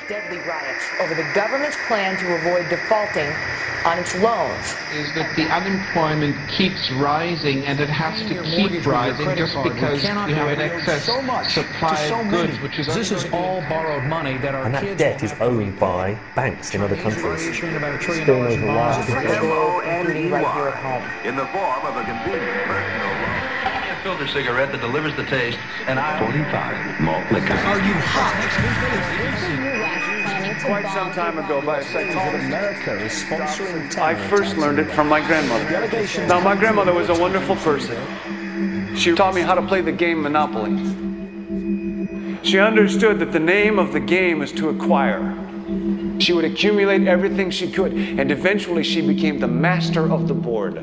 deadly riots over the government's plan to avoid defaulting on its loans. Is that the unemployment keeps rising, and it has to keep rising just because you have an excess supply of goods, which is this is all borrowed money that our and that debt is owned by banks in other countries. It's been over in the form of a convenient personal loan. Filter cigarette that delivers the taste, and 45 malt liquor. Are you hot? Quite some time ago, by a psychologist, America is sponsoring I first learned it from my grandmother. Now, my grandmother was a wonderful person. She taught me how to play the game Monopoly. She understood that the name of the game is to acquire. She would accumulate everything she could, and eventually she became the master of the board.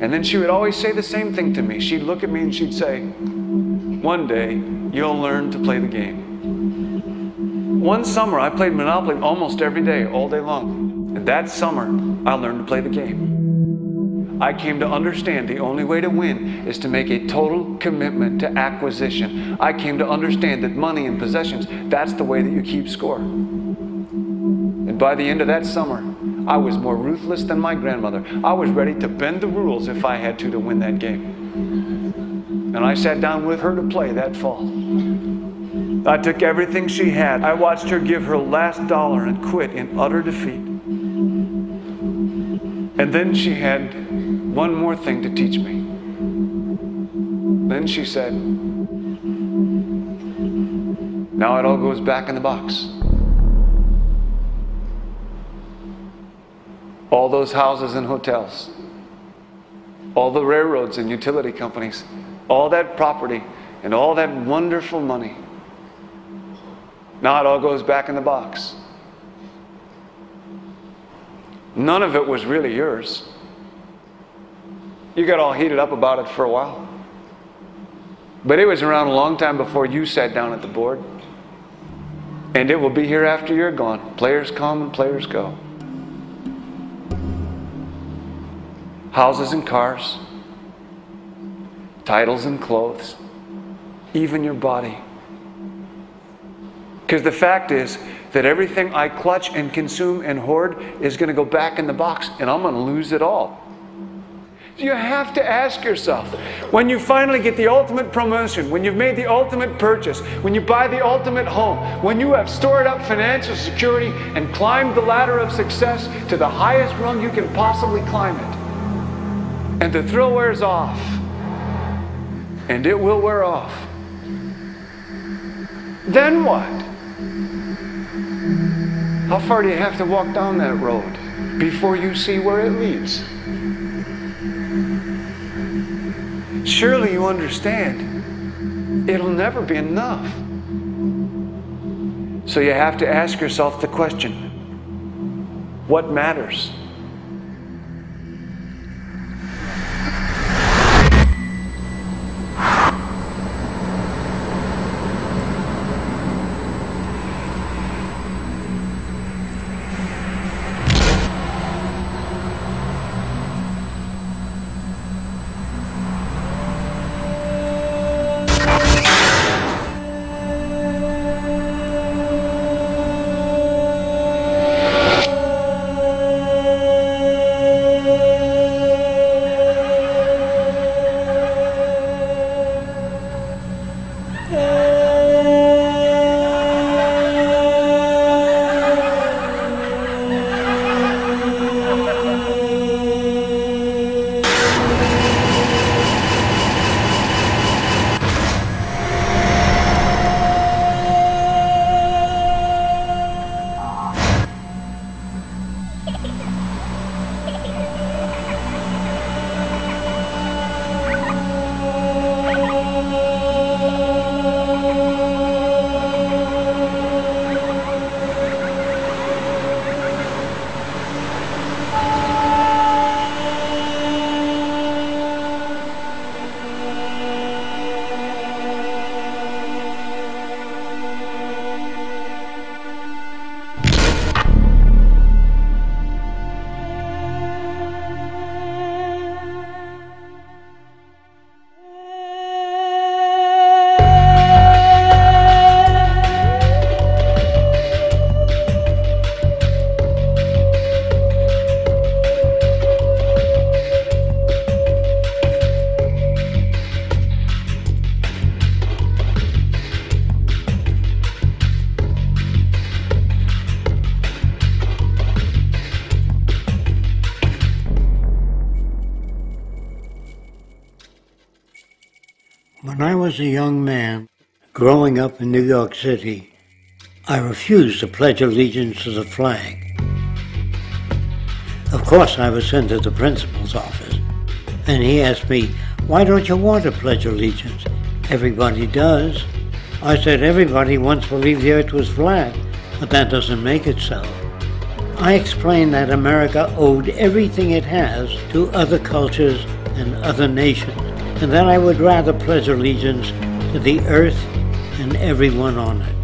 And then she would always say the same thing to me. She'd look at me and she'd say, "One day, you'll learn to play the game." One summer, I played Monopoly almost every day, all day long. And that summer, I learned to play the game. I came to understand the only way to win is to make a total commitment to acquisition. I came to understand that money and possessions, that's the way that you keep score. And by the end of that summer, I was more ruthless than my grandmother. I was ready to bend the rules if I had to win that game. And I sat down with her to play that fall. I took everything she had. I watched her give her last dollar and quit in utter defeat. And then she had one more thing to teach me. Then she said, "Now it all goes back in the box." All those houses and hotels, all the railroads and utility companies, all that property and all that wonderful money. Now it all goes back in the box. None of it was really yours. You got all heated up about it for a while. But it was around a long time before you sat down at the board. And it will be here after you're gone. Players come and players go. Houses and cars, titles and clothes, even your body. Because the fact is that everything I clutch and consume and hoard is going to go back in the box, and I'm going to lose it all. You have to ask yourself, when you finally get the ultimate promotion, when you've made the ultimate purchase, when you buy the ultimate home, when you have stored up financial security and climbed the ladder of success to the highest rung you can possibly climb it, and the thrill wears off, and it will wear off, then what? How far do you have to walk down that road before you see where it leads? Surely you understand, it'll never be enough. So you have to ask yourself the question, what matters? was a young man growing up in New York City, I refused to pledge allegiance to the flag. Of course, I was sent to the principal's office, and he asked me, "Why don't you want to pledge allegiance? Everybody does." I said, "Everybody once believed the earth was flat, but that doesn't make it so." I explained that America owed everything it has to other cultures and other nations, and that I would rather pledge allegiance to the earth and everyone on it.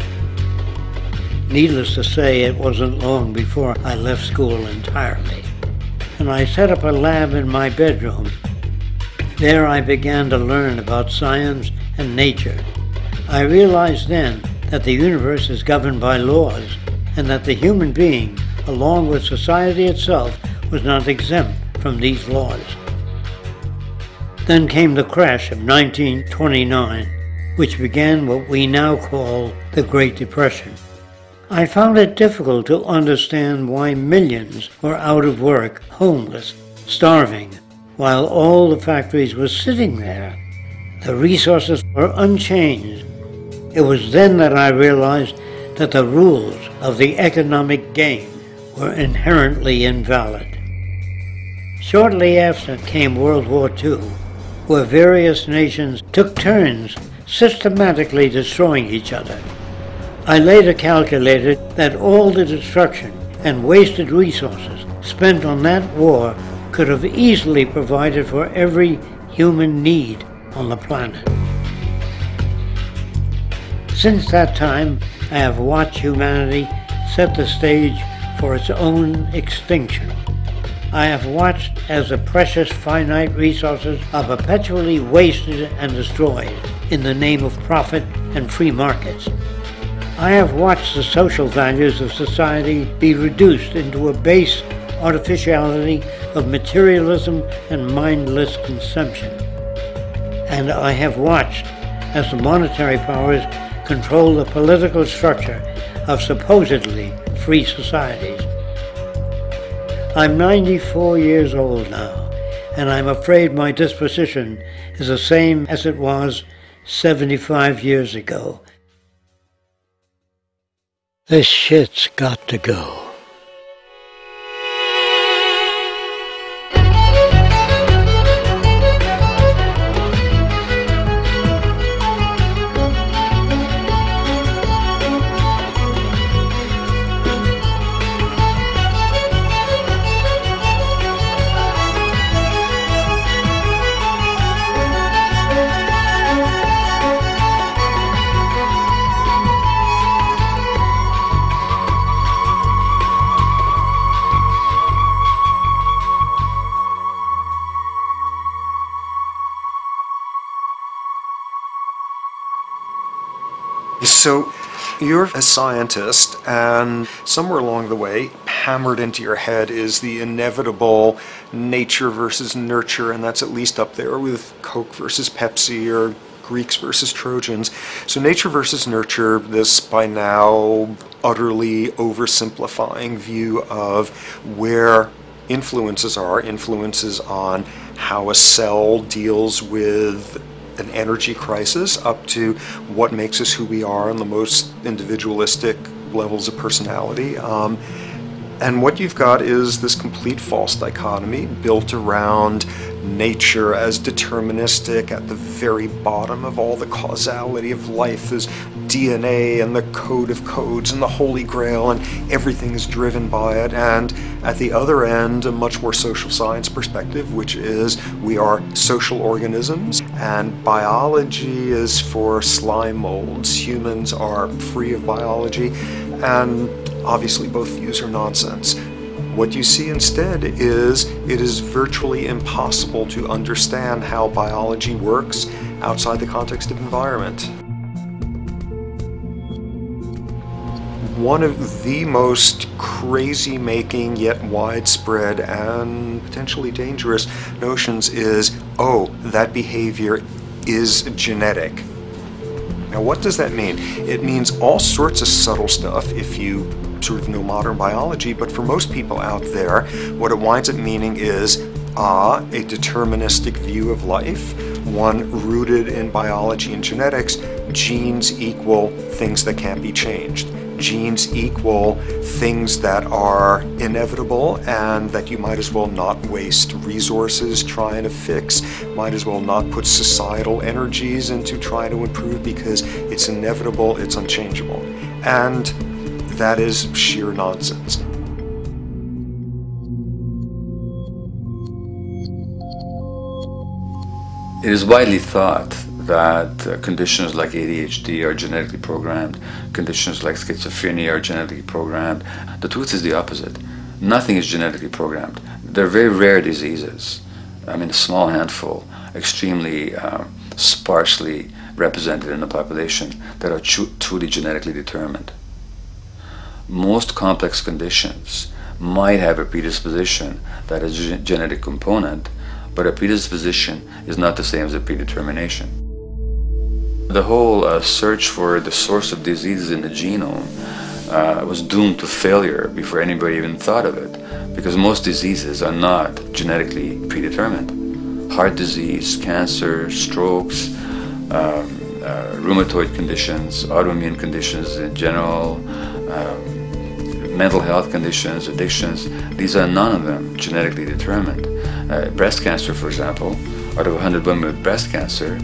Needless to say, it wasn't long before I left school entirely, and I set up a lab in my bedroom. There I began to learn about science and nature. I realized then that the universe is governed by laws, and that the human being, along with society itself, was not exempt from these laws. Then came the crash of 1929, which began what we now call the Great Depression. I found it difficult to understand why millions were out of work, homeless, starving, while all the factories were sitting there. The resources were unchanged. It was then that I realized that the rules of the economic game were inherently invalid. Shortly after came World War II, where various nations took turns systematically destroying each other. I later calculated that all the destruction and wasted resources spent on that war could have easily provided for every human need on the planet. Since that time, I have watched humanity set the stage for its own extinction. I have watched as the precious finite resources are perpetually wasted and destroyed in the name of profit and free markets. I have watched the social values of society be reduced into a base artificiality of materialism and mindless consumption. And I have watched as the monetary powers control the political structure of supposedly free societies. I'm 94 years old now, and I'm afraid my disposition is the same as it was 75 years ago. This shit's got to go. So you're a scientist, and somewhere along the way, hammered into your head is the inevitable nature versus nurture, and that's at least up there with Coke versus Pepsi or Greeks versus Trojans. So nature versus nurture, this by now utterly oversimplifying view of where influences are, influences on how a cell deals with an energy crisis, up to what makes us who we are on the most individualistic levels of personality. And what you've got is this complete false dichotomy built around nature as deterministic. At the very bottom of all the causality of life is DNA and the code of codes and the Holy Grail, and everything is driven by it. And at the other end, a much more social science perspective, which is we are social organisms, and biology is for slime molds. Humans are free of biology, and obviously both views are nonsense. What you see instead is it is virtually impossible to understand how biology works outside the context of environment. One of the most crazy-making yet widespread and potentially dangerous notions is, oh, that behavior is genetic. Now, what does that mean? It means all sorts of subtle stuff if you sort of know modern biology, but for most people out there, what it winds up meaning is a deterministic view of life, one rooted in biology and genetics, genes equal things that can't be changed. Genes equal things that are inevitable and that you might as well not waste resources trying to fix, might as well not put societal energies into trying to improve because it's inevitable, it's unchangeable. And that is sheer nonsense. It is widely thought that conditions like ADHD are genetically programmed, conditions like schizophrenia are genetically programmed. The truth is the opposite. Nothing is genetically programmed. They're very rare diseases. I mean, a small handful, extremely sparsely represented in the population, that are truly genetically determined. Most complex conditions might have a predisposition that is a genetic component, but a predisposition is not the same as a predetermination. The whole search for the source of diseases in the genome was doomed to failure before anybody even thought of it, because most diseases are not genetically predetermined. Heart disease, cancer, strokes, rheumatoid conditions, autoimmune conditions in general, mental health conditions, addictions, these are none of them genetically determined. Breast cancer, for example, out of 100 women with breast cancer,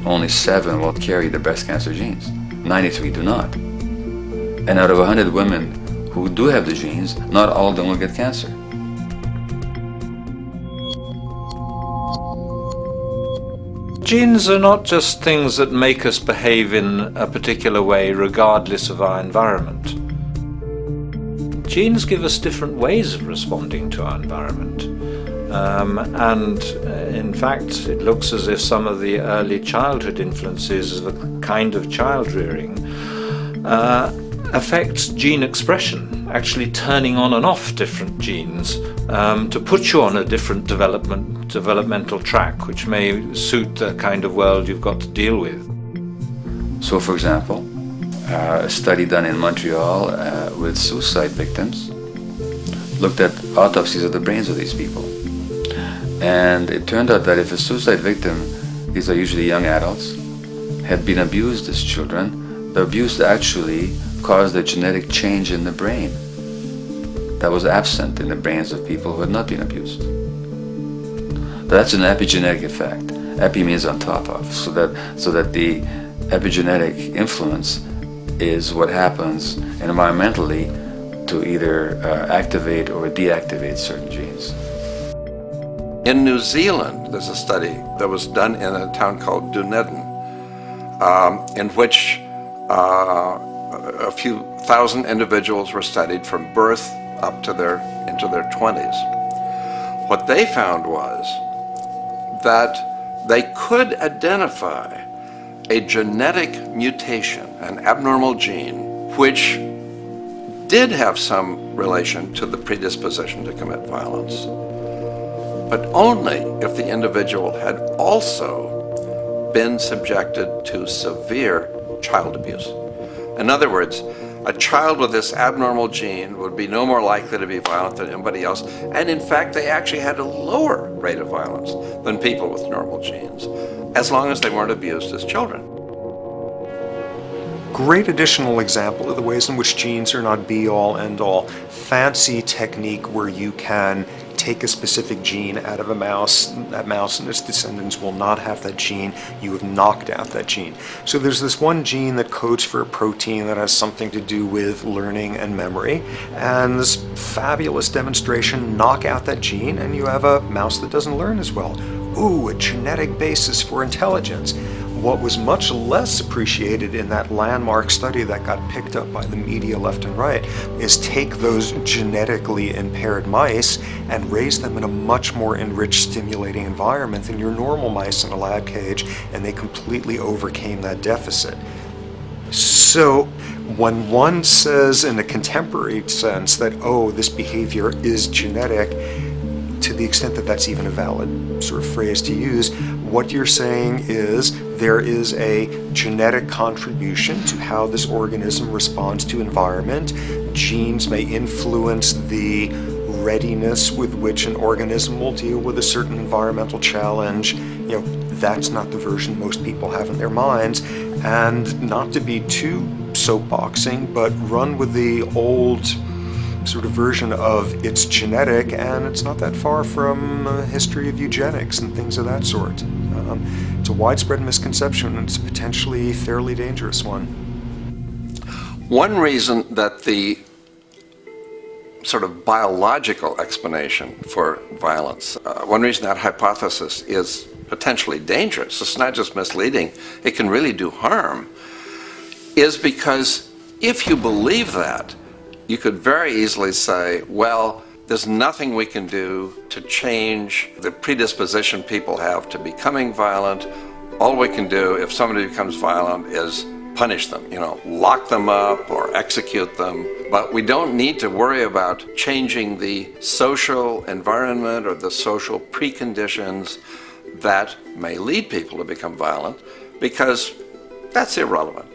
only 7 will carry the breast cancer genes. 93 do not. And out of 100 women who do have the genes, not all of them will get cancer. Genes are not just things that make us behave in a particular way regardless of our environment. Genes give us different ways of responding to our environment. In fact, it looks as if some of the early childhood influences of a kind of child rearing affects gene expression, actually turning on and off different genes to put you on a different developmental track, which may suit the kind of world you've got to deal with. So, for example, a study done in Montreal with suicide victims looked at autopsies of the brains of these people. And it turned out that if a suicide victim, these are usually young adults, had been abused as children, the abuse actually caused a genetic change in the brain that was absent in the brains of people who had not been abused. That's an epigenetic effect. Epi means on top of, so that the epigenetic influence is what happens environmentally to either activate or deactivate certain genes. In New Zealand, there's a study that was done in a town called Dunedin, in which a few thousand individuals were studied from birth up to into their 20s. What they found was that they could identify a genetic mutation, an abnormal gene, which did have some relation to the predisposition to commit violence, but only if the individual had also been subjected to severe child abuse. In other words, a child with this abnormal gene would be no more likely to be violent than anybody else, and in fact they actually had a lower rate of violence than people with normal genes, as long as they weren't abused as children. Great additional example of the ways in which genes are not be-all, end-all. Fancy technique where you can take a specific gene out of a mouse, that mouse and its descendants will not have that gene, you have knocked out that gene. So there's this one gene that codes for a protein that has something to do with learning and memory, and this fabulous demonstration, knock out that gene and you have a mouse that doesn't learn as well. Ooh, a genetic basis for intelligence. What was much less appreciated in that landmark study that got picked up by the media left and right is take those genetically impaired mice and raise them in a much more enriched, stimulating environment than your normal mice in a lab cage, and they completely overcame that deficit. So when one says in a contemporary sense that, oh, this behavior is genetic, to the extent that that's even a valid sort of phrase to use, what you're saying is there is a genetic contribution to how this organism responds to environment. Genes may influence the readiness with which an organism will deal with a certain environmental challenge. You know, that's not the version most people have in their minds, and not to be too soapboxing, but run with the old sort of version of it's genetic, and it's not that far from a history of eugenics and things of that sort. It's a widespread misconception, and it's a potentially fairly dangerous one. One reason that the sort of biological explanation for violence, one reason that hypothesis is potentially dangerous, it's not just misleading, it can really do harm, is because if you believe that, you could very easily say, well, there's nothing we can do to change the predisposition people have to becoming violent. All we can do if somebody becomes violent is punish them, lock them up or execute them. But we don't need to worry about changing the social environment or the social preconditions that may lead people to become violent, because that's irrelevant.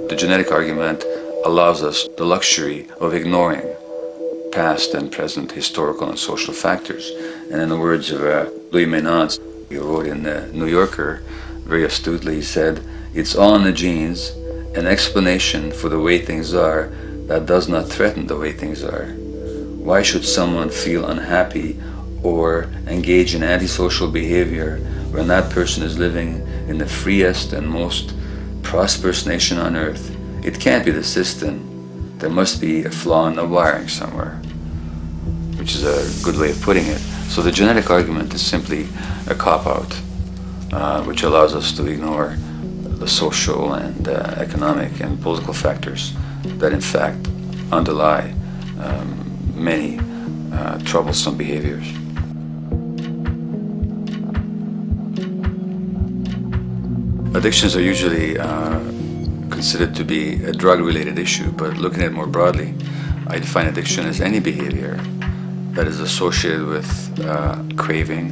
The genetic argument allows us the luxury of ignoring past and present historical and social factors. And in the words of Louis Menand, he wrote in the New Yorker, very astutely, he said, "It's all in the genes, an explanation for the way things are that does not threaten the way things are. Why should someone feel unhappy or engage in antisocial behavior when that person is living in the freest and most prosperous nation on earth? It can't be the system. There must be a flaw in the wiring somewhere," which is a good way of putting it. So the genetic argument is simply a cop-out, which allows us to ignore the social and economic and political factors that in fact underlie many troublesome behaviors. Addictions are usually considered to be a drug-related issue, but looking at it more broadly, I define addiction as any behavior that is associated with craving,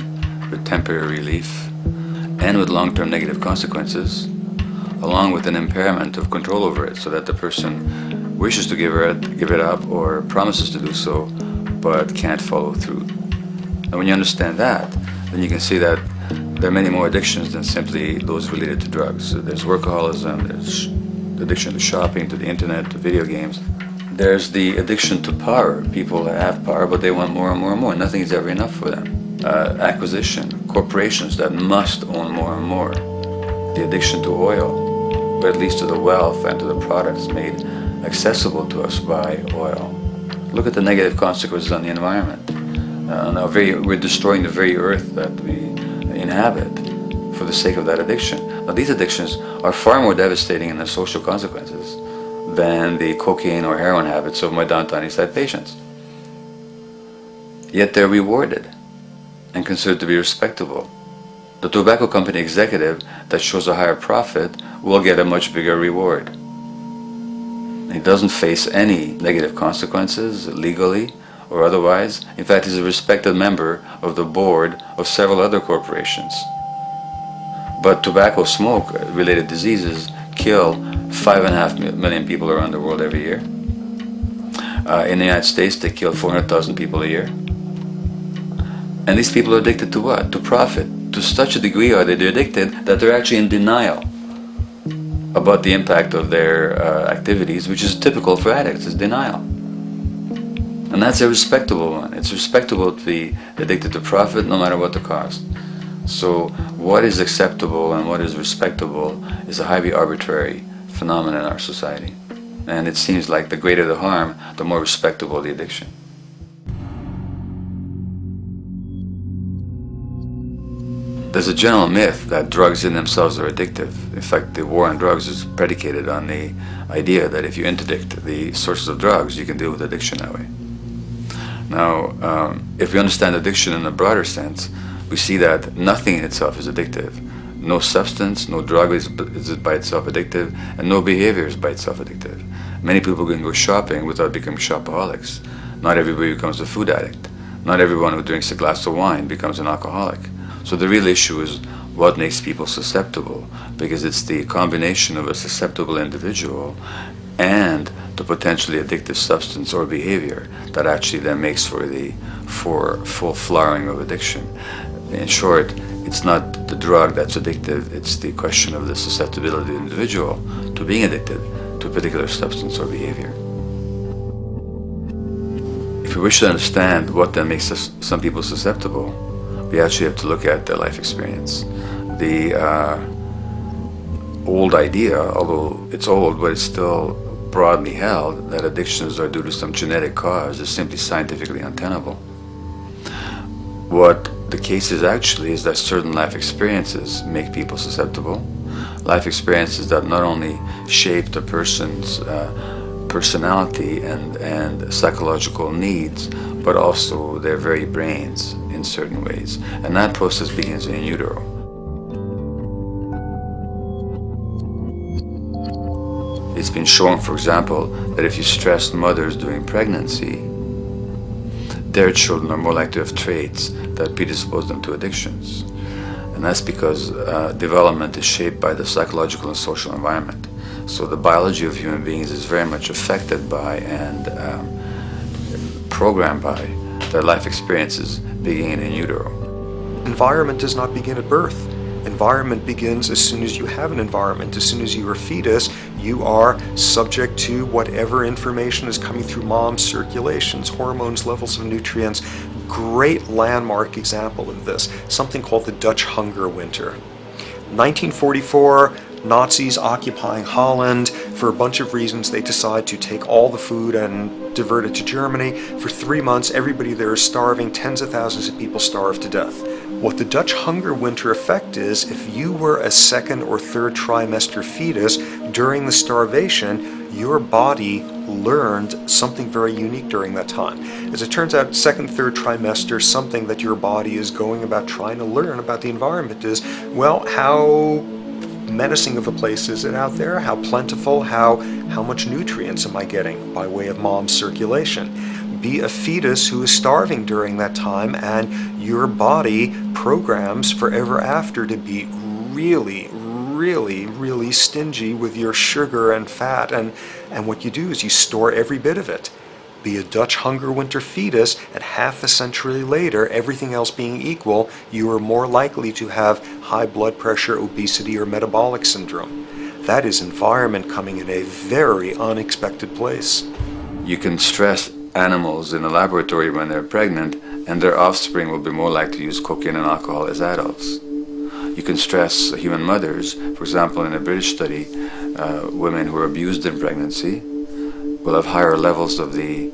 with temporary relief, and with long-term negative consequences, along with an impairment of control over it, so that the person wishes to give it up or promises to do so, but can't follow through. And when you understand that, then you can see that there are many more addictions than simply those related to drugs. So there's workaholism, there's addiction to shopping, to the internet, to video games. There's the addiction to power. People have power, but they want more and more and more. Nothing is ever enough for them. Acquisition, corporations that must own more and more. The addiction to oil, or at least to the wealth and to the products made accessible to us by oil. Look at the negative consequences on the environment. We're destroying the very earth that we inhabit for the sake of that addiction. Now, these addictions are far more devastating in their social consequences than the cocaine or heroin habits of my downtown East Side patients. Yet they're rewarded and considered to be respectable. The tobacco company executive that shows a higher profit will get a much bigger reward. He doesn't face any negative consequences legally or otherwise. In fact, he's a respected member of the board of several other corporations. But tobacco smoke-related diseases kill 5.5 million people around the world every year. In the United States, they kill 400,000 people a year. And these people are addicted to what? To profit. To such a degree are they addicted that they're actually in denial about the impact of their activities, which is typical for addicts, is denial. And that's a respectable one. It's respectable to be addicted to profit no matter what the cost. So what is acceptable and what is respectable is a highly arbitrary phenomenon in our society. And it seems like the greater the harm, the more respectable the addiction. There's a general myth that drugs in themselves are addictive. In fact, the war on drugs is predicated on the idea that if you interdict the sources of drugs, you can deal with addiction that way. Now, if we understand addiction in a broader sense, we see that nothing in itself is addictive. No substance, no drug is by itself addictive, and no behavior is by itself addictive. Many people can go shopping without becoming shopaholics. Not everybody becomes a food addict. Not everyone who drinks a glass of wine becomes an alcoholic. So the real issue is what makes people susceptible, because it's the combination of a susceptible individual and the potentially addictive substance or behavior that actually then makes for the full flowering of addiction. In short, it's not the drug that's addictive, it's the question of the susceptibility of the individual to being addicted to a particular substance or behavior. If we wish to understand what then makes some people susceptible, we actually have to look at their life experience. The old idea, although it's old, but it's still broadly held, that addictions are due to some genetic cause is simply scientifically untenable. What the case is actually is that certain life experiences make people susceptible. Life experiences that not only shape the person's personality and psychological needs, but also their very brains in certain ways. And that process begins in utero. It's been shown, for example, that if you stress mothers during pregnancy, their children are more likely to have traits that predispose them to addictions. And that's because development is shaped by the psychological and social environment. So the biology of human beings is very much affected by and programmed by their life experiences beginning in utero. Environment does not begin at birth. Environment begins as soon as you have an environment. As soon as you're a fetus, you are subject to whatever information is coming through mom's circulations, hormones, levels of nutrients. Great landmark example of this, something called the Dutch hunger winter. 1944, Nazis occupying Holland. For a bunch of reasons, they decide to take all the food and divert it to Germany. For 3 months, everybody there is starving. Tens of thousands of people starve to death. What the Dutch hunger winter effect is, if you were a second or third trimester fetus during the starvation, your body learned something very unique during that time. As it turns out, second, third trimester, something that your body is going about trying to learn about the environment is, well, how menacing of a place is it out there? How plentiful? How much nutrients am I getting by way of mom's circulation? Be a fetus who is starving during that time, and your body programs forever after to be really, really, really stingy with your sugar and fat, and what you do is you store every bit of it. Be a Dutch hunger winter fetus, and half a century later, everything else being equal, you are more likely to have high blood pressure, obesity, or metabolic syndrome. That is environment coming in a very unexpected place. You can stress animals in a laboratory when they're pregnant, and their offspring will be more likely to use cocaine and alcohol as adults. You can stress human mothers. For example, in a British study, women who are abused in pregnancy will have higher levels of the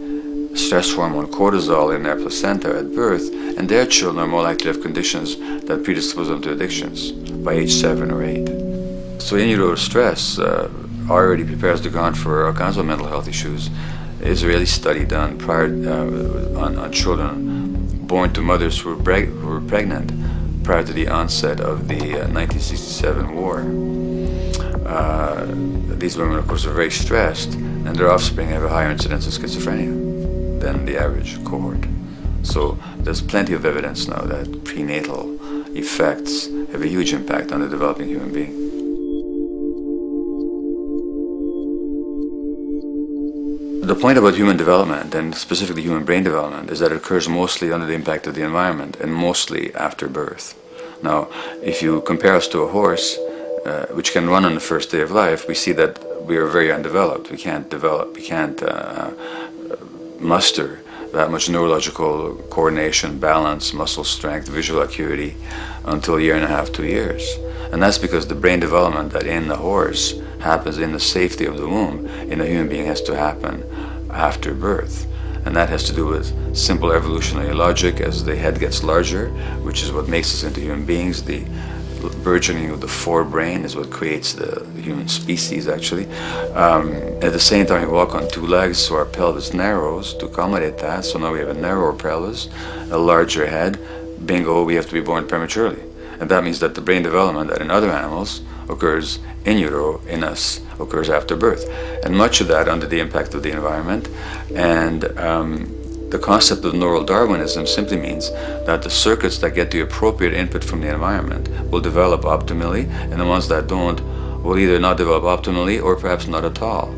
stress hormone cortisol in their placenta at birth, and their children are more likely to have conditions that predispose them to addictions by age 7 or 8. So in utero stress already prepares the ground for all kinds of mental health issues. Israeli study done prior on children born to mothers who were pregnant prior to the onset of the 1967 war. These women, of course, are very stressed, and their offspring have a higher incidence of schizophrenia than the average cohort. So there's plenty of evidence now that prenatal effects have a huge impact on the developing human being. The point about human development, and specifically human brain development, is that it occurs mostly under the impact of the environment and mostly after birth. Now, if you compare us to a horse, which can run on the first day of life, we see that we are very undeveloped. We can't muster that much neurological coordination, balance, muscle strength, visual acuity until a year and a half, 2 years. And that's because the brain development that in the horse happens in the safety of the womb, in a human being has to happen after birth. And that has to do with simple evolutionary logic. As the head gets larger, which is what makes us into human beings, the burgeoning of the forebrain is what creates the human species, actually. At the same time, we walk on 2 legs, so our pelvis narrows to accommodate that. So now we have a narrower pelvis, a larger head. Bingo, we have to be born prematurely. And that means that the brain development that in other animals occurs in utero, in us, occurs after birth. And much of that under the impact of the environment. And the concept of neural Darwinism simply means that the circuits that get the appropriate input from the environment will develop optimally, and the ones that don't will either not develop optimally or perhaps not at all.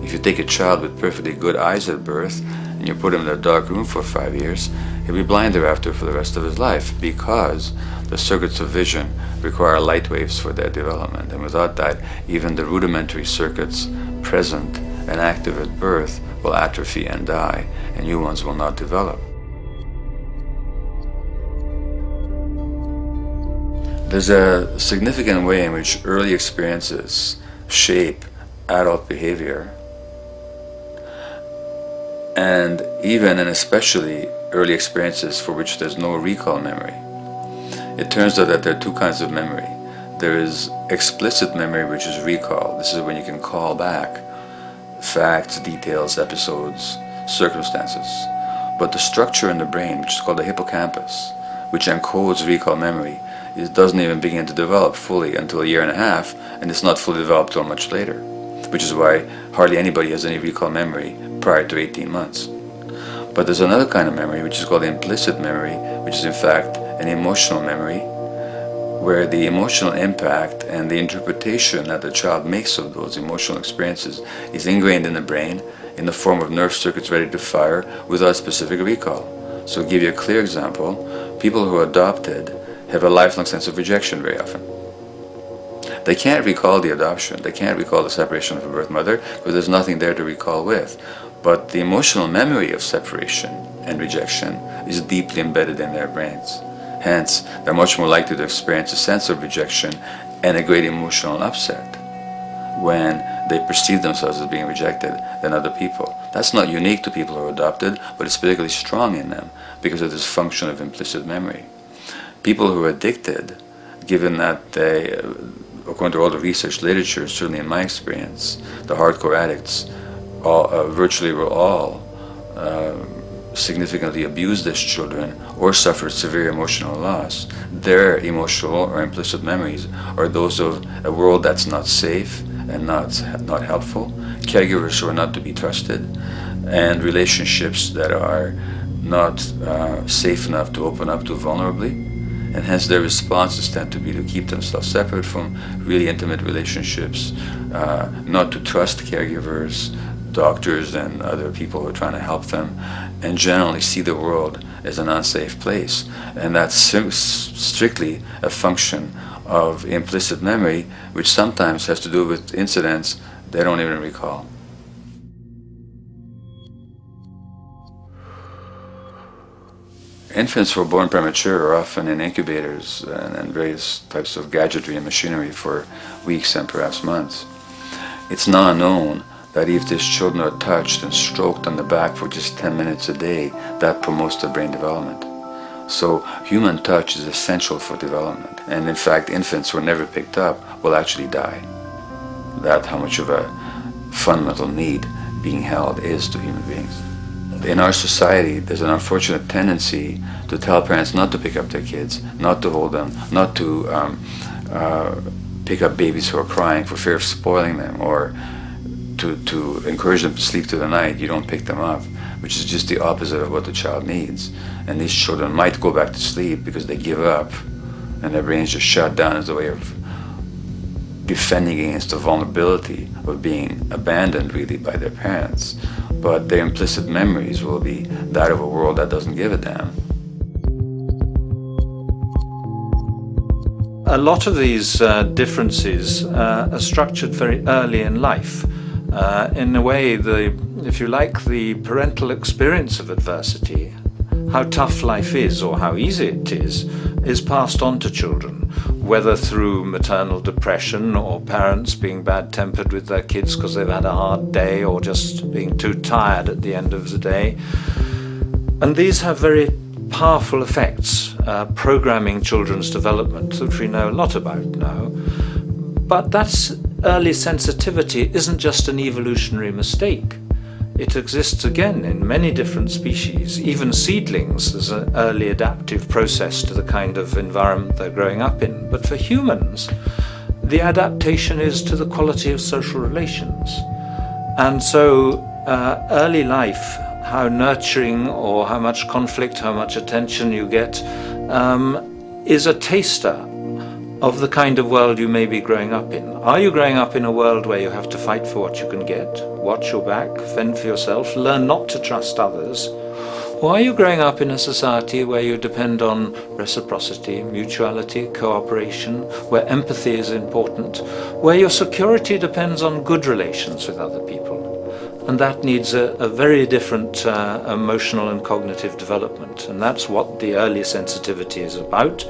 If you take a child with perfectly good eyes at birth and you put him in a dark room for 5 years, he'll be blind thereafter for the rest of his life, because the circuits of vision require light waves for their development, and without that, even the rudimentary circuits present and active at birth will atrophy and die, and new ones will not develop. There's a significant way in which early experiences shape adult behavior, and even and especially early experiences for which there's no recall memory. It turns out that there are two kinds of memory. There is explicit memory, which is recall. This is when you can call back facts, details, episodes, circumstances. But the structure in the brain, which is called the hippocampus, which encodes recall memory, it doesn't even begin to develop fully until 1.5 years, and it's not fully developed till much later, which is why hardly anybody has any recall memory prior to 18 months. But there's another kind of memory, which is called implicit memory, which is in fact an emotional memory, where the emotional impact and the interpretation that the child makes of those emotional experiences is ingrained in the brain in the form of nerve circuits ready to fire without specific recall. So to give you a clear example, people who are adopted have a lifelong sense of rejection very often. They can't recall the adoption, they can't recall the separation of a birth mother, because there's nothing there to recall with. But the emotional memory of separation and rejection is deeply embedded in their brains. Hence, they're much more likely to experience a sense of rejection and a great emotional upset when they perceive themselves as being rejected than other people. That's not unique to people who are adopted, but it's particularly strong in them because of this function of implicit memory. People who are addicted, given that they, according to all the research literature, certainly in my experience, the hardcore addicts virtually were all significantly abused as children or suffered severe emotional loss. Their emotional or implicit memories are those of a world that's not safe and not helpful, caregivers who are not to be trusted, and relationships that are not safe enough to open up to vulnerably. And hence their responses tend to be to keep themselves separate from really intimate relationships, not to trust caregivers, doctors and other people who are trying to help them, and generally see the world as an unsafe place. And that's strictly a function of implicit memory, which sometimes has to do with incidents they don't even recall. Infants who are born premature are often in incubators and various types of gadgetry and machinery for weeks and perhaps months. It's now known that if these children are touched and stroked on the back for just 10 minutes a day, that promotes their brain development. So human touch is essential for development. And in fact, infants who are never picked up will actually die. That's how much of a fundamental need being held is to human beings. In our society, there's an unfortunate tendency to tell parents not to pick up their kids, not to hold them, not to pick up babies who are crying for fear of spoiling them, or to encourage them to sleep through the night. You don't pick them up, which is just the opposite of what the child needs. And these children might go back to sleep because they give up and their brains just shut down as a way of defending against the vulnerability of being abandoned really by their parents. But their implicit memories will be that of a world that doesn't give a damn. A lot of these differences are structured very early in life. In a way, if you like, the parental experience of adversity, how tough life is or how easy it is passed on to children, whether through maternal depression or parents being bad-tempered with their kids because they've had a hard day or just being too tired at the end of the day. And these have very powerful effects, programming children's development, which we know a lot about now. But that's early sensitivity isn't just an evolutionary mistake. It exists again in many different species. Even seedlings, there's an early adaptive process to the kind of environment they're growing up in. But for humans, the adaptation is to the quality of social relations. And so early life, how nurturing or how much conflict, how much attention you get, is a taster of the kind of world you may be growing up in. Are you growing up in a world where you have to fight for what you can get, watch your back, fend for yourself, learn not to trust others? Or are you growing up in a society where you depend on reciprocity, mutuality, cooperation, where empathy is important, where your security depends on good relations with other people? And that needs a very different emotional and cognitive development. And that's what the early sensitivity is about.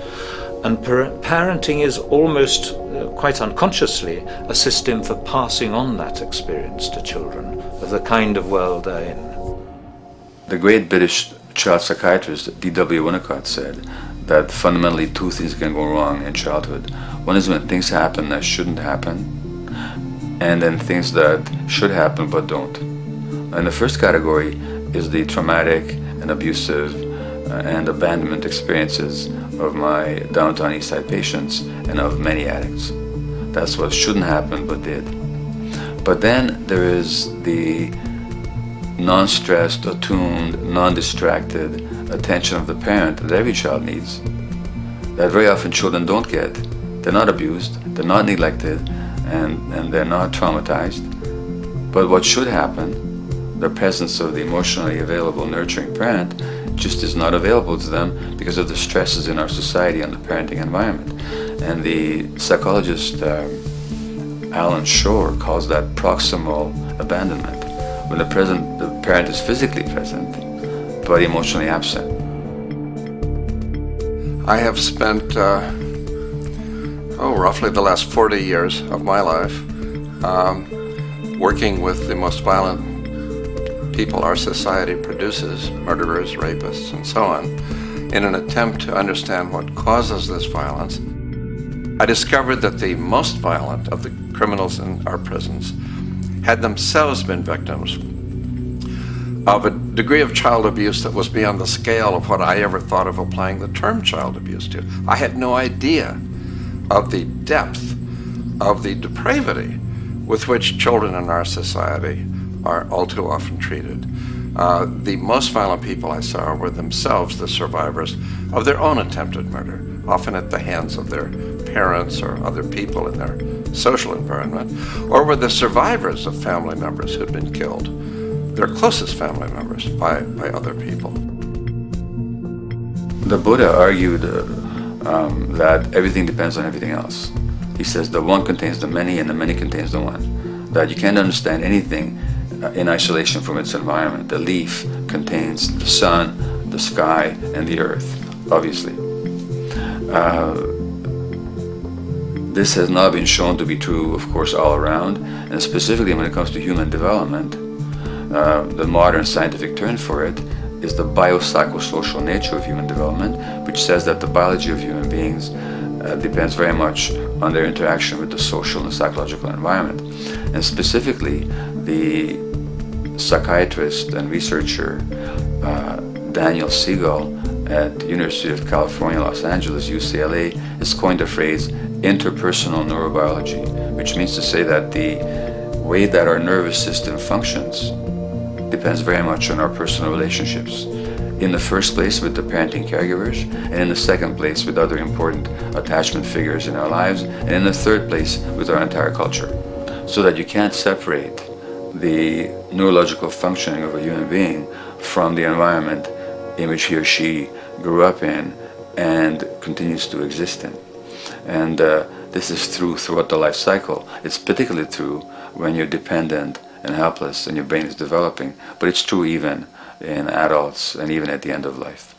And parenting is almost, quite unconsciously, a system for passing on that experience to children of the kind of world they're in. The great British child psychiatrist D.W. Winnicott said that fundamentally two things can go wrong in childhood. One is when things happen that shouldn't happen, and then things that should happen but don't. And the first category is the traumatic and abusive and abandonment experiences of my downtown East Side patients and of many addicts. That's what shouldn't happen but did. But then there is the non-stressed, attuned, non-distracted attention of the parent that every child needs, that very often children don't get. They're not abused, they're not neglected, and they're not traumatized. But what should happen, the presence of the emotionally available, nurturing parent, just is not available to them because of the stresses in our society and the parenting environment. And the psychologist Alan Shore calls that proximal abandonment, when the parent is physically present but emotionally absent. I have spent roughly the last 40 years of my life working with the most violent people our society produces, murderers, rapists, and so on, in an attempt to understand what causes this violence. I discovered that the most violent of the criminals in our prisons had themselves been victims of a degree of child abuse that was beyond the scale of what I ever thought of applying the term child abuse to. I had no idea of the depth of the depravity with which children in our society are all too often treated. The most violent people I saw were themselves the survivors of their own attempted murder, often at the hands of their parents or other people in their social environment, or were the survivors of family members who'd been killed, their closest family members, by other people. The Buddha argued that everything depends on everything else. He says the one contains the many and the many contains the one. That you can't understand anything in isolation from its environment. The leaf contains the sun, the sky, and the earth, obviously. This has not been shown to be true, of course, all around, and specifically when it comes to human development. The modern scientific term for it is the biopsychosocial nature of human development, which says that the biology of human beings depends very much on their interaction with the social and psychological environment. And specifically, the psychiatrist and researcher Daniel Siegel at the University of California, Los Angeles, UCLA, has coined the phrase interpersonal neurobiology, which means to say that the way that our nervous system functions depends very much on our personal relationships. In the first place with the parenting caregivers, and in the second place with other important attachment figures in our lives, and in the third place with our entire culture. So that you can't separate the neurological functioning of a human being from the environment in which he or she grew up in and continues to exist in. And this is true throughout the life cycle. It's particularly true when you're dependent and helpless and your brain is developing, but it's true even in adults and even at the end of life.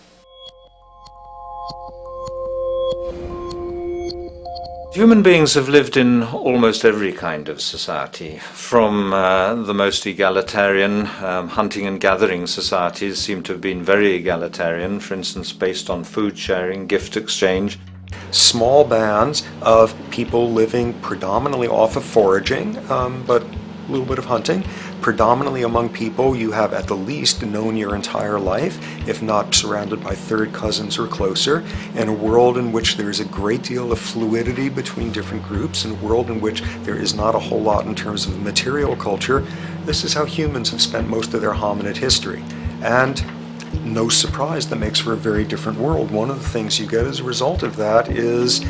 Human beings have lived in almost every kind of society, from the most egalitarian, hunting and gathering societies seem to have been very egalitarian, for instance based on food sharing, gift exchange. Small bands of people living predominantly off of foraging, but a little bit of hunting. Predominantly among people you have at the least known your entire life, if not surrounded by third cousins or closer, in a world in which there is a great deal of fluidity between different groups, in a world in which there is not a whole lot in terms of material culture. This is how humans have spent most of their hominid history. And no surprise, that makes for a very different world. One of the things you get as a result of that is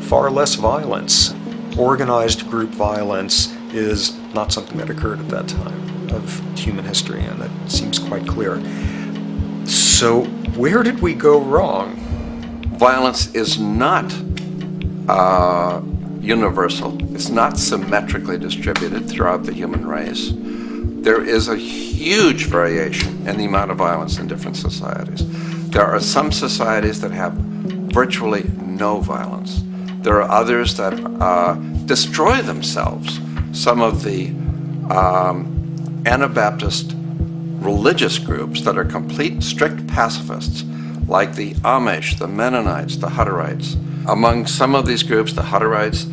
far less violence. Organized group violence is not something that occurred at that time of human history, and that seems quite clear. So where did we go wrong? Violence is not universal. It's not symmetrically distributed throughout the human race. There is a huge variation in the amount of violence in different societies. There are some societies that have virtually no violence. There are others that destroy themselves. Some of the Anabaptist religious groups that are complete, strict pacifists, like the Amish, the Mennonites, the Hutterites. Among some of these groups, the Hutterites,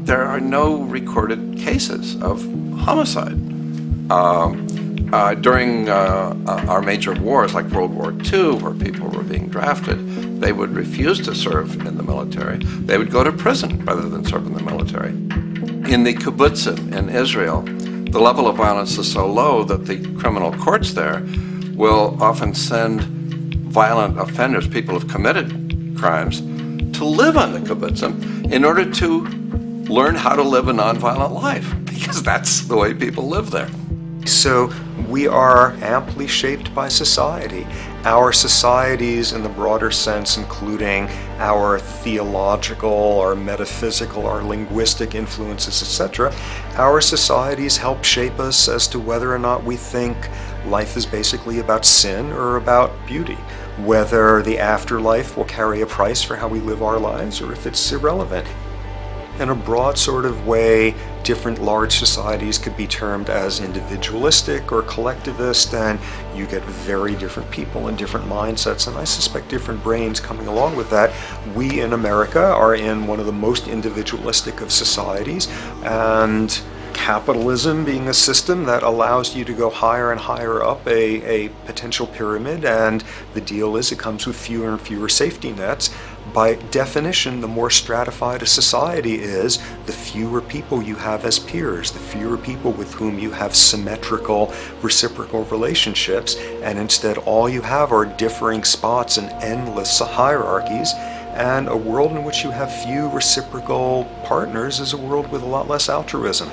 there are no recorded cases of homicide. During our major wars, like World War II, where people were being drafted, they would refuse to serve in the military. They would go to prison rather than serve in the military. In the kibbutzim in Israel, the level of violence is so low that the criminal courts there will often send violent offenders, people who've committed crimes, to live on the kibbutzim in order to learn how to live a nonviolent life, because that's the way people live there. So we are amply shaped by society. Our societies in the broader sense, including our theological, our metaphysical, our linguistic influences, etc., our societies help shape us as to whether or not we think life is basically about sin or about beauty, whether the afterlife will carry a price for how we live our lives or if it's irrelevant. In a broad sort of way, different large societies could be termed as individualistic or collectivist, and you get very different people and different mindsets, and I suspect different brains coming along with that. We in America are in one of the most individualistic of societies, and capitalism being a system that allows you to go higher and higher up a potential pyramid, and the deal is it comes with fewer and fewer safety nets. By definition, the more stratified a society is, the fewer people you have as peers, the fewer people with whom you have symmetrical, reciprocal relationships, and instead all you have are differing spots and endless hierarchies. And a world in which you have few reciprocal partners is a world with a lot less altruism.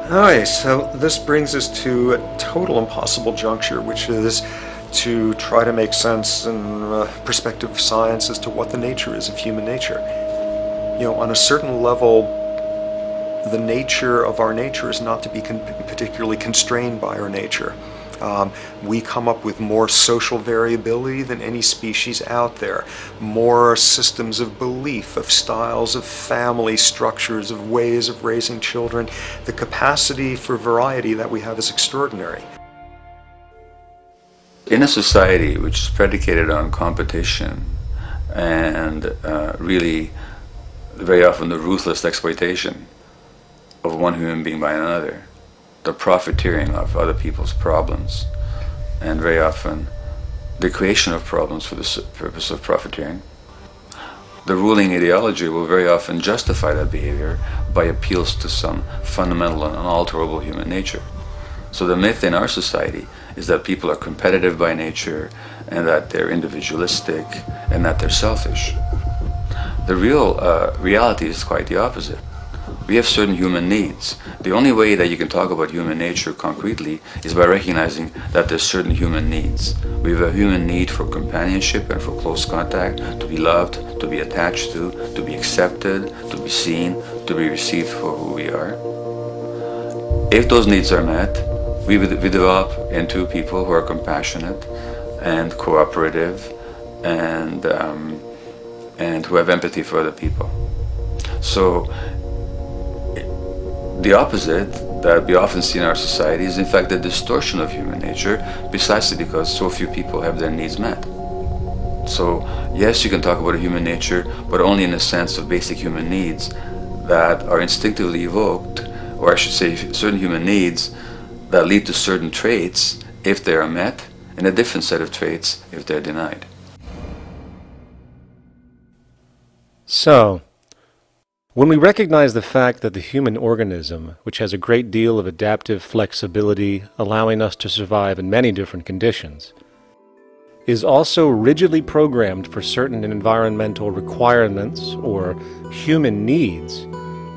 Alright, so this brings us to a total impossible juncture, which is to try to make sense in perspective of science as to what the nature is of human nature. You know, on a certain level, the nature of our nature is not to be particularly constrained by our nature. We come up with more social variability than any species out there, more systems of belief, of styles of family structures, of ways of raising children. The capacity for variety that we have is extraordinary. In a society which is predicated on competition and really very often the ruthless exploitation of one human being by another, the profiteering of other people's problems, and very often the creation of problems for the purpose of profiteering, the ruling ideology will very often justify that behavior by appeals to some fundamental and unalterable human nature. So the myth in our society is that people are competitive by nature, and that they're individualistic, and that they're selfish. The real reality is quite the opposite. We have certain human needs. The only way that you can talk about human nature concretely is by recognizing that there's certain human needs. We have a human need for companionship and for close contact, to be loved, to be attached to be accepted, to be seen, to be received for who we are. If those needs are met, we develop into people who are compassionate and cooperative and who have empathy for other people. So the opposite that we often see in our society is in fact the distortion of human nature, precisely because so few people have their needs met. So yes, you can talk about a human nature, but only in the sense of basic human needs that are instinctively evoked, or I should say certain human needs that lead to certain traits if they are met, and a different set of traits if they're denied. So, when we recognize the fact that the human organism, which has a great deal of adaptive flexibility, allowing us to survive in many different conditions, is also rigidly programmed for certain environmental requirements or human needs,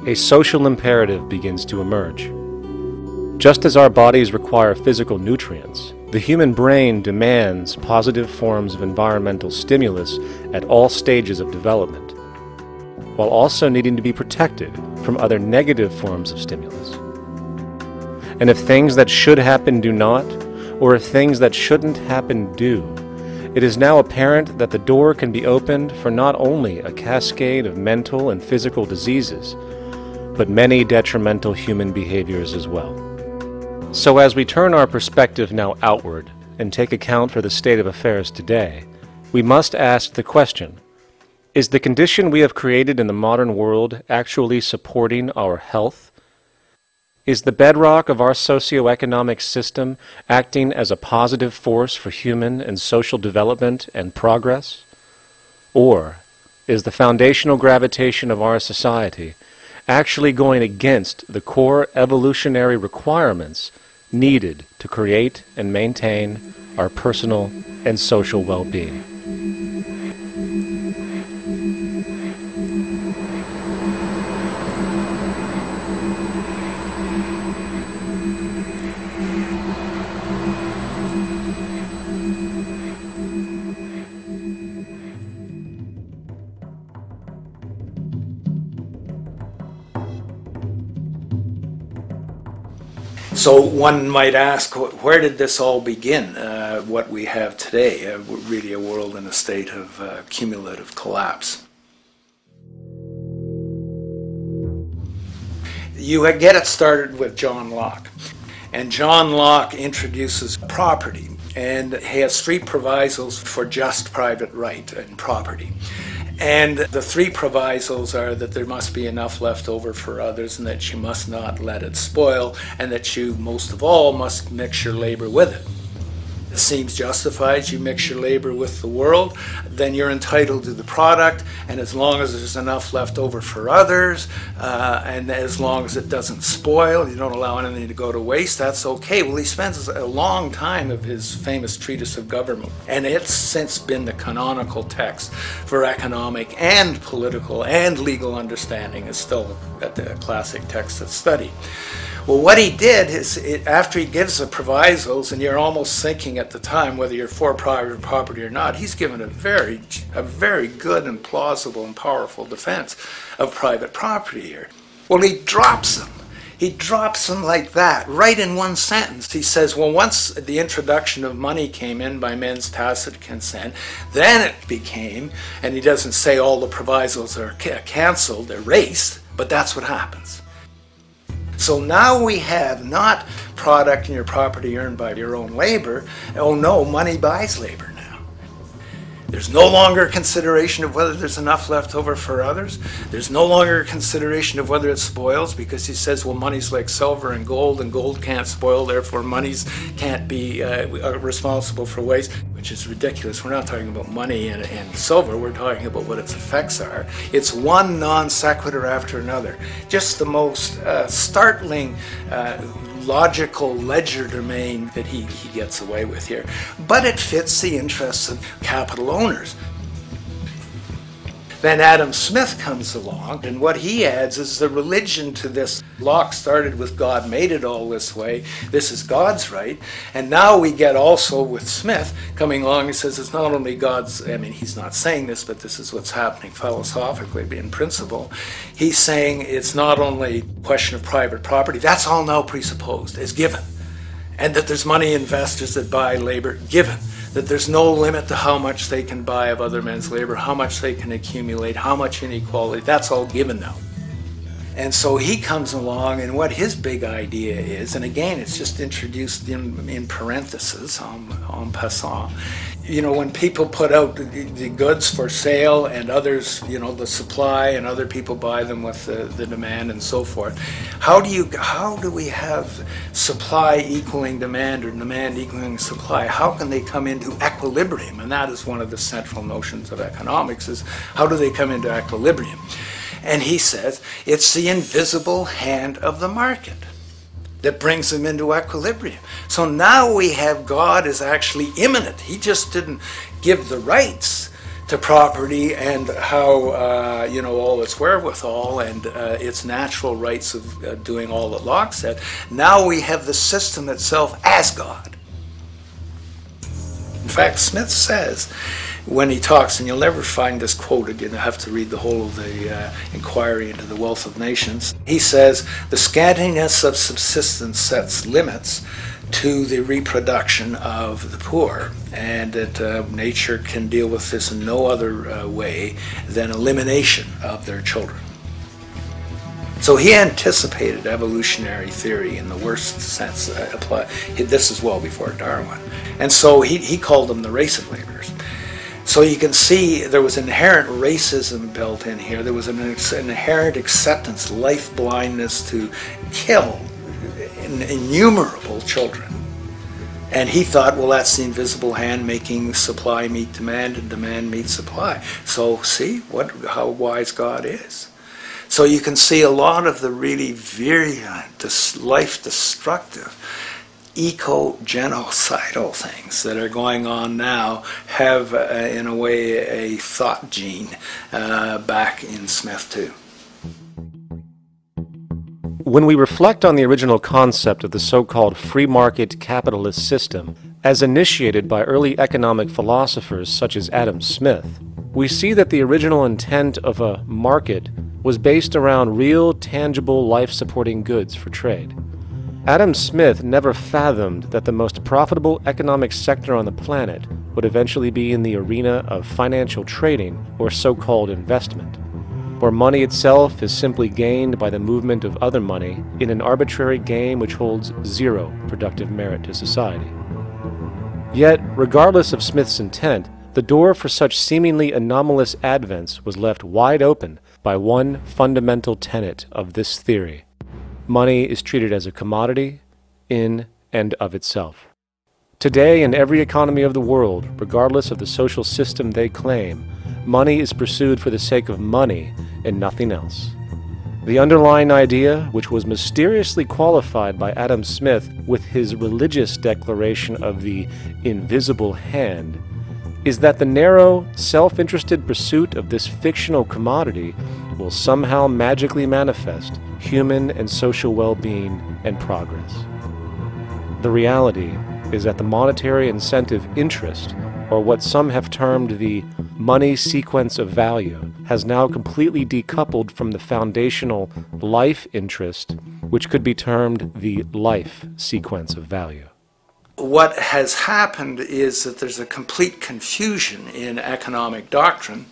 a social imperative begins to emerge. Just as our bodies require physical nutrients, the human brain demands positive forms of environmental stimulus at all stages of development, while also needing to be protected from other negative forms of stimulus. And if things that should happen do not, or if things that shouldn't happen do, it is now apparent that the door can be opened for not only a cascade of mental and physical diseases, but many detrimental human behaviors as well. So as we turn our perspective now outward and take account for the state of affairs today, we must ask the question, is the condition we have created in the modern world actually supporting our health? Is the bedrock of our socioeconomic system acting as a positive force for human and social development and progress? Or is the foundational gravitation of our society actually going against the core evolutionary requirements needed to create and maintain our personal and social well-being? So one might ask, where did this all begin, what we have today, really a world in a state of cumulative collapse? You get it started with John Locke. And John Locke introduces property, and he has three provisos for just private right and property. And the three provisos are that there must be enough left over for others, and that you must not let it spoil, and that you, most of all, must mix your labor with it. It seems justified. You mix your labor with the world, then you're entitled to the product, and as long as there's enough left over for others, and as long as it doesn't spoil, you don't allow anything to go to waste, that's okay. Well, he spends a long time of his famous treatise of government, and it's since been the canonical text for economic and political and legal understanding. Is still the classic text of study. Well, what he did is, after he gives the provisos, and you're almost thinking at the time whether you're for private property or not, he's given a very good and plausible and powerful defense of private property here. Well, he drops them. He drops them like that, right in one sentence. He says, well, once the introduction of money came in by men's tacit consent, then it became, and he doesn't say all the provisos are cancelled, erased, but that's what happens. So now we have not product and your property earned by your own labor. Oh no, money buys labor now. There's no longer a consideration of whether there's enough left over for others. There's no longer a consideration of whether it spoils, because he says, well, money's like silver and gold can't spoil, therefore monies can't be responsible for waste, which is ridiculous. We're not talking about money and silver, we're talking about what its effects are. It's one non sequitur after another. Just the most startling logical legerdemain that he gets away with here. But it fits the interests of capital owners. Then Adam Smith comes along, and what he adds is the religion to this. Locke started with God made it all this way. This is God's right. And now we get also with Smith coming along and says it's not only God's, I mean, he's not saying this, but this is what's happening philosophically in principle. He's saying it's not only a question of private property, that's all now presupposed, is given. And that there's money investors that buy labor, given. That there's no limit to how much they can buy of other men's labor, how much they can accumulate, how much inequality, that's all given now. And so he comes along, and what his big idea is, and again, it's just introduced in parentheses, en passant. You know, when people put out the goods for sale and others, you know, the supply, and other people buy them with the demand and so forth, how do we have supply equaling demand or demand equaling supply? How can they come into equilibrium? And that is one of the central notions of economics, is how do they come into equilibrium? And he says it's the invisible hand of the market that brings them into equilibrium. So now we have God is actually immanent. He just didn't give the rights to property and how, all its wherewithal and its natural rights of doing all that Locke said. Now we have the system itself as God. In fact, Smith says, when he talks, and you'll never find this quoted, you'll have to read the whole of the Inquiry into the Wealth of Nations. He says, the scantiness of subsistence sets limits to the reproduction of the poor, and that nature can deal with this in no other way than elimination of their children. So he anticipated evolutionary theory in the worst sense. This is well before Darwin. And so he called them the race of laborers. So you can see there was inherent racism built in here. There was an inherent acceptance, life blindness to kill innumerable children. And he thought, well, that's the invisible hand making supply meet demand and demand meet supply. So see how wise God is. So you can see a lot of the really virulent, life-destructive, eco-genocidal things that are going on now have, in a way, a thought gene back in Smith too. When we reflect on the original concept of the so-called free market capitalist system, as initiated by early economic philosophers such as Adam Smith, we see that the original intent of a market was based around real, tangible, life-supporting goods for trade. Adam Smith never fathomed that the most profitable economic sector on the planet would eventually be in the arena of financial trading or so-called investment, where money itself is simply gained by the movement of other money in an arbitrary game which holds zero productive merit to society. Yet, regardless of Smith's intent, the door for such seemingly anomalous advents was left wide open by one fundamental tenet of this theory. Money is treated as a commodity in and of itself. Today, in every economy of the world, regardless of the social system they claim, money is pursued for the sake of money and nothing else. The underlying idea, which was mysteriously qualified by Adam Smith with his religious declaration of the invisible hand, is that the narrow, self-interested pursuit of this fictional commodity will somehow magically manifest human and social well-being and progress. The reality is that the monetary incentive interest, or what some have termed the money sequence of value, has now completely decoupled from the foundational life interest, which could be termed the life sequence of value. What has happened is that there's a complete confusion in economic doctrine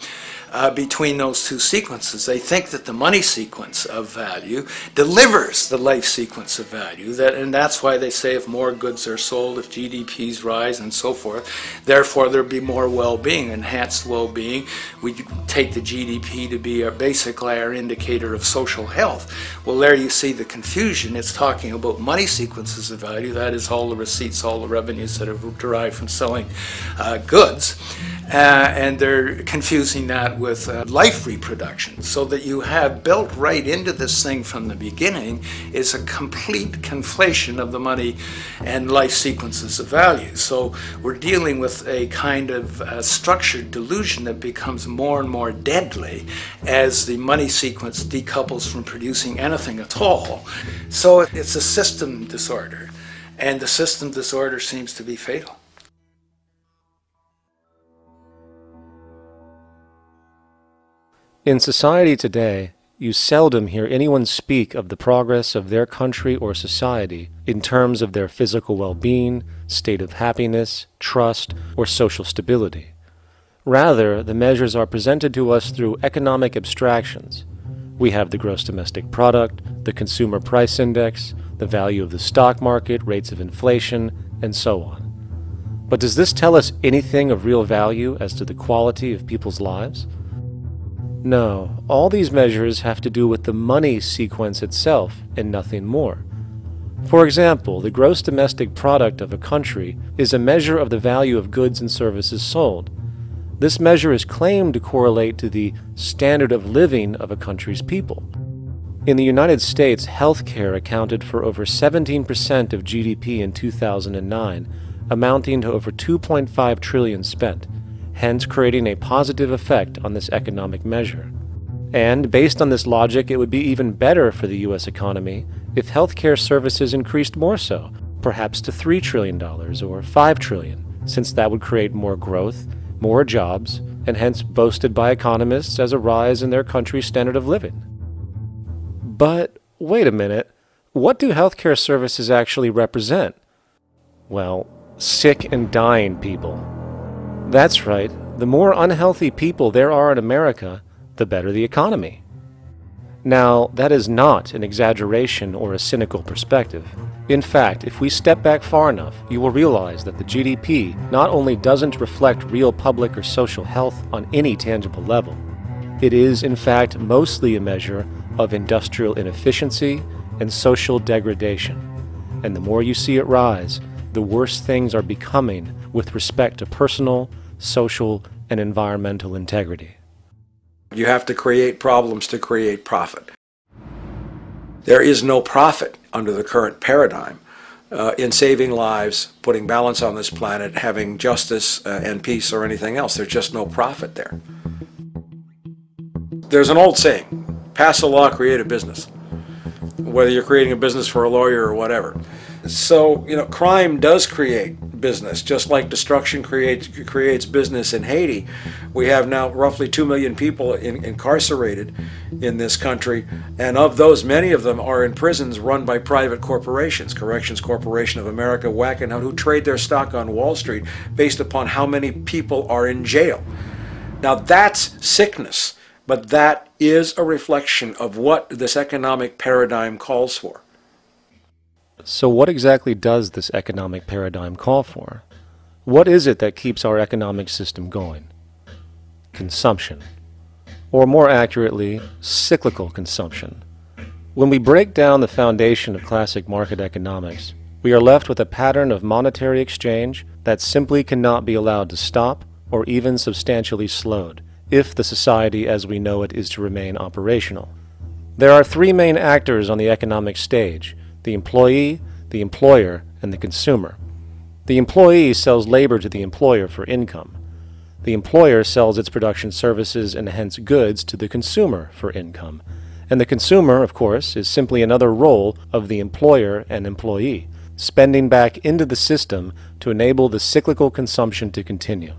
between those two sequences. They think that the money sequence of value delivers the life sequence of value, and that's why they say if more goods are sold, if GDPs rise and so forth, therefore there'll be more well-being, enhanced well-being. We take the GDP to be basically our indicator of social health. Well, there you see the confusion. It's talking about money sequences of value, that is all the receipts, all the revenues that are derived from selling goods. And they're confusing that with life reproduction, so that you have built right into this thing from the beginning is a complete conflation of the money and life sequences of value. So we're dealing with a kind of structured delusion that becomes more and more deadly as the money sequence decouples from producing anything at all. So it's a system disorder, and the system disorder seems to be fatal. In society today, you seldom hear anyone speak of the progress of their country or society in terms of their physical well-being, state of happiness, trust, or social stability. Rather, the measures are presented to us through economic abstractions. We have the gross domestic product, the consumer price index, the value of the stock market, rates of inflation, and so on. But does this tell us anything of real value as to the quality of people's lives? No, all these measures have to do with the money sequence itself and nothing more. For example, the gross domestic product of a country is a measure of the value of goods and services sold. This measure is claimed to correlate to the standard of living of a country's people. In the United States, healthcare accounted for over 17% of GDP in 2009, amounting to over $2.5 trillion spent, hence creating a positive effect on this economic measure. And based on this logic, it would be even better for the U.S. economy if healthcare services increased more so, perhaps to $3 trillion or $5 trillion, since that would create more growth, more jobs, and hence boasted by economists as a rise in their country's standard of living. But wait a minute, what do healthcare services actually represent? Well, sick and dying people. That's right, the more unhealthy people there are in America, the better the economy. Now, that is not an exaggeration or a cynical perspective. In fact, if we step back far enough, you will realize that the GDP not only doesn't reflect real public or social health on any tangible level, it is, in fact, mostly a measure of industrial inefficiency and social degradation. And the more you see it rise, the worse things are becoming with respect to personal, social, and environmental integrity. You have to create problems to create profit. There is no profit under the current paradigm in saving lives, putting balance on this planet, having justice and peace or anything else. There's just no profit there. There's an old saying, pass a law, create a business. Whether you're creating a business for a lawyer or whatever. So, crime does create business, just like destruction creates business in Haiti. We have now roughly 2 million people incarcerated in this country, and of those, many of them are in prisons run by private corporations, Corrections Corporation of America, Wackenhut, who trade their stock on Wall Street based upon how many people are in jail. Now that's sickness, but that is a reflection of what this economic paradigm calls for. So what exactly does this economic paradigm call for? What is it that keeps our economic system going? Consumption. Or more accurately, cyclical consumption. When we break down the foundation of classic market economics, we are left with a pattern of monetary exchange that simply cannot be allowed to stop or even substantially slowed, if the society as we know it is to remain operational. There are three main actors on the economic stage: the employee, the employer, and the consumer. The employee sells labor to the employer for income. The employer sells its production services and hence goods to the consumer for income. And the consumer, of course, is simply another role of the employer and employee, spending back into the system to enable the cyclical consumption to continue.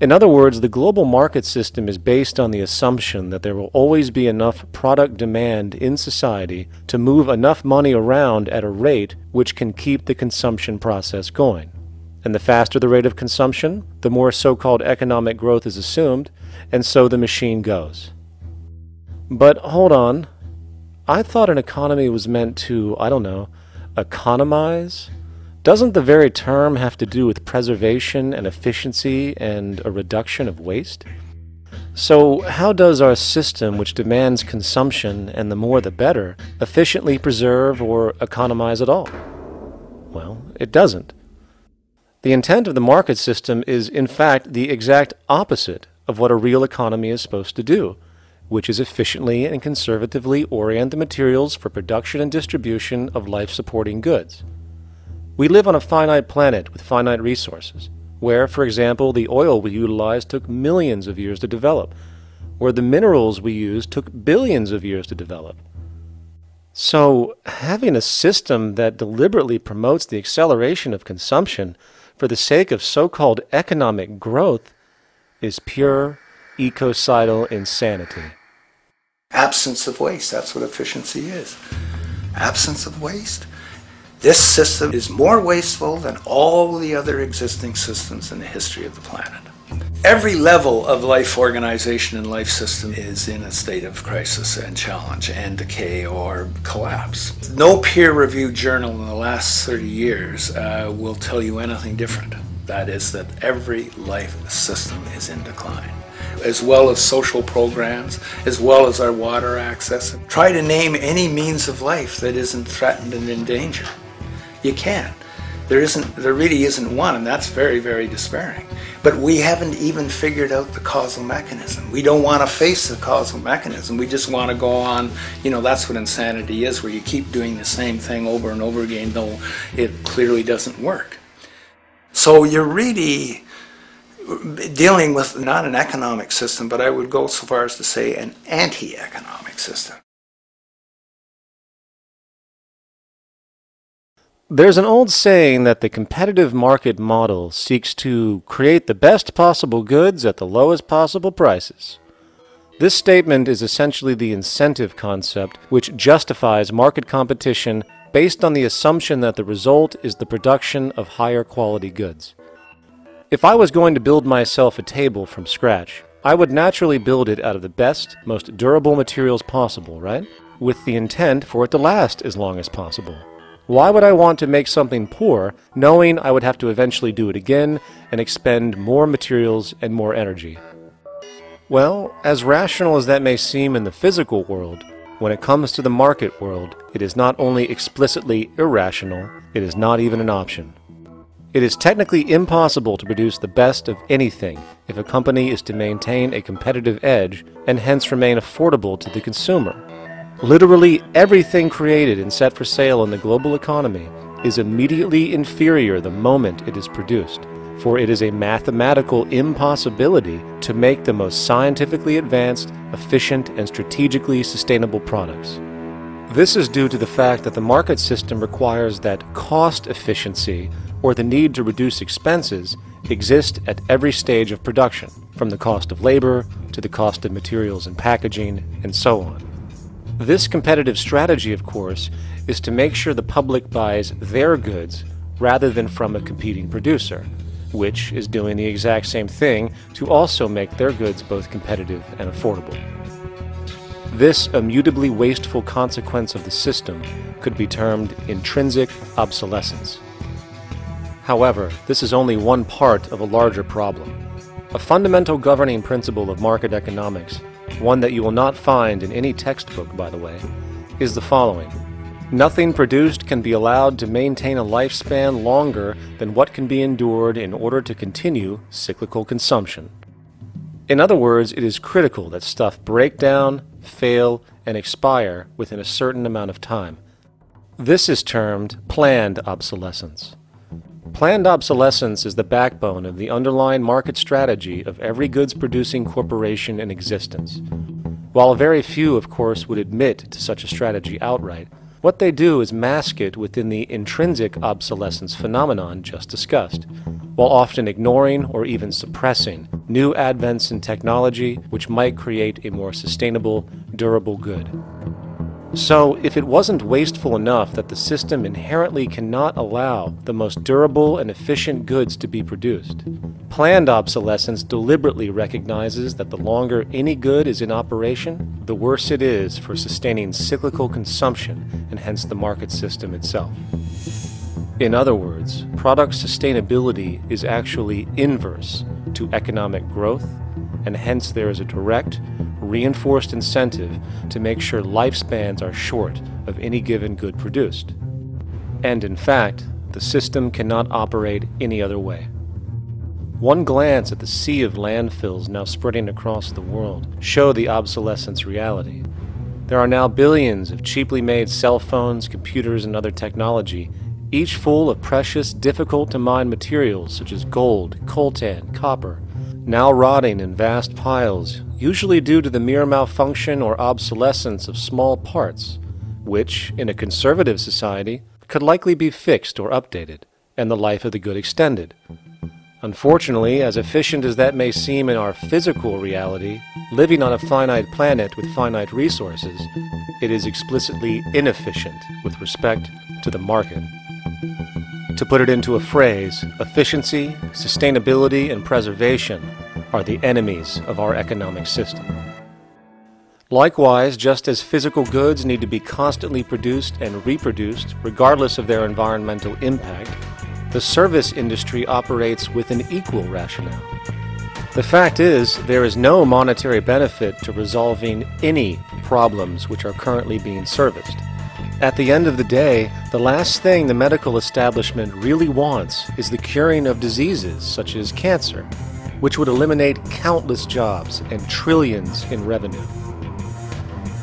In other words, the global market system is based on the assumption that there will always be enough product demand in society to move enough money around at a rate which can keep the consumption process going. And the faster the rate of consumption, the more so-called economic growth is assumed, and so the machine goes. But hold on, I thought an economy was meant to, economize? Doesn't the very term have to do with preservation and efficiency and a reduction of waste? So how does our system, which demands consumption and the more the better, efficiently preserve or economize at all? Well, it doesn't. The intent of the market system is, in fact, the exact opposite of what a real economy is supposed to do, which is efficiently and conservatively orient the materials for production and distribution of life-supporting goods. We live on a finite planet with finite resources, where, for example, the oil we utilize took millions of years to develop, where the minerals we use took billions of years to develop. So, having a system that deliberately promotes the acceleration of consumption for the sake of so-called economic growth is pure ecocidal insanity. Absence of waste, that's what efficiency is. Absence of waste. This system is more wasteful than all the other existing systems in the history of the planet. Every level of life organization and life system is in a state of crisis and challenge and decay or collapse. No peer-reviewed journal in the last 30 years will tell you anything different. That is that every life system is in decline, as well as social programs, as well as our water access. Try to name any means of life that isn't threatened and in danger. You can't. There really isn't one, and that's very, very despairing. But we haven't even figured out the causal mechanism. We don't want to face the causal mechanism. We just want to go on, that's what insanity is, where you keep doing the same thing over and over again, though it clearly doesn't work. So you're really dealing with not an economic system, but I would go so far as to say an anti-economic system. There's an old saying that the competitive market model seeks to create the best possible goods at the lowest possible prices. This statement is essentially the incentive concept, which justifies market competition based on the assumption that the result is the production of higher quality goods. If I was going to build myself a table from scratch, I would naturally build it out of the best, most durable materials possible, right? With the intent for it to last as long as possible. Why would I want to make something poor, knowing I would have to eventually do it again and expend more materials and more energy? Well, as rational as that may seem in the physical world, when it comes to the market world, it is not only explicitly irrational, it is not even an option. It is technically impossible to produce the best of anything if a company is to maintain a competitive edge and hence remain affordable to the consumer. Literally everything created and set for sale in the global economy is immediately inferior the moment it is produced, for it is a mathematical impossibility to make the most scientifically advanced, efficient, and strategically sustainable products. This is due to the fact that the market system requires that cost efficiency, or the need to reduce expenses, exist at every stage of production, from the cost of labor to the cost of materials and packaging, and so on. This competitive strategy, of course, is to make sure the public buys their goods rather than from a competing producer, which is doing the exact same thing to also make their goods both competitive and affordable. This immutably wasteful consequence of the system could be termed intrinsic obsolescence. However, this is only one part of a larger problem. A fundamental governing principle of market economics, one that you will not find in any textbook, by the way, is the following. Nothing produced can be allowed to maintain a lifespan longer than what can be endured in order to continue cyclical consumption. In other words, it is critical that stuff break down, fail, and expire within a certain amount of time. This is termed planned obsolescence. Planned obsolescence is the backbone of the underlying market strategy of every goods-producing corporation in existence. While very few, of course, would admit to such a strategy outright, what they do is mask it within the intrinsic obsolescence phenomenon just discussed, while often ignoring or even suppressing new advents in technology which might create a more sustainable, durable good. So, if it wasn't wasteful enough that the system inherently cannot allow the most durable and efficient goods to be produced, planned obsolescence deliberately recognizes that the longer any good is in operation, the worse it is for sustaining cyclical consumption and hence the market system itself. In other words, product sustainability is actually inverse to economic growth, and hence there is a direct, reinforced incentive to make sure lifespans are short of any given good produced. And in fact, the system cannot operate any other way. One glance at the sea of landfills now spreading across the world show the obsolescence reality. There are now billions of cheaply made cell phones, computers, and other technology, each full of precious, difficult-to-mine materials such as gold, coltan, copper, now rotting in vast piles, usually due to the mere malfunction or obsolescence of small parts, which, in a conservative society, could likely be fixed or updated, and the life of the good extended. Unfortunately, as efficient as that may seem in our physical reality, living on a finite planet with finite resources, it is explicitly inefficient with respect to the market. To put it into a phrase, efficiency, sustainability, and preservation are the enemies of our economic system. Likewise, just as physical goods need to be constantly produced and reproduced, regardless of their environmental impact, the service industry operates with an equal rationale. The fact is, there is no monetary benefit to resolving any problems which are currently being serviced, At the end of the day, the last thing the medical establishment really wants is the curing of diseases such as cancer, which would eliminate countless jobs and trillions in revenue.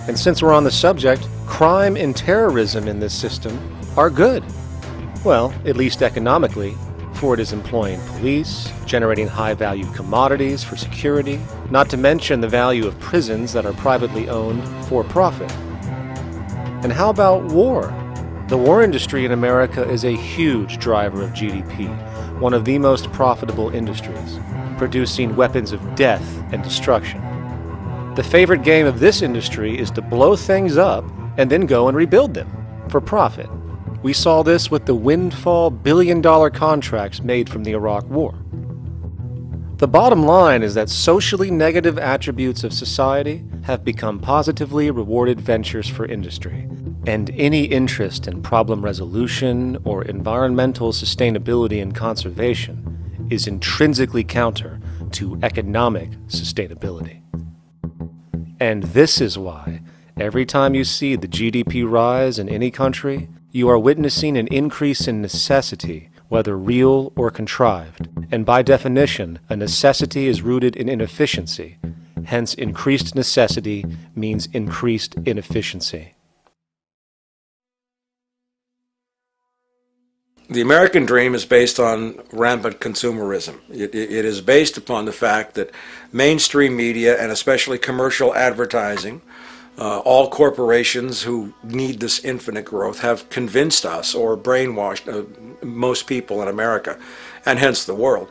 And since we're on the subject, crime and terrorism in this system are good. Well, at least economically, for it is employing police, generating high-value commodities for security, not to mention the value of prisons that are privately owned for profit. And how about war? The war industry in America is a huge driver of GDP, one of the most profitable industries, producing weapons of death and destruction. The favorite game of this industry is to blow things up and then go and rebuild them for profit. We saw this with the windfall billion-dollar contracts made from the Iraq War. The bottom line is that socially negative attributes of society have become positively rewarded ventures for industry, and any interest in problem resolution or environmental sustainability and conservation is intrinsically counter to economic sustainability. And this is why, every time you see the GDP rise in any country, you are witnessing an increase in necessity, whether real or contrived. And by definition, a necessity is rooted in inefficiency. Hence, increased necessity means increased inefficiency. The American dream is based on rampant consumerism. It is based upon the fact that mainstream media, and especially commercial advertising, all corporations who need this infinite growth have convinced us or brainwashed most people in America, and hence the world,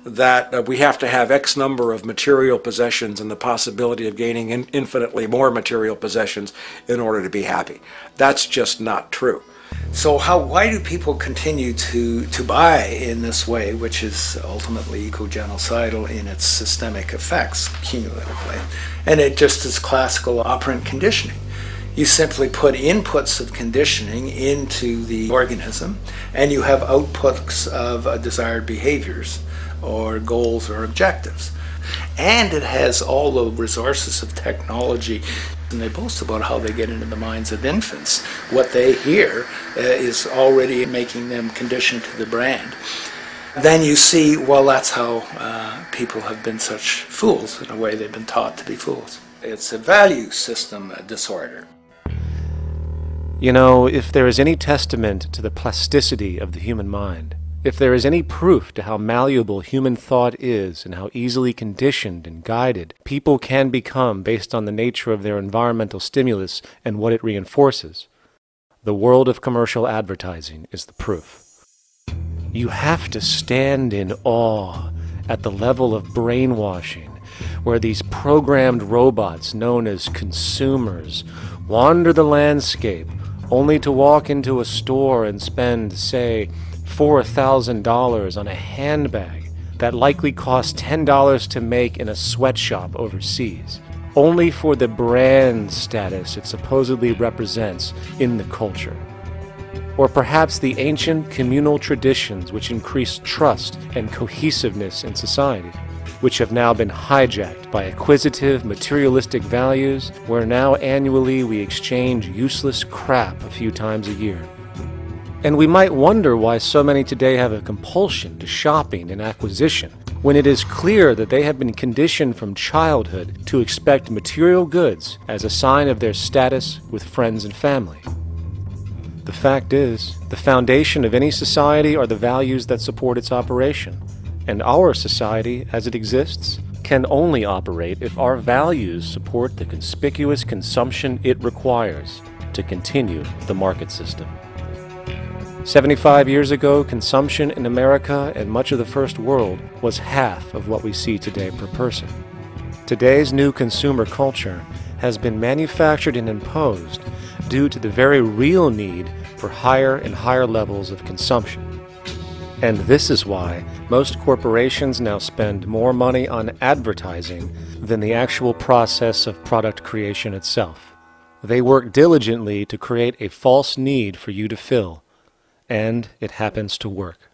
that we have to have X number of material possessions and the possibility of gaining infinitely more material possessions in order to be happy. That's just not true. So why do people continue to buy in this way, which is ultimately eco-genocidal in its systemic effects cumulatively? And it just is classical operant conditioning. You simply put inputs of conditioning into the organism, and you have outputs of desired behaviors or goals or objectives. And it has all the resources of technology. And they boast about how they get into the minds of infants. What they hear is already making them conditioned to the brand. Then you see, well, that's how people have been such fools. In a way, they've been taught to be fools. It's a value system disorder. You know, if there is any testament to the plasticity of the human mind, if there is any proof to how malleable human thought is and how easily conditioned and guided people can become based on the nature of their environmental stimulus and what it reinforces, the world of commercial advertising is the proof. You have to stand in awe at the level of brainwashing where these programmed robots known as consumers wander the landscape only to walk into a store and spend, say, $4,000 on a handbag that likely costs $10 to make in a sweatshop overseas, only for the brand status it supposedly represents in the culture. Or perhaps the ancient communal traditions which increased trust and cohesiveness in society, which have now been hijacked by acquisitive, materialistic values, where now annually we exchange useless crap a few times a year. And we might wonder why so many today have a compulsion to shopping and acquisition, when it is clear that they have been conditioned from childhood to expect material goods as a sign of their status with friends and family. The fact is, the foundation of any society are the values that support its operation, and our society, as it exists, can only operate if our values support the conspicuous consumption it requires to continue the market system. 75 years ago, consumption in America and much of the First World was half of what we see today per person. Today's new consumer culture has been manufactured and imposed due to the very real need for higher and higher levels of consumption. And this is why most corporations now spend more money on advertising than the actual process of product creation itself. They work diligently to create a false need for you to fill, and it happens to work.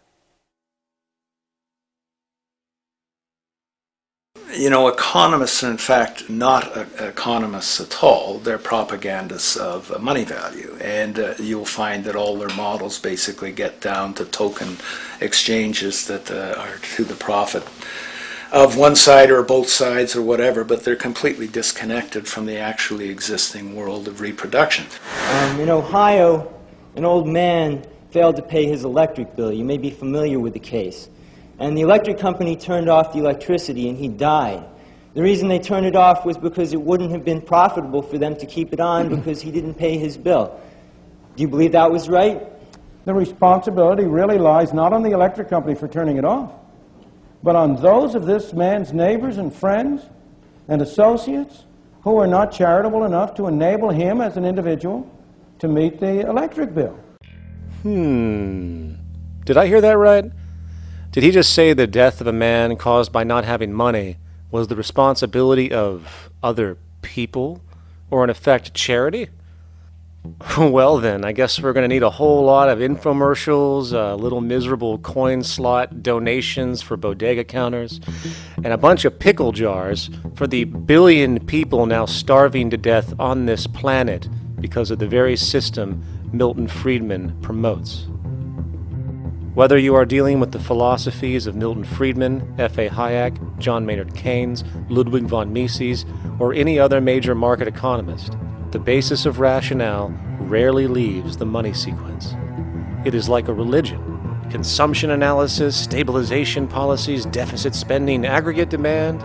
You know, economists are in fact not economists at all. They're propagandists of money value, and you'll find that all their models basically get down to token exchanges that are to the profit of one side or both sides or whatever, but they're completely disconnected from the actually existing world of reproduction. In Ohio, an old man failed to pay his electric bill. You may be familiar with the case. And the electric company turned off the electricity and he died. The reason they turned it off was because it wouldn't have been profitable for them to keep it on because he didn't pay his bill. Do you believe that was right? The responsibility really lies not on the electric company for turning it off, but on those of this man's neighbors and friends and associates who are not charitable enough to enable him as an individual to meet the electric bill. Did I hear that right? Did he just say the death of a man caused by not having money was the responsibility of other people, or in effect charity? Well then, I guess we're going to need a whole lot of infomercials, little miserable coin slot donations for bodega counters, and a bunch of pickle jars for the billion people now starving to death on this planet because of the very system Milton Friedman promotes. Whether you are dealing with the philosophies of Milton Friedman, F.A. Hayek, John Maynard Keynes, Ludwig von Mises, or any other major market economist, the basis of rationale rarely leaves the money sequence. It is like a religion. Consumption analysis, stabilization policies, deficit spending, aggregate demand.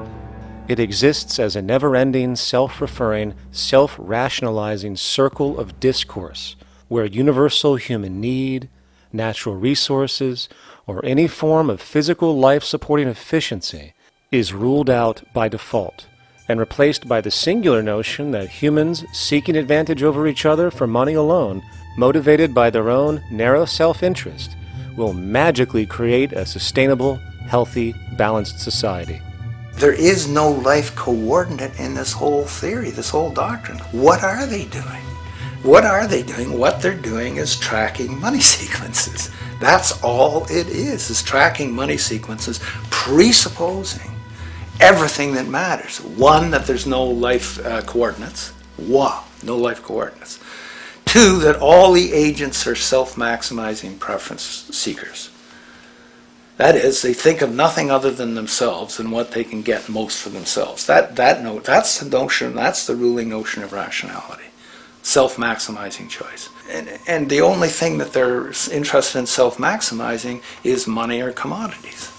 It exists as a never-ending, self-referring, self-rationalizing circle of discourse where universal human need, natural resources, or any form of physical life-supporting efficiency is ruled out by default and replaced by the singular notion that humans seeking advantage over each other for money alone, motivated by their own narrow self-interest, will magically create a sustainable, healthy, balanced society. There is no life coordinate in this whole theory, this whole doctrine. What are they doing? What are they doing? What they're doing is tracking money sequences. That's all it is tracking money sequences, presupposing everything that matters. One, that there's no life coordinates. Wow, no life coordinates. Two, that all the agents are self-maximizing preference seekers. That is, they think of nothing other than themselves and what they can get most for themselves. That's the notion, that's the ruling notion of rationality. Self-maximizing choice. And the only thing that they're interested in self-maximizing is money or commodities.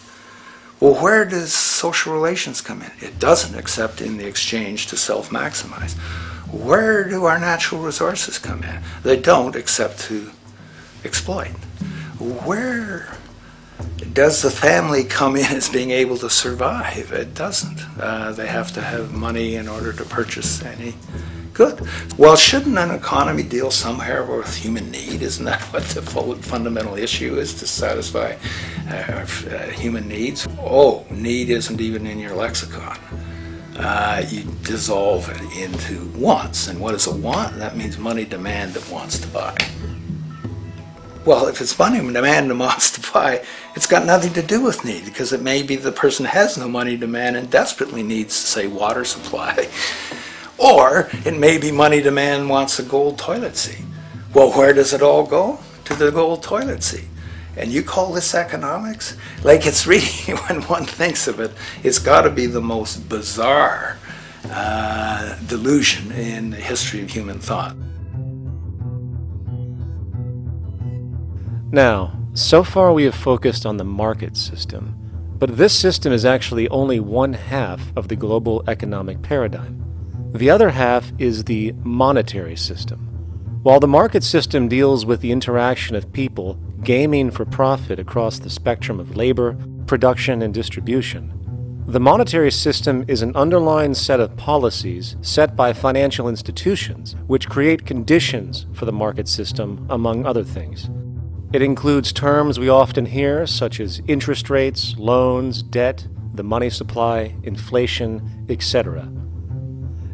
Well, where does social relations come in? It doesn't, except in the exchange to self-maximize. Where do our natural resources come in? They don't, except to exploit. Where does the family come in as being able to survive? It doesn't. They have to have money in order to purchase any good. Well, shouldn't an economy deal somewhere with human need? Isn't that what the fundamental issue is, to satisfy human needs? Oh, need isn't even in your lexicon. You dissolve it into wants. And what is a want? That means money demand that wants to buy. Well, if it's money demand that wants to buy, it's got nothing to do with need, because it may be the person has no money demand and desperately needs, say, water supply. Or it may be money demand wants a gold toilet seat. Well, where does it all go? To the gold toilet seat. And you call this economics? Like, it's really, when one thinks of it, it's got to be the most bizarre delusion in the history of human thought. Now, so far we have focused on the market system, but this system is actually only one half of the global economic paradigm. The other half is the monetary system. While the market system deals with the interaction of people gaming for profit across the spectrum of labor, production, and distribution, the monetary system is an underlying set of policies set by financial institutions which create conditions for the market system, among other things. It includes terms we often hear, such as interest rates, loans, debt, the money supply, inflation, etc.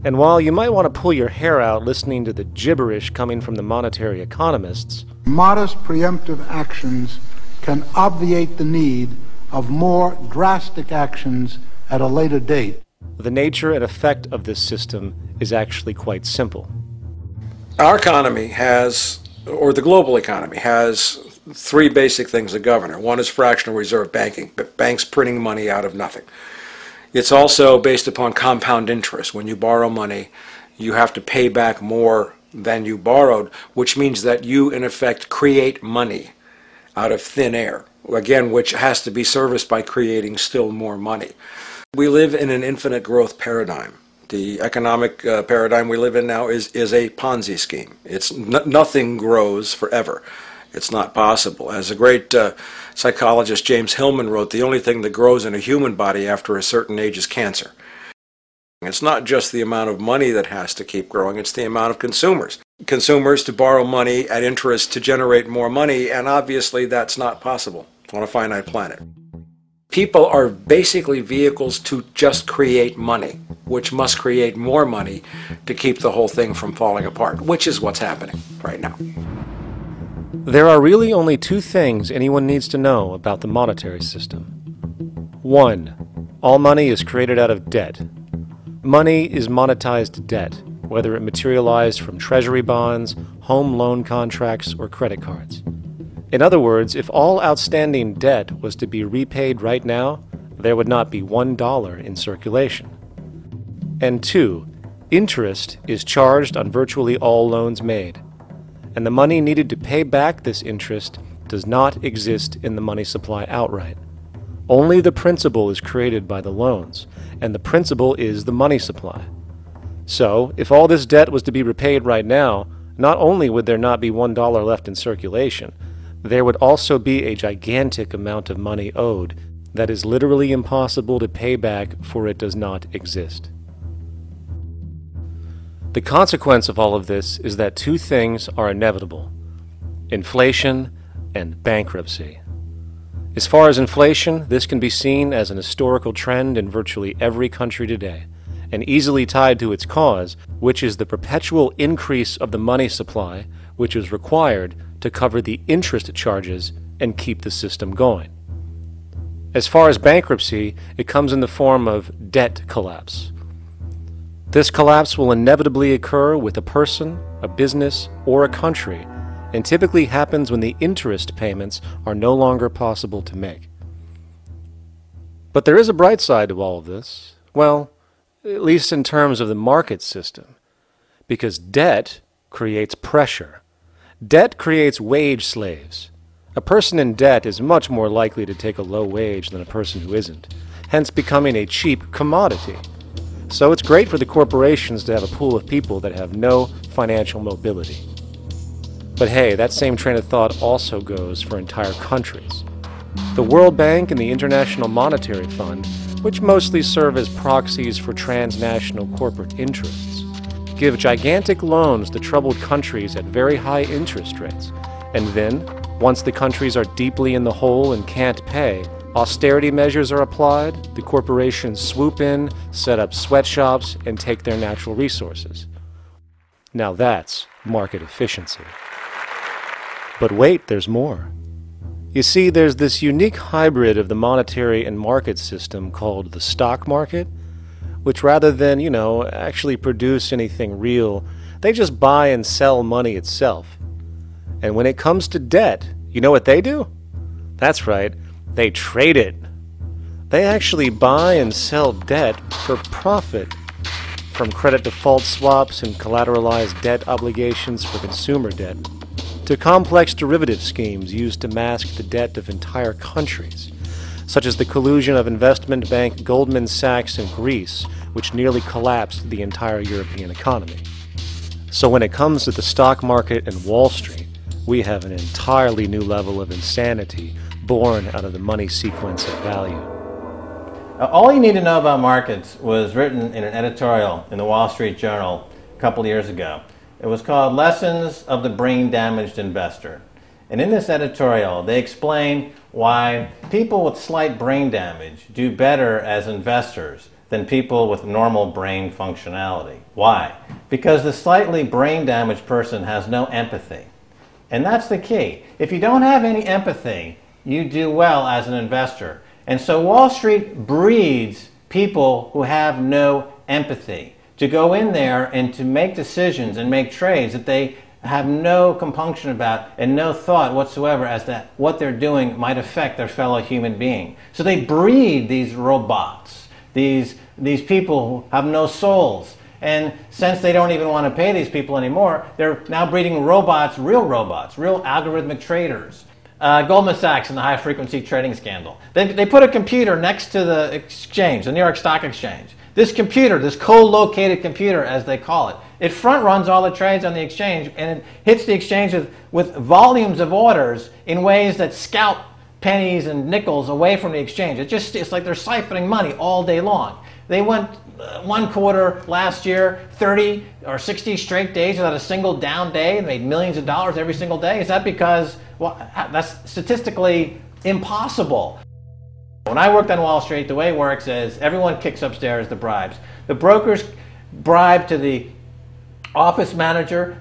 And while you might want to pull your hair out listening to the gibberish coming from the monetary economists, modest preemptive actions can obviate the need of more drastic actions at a later date. The nature and effect of this system is actually quite simple. Our economy has, or the global economy, has three basic things that govern it. One is fractional reserve banking, banks printing money out of nothing. It's also based upon compound interest. When you borrow money, you have to pay back more than you borrowed, which means that you, in effect, create money out of thin air, again, which has to be serviced by creating still more money. We live in an infinite growth paradigm. The economic paradigm we live in now is a Ponzi scheme. Nothing grows forever. It's not possible. As a great psychologist James Hillman wrote, the only thing that grows in a human body after a certain age is cancer. It's not just the amount of money that has to keep growing, it's the amount of consumers. Consumers to borrow money at interest to generate more money, and obviously that's not possible on a finite planet. People are basically vehicles to just create money, which must create more money to keep the whole thing from falling apart, which is what's happening right now. There are really only two things anyone needs to know about the monetary system. 1. All money is created out of debt. Money is monetized debt, whether it materialized from treasury bonds, home loan contracts, or credit cards. In other words, if all outstanding debt was to be repaid right now, there would not be $1 in circulation. And 2. Interest is charged on virtually all loans made, and the money needed to pay back this interest does not exist in the money supply outright. Only the principal is created by the loans, and the principal is the money supply. So, if all this debt was to be repaid right now, not only would there not be $1 left in circulation, there would also be a gigantic amount of money owed that is literally impossible to pay back, for it does not exist. The consequence of all of this is that two things are inevitable: inflation and bankruptcy. As far as inflation, this can be seen as an historical trend in virtually every country today, and easily tied to its cause, which is the perpetual increase of the money supply, which is required to cover the interest charges and keep the system going. As far as bankruptcy, it comes in the form of debt collapse. This collapse will inevitably occur with a person, a business, or a country, and typically happens when the interest payments are no longer possible to make. But there is a bright side to all of this. Well, at least in terms of the market system, because debt creates pressure. Debt creates wage slaves. A person in debt is much more likely to take a low wage than a person who isn't, hence becoming a cheap commodity. So it's great for the corporations to have a pool of people that have no financial mobility. But hey, that same train of thought also goes for entire countries. The World Bank and the International Monetary Fund, which mostly serve as proxies for transnational corporate interests, give gigantic loans to troubled countries at very high interest rates, and then, once the countries are deeply in the hole and can't pay, austerity measures are applied, the corporations swoop in, set up sweatshops, and take their natural resources. Now that's market efficiency. But wait, there's more. You see, there's this unique hybrid of the monetary and market system called the stock market, which rather than, actually produce anything real, they just buy and sell money itself. And when it comes to debt, you know what they do? That's right, they trade it. They actually buy and sell debt for profit, from credit default swaps and collateralized debt obligations for consumer debt, to complex derivative schemes used to mask the debt of entire countries, such as the collusion of investment bank Goldman Sachs in Greece, which nearly collapsed the entire European economy. So when it comes to the stock market and Wall Street, we have an entirely new level of insanity born out of the money sequence of value. All you need to know about markets was written in an editorial in the Wall Street Journal a couple of years ago. It was called Lessons of the Brain-Damaged Investor. And in this editorial, they explain why people with slight brain damage do better as investors than people with normal brain functionality. Why? Because the slightly brain-damaged person has no empathy. And that's the key. If you don't have any empathy, you do well as an investor. And so Wall Street breeds people who have no empathy, to go in there and to make decisions and make trades that they have no compunction about and no thought whatsoever as to what they're doing might affect their fellow human being. So they breed these robots, these people who have no souls. And since they don't even want to pay these people anymore, they're now breeding robots, real algorithmic traders. Goldman Sachs and the high-frequency trading scandal. They put a computer next to the exchange, the New York Stock Exchange. This computer, this co-located computer, as they call it, it front-runs all the trades on the exchange, and it hits the exchange with volumes of orders in ways that scalp pennies and nickels away from the exchange. It's like they're siphoning money all day long. They went one quarter last year, 30 or 60 straight days without a single down day and made millions of dollars every single day. Is that because, well, that's statistically impossible. When I worked on Wall Street, the way it works is everyone kicks upstairs the bribes. The brokers bribe to the office manager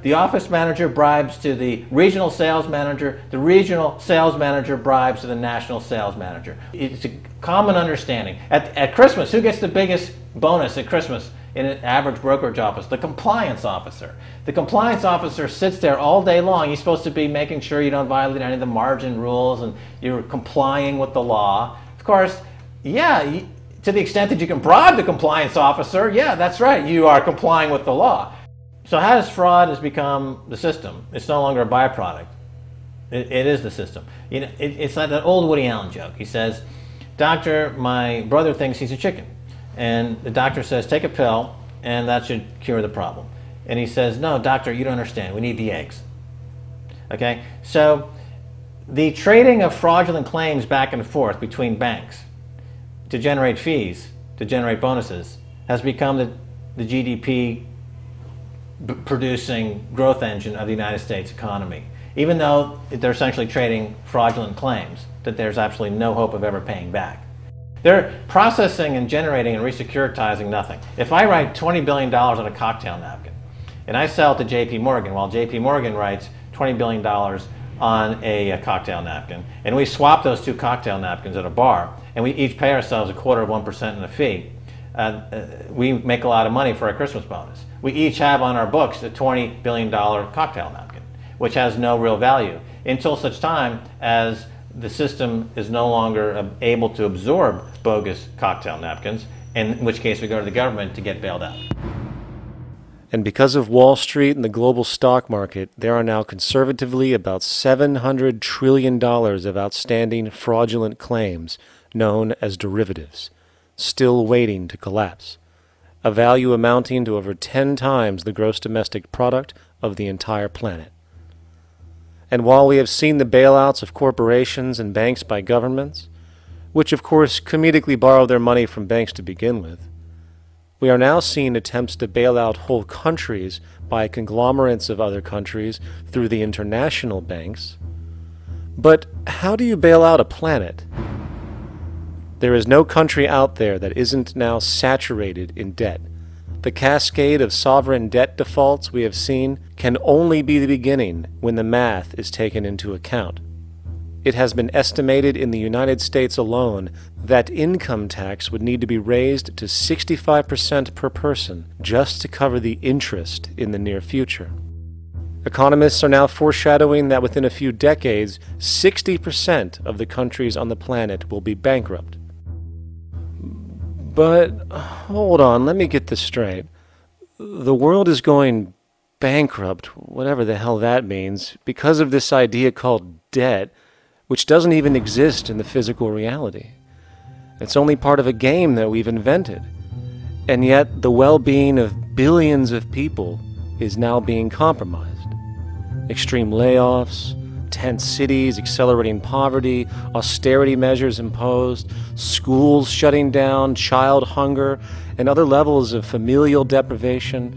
bribes to the regional sales manager bribes to the national sales manager. It's a common understanding. At Christmas, who gets the biggest bonus at Christmas in an average brokerage office? The compliance officer. The compliance officer sits there all day long. He's supposed to be making sure you don't violate any of the margin rules and you're complying with the law. Of course, yeah, to the extent that you can bribe the compliance officer, yeah, that's right, you are complying with the law. So how does fraud has become the system? It's no longer a byproduct. It is the system. You know, it's like that old Woody Allen joke. He says, "Doctor, my brother thinks he's a chicken." And the doctor says, "Take a pill, and that should cure the problem." And he says, "No, doctor, you don't understand. We need the eggs." Okay? So the trading of fraudulent claims back and forth between banks to generate fees, to generate bonuses, has become the GDP producing growth engine of the United States economy. Even though they're essentially trading fraudulent claims that there's absolutely no hope of ever paying back. They're processing and generating and resecuritizing nothing. If I write $20 billion on a cocktail napkin and I sell it to JP Morgan while JP Morgan writes $20 billion on a cocktail napkin, and we swap those two cocktail napkins at a bar and we each pay ourselves 1/4% in a fee, we make a lot of money for our Christmas bonus. We each have on our books a $20 billion cocktail napkin, which has no real value until such time as the system is no longer able to absorb bogus cocktail napkins, in which case we go to the government to get bailed out. And because of Wall Street and the global stock market, there are now conservatively about $700 trillion of outstanding fraudulent claims known as derivatives, still waiting to collapse, a value amounting to over 10 times the gross domestic product of the entire planet. And while we have seen the bailouts of corporations and banks by governments, which of course comedically borrow their money from banks to begin with, we are now seeing attempts to bail out whole countries by conglomerates of other countries through the international banks. But how do you bail out a planet? There is no country out there that isn't now saturated in debt. The cascade of sovereign debt defaults we have seen can only be the beginning when the math is taken into account. It has been estimated in the United States alone that income tax would need to be raised to 65% per person just to cover the interest in the near future. Economists are now foreshadowing that within a few decades, 60% of the countries on the planet will be bankrupt. But, hold on, let me get this straight. The world is going bankrupt, whatever the hell that means, because of this idea called debt, which doesn't even exist in the physical reality. It's only part of a game that we've invented. And yet, the well-being of billions of people is now being compromised. Extreme layoffs, tent cities, accelerating poverty, austerity measures imposed, schools shutting down, child hunger, and other levels of familial deprivation,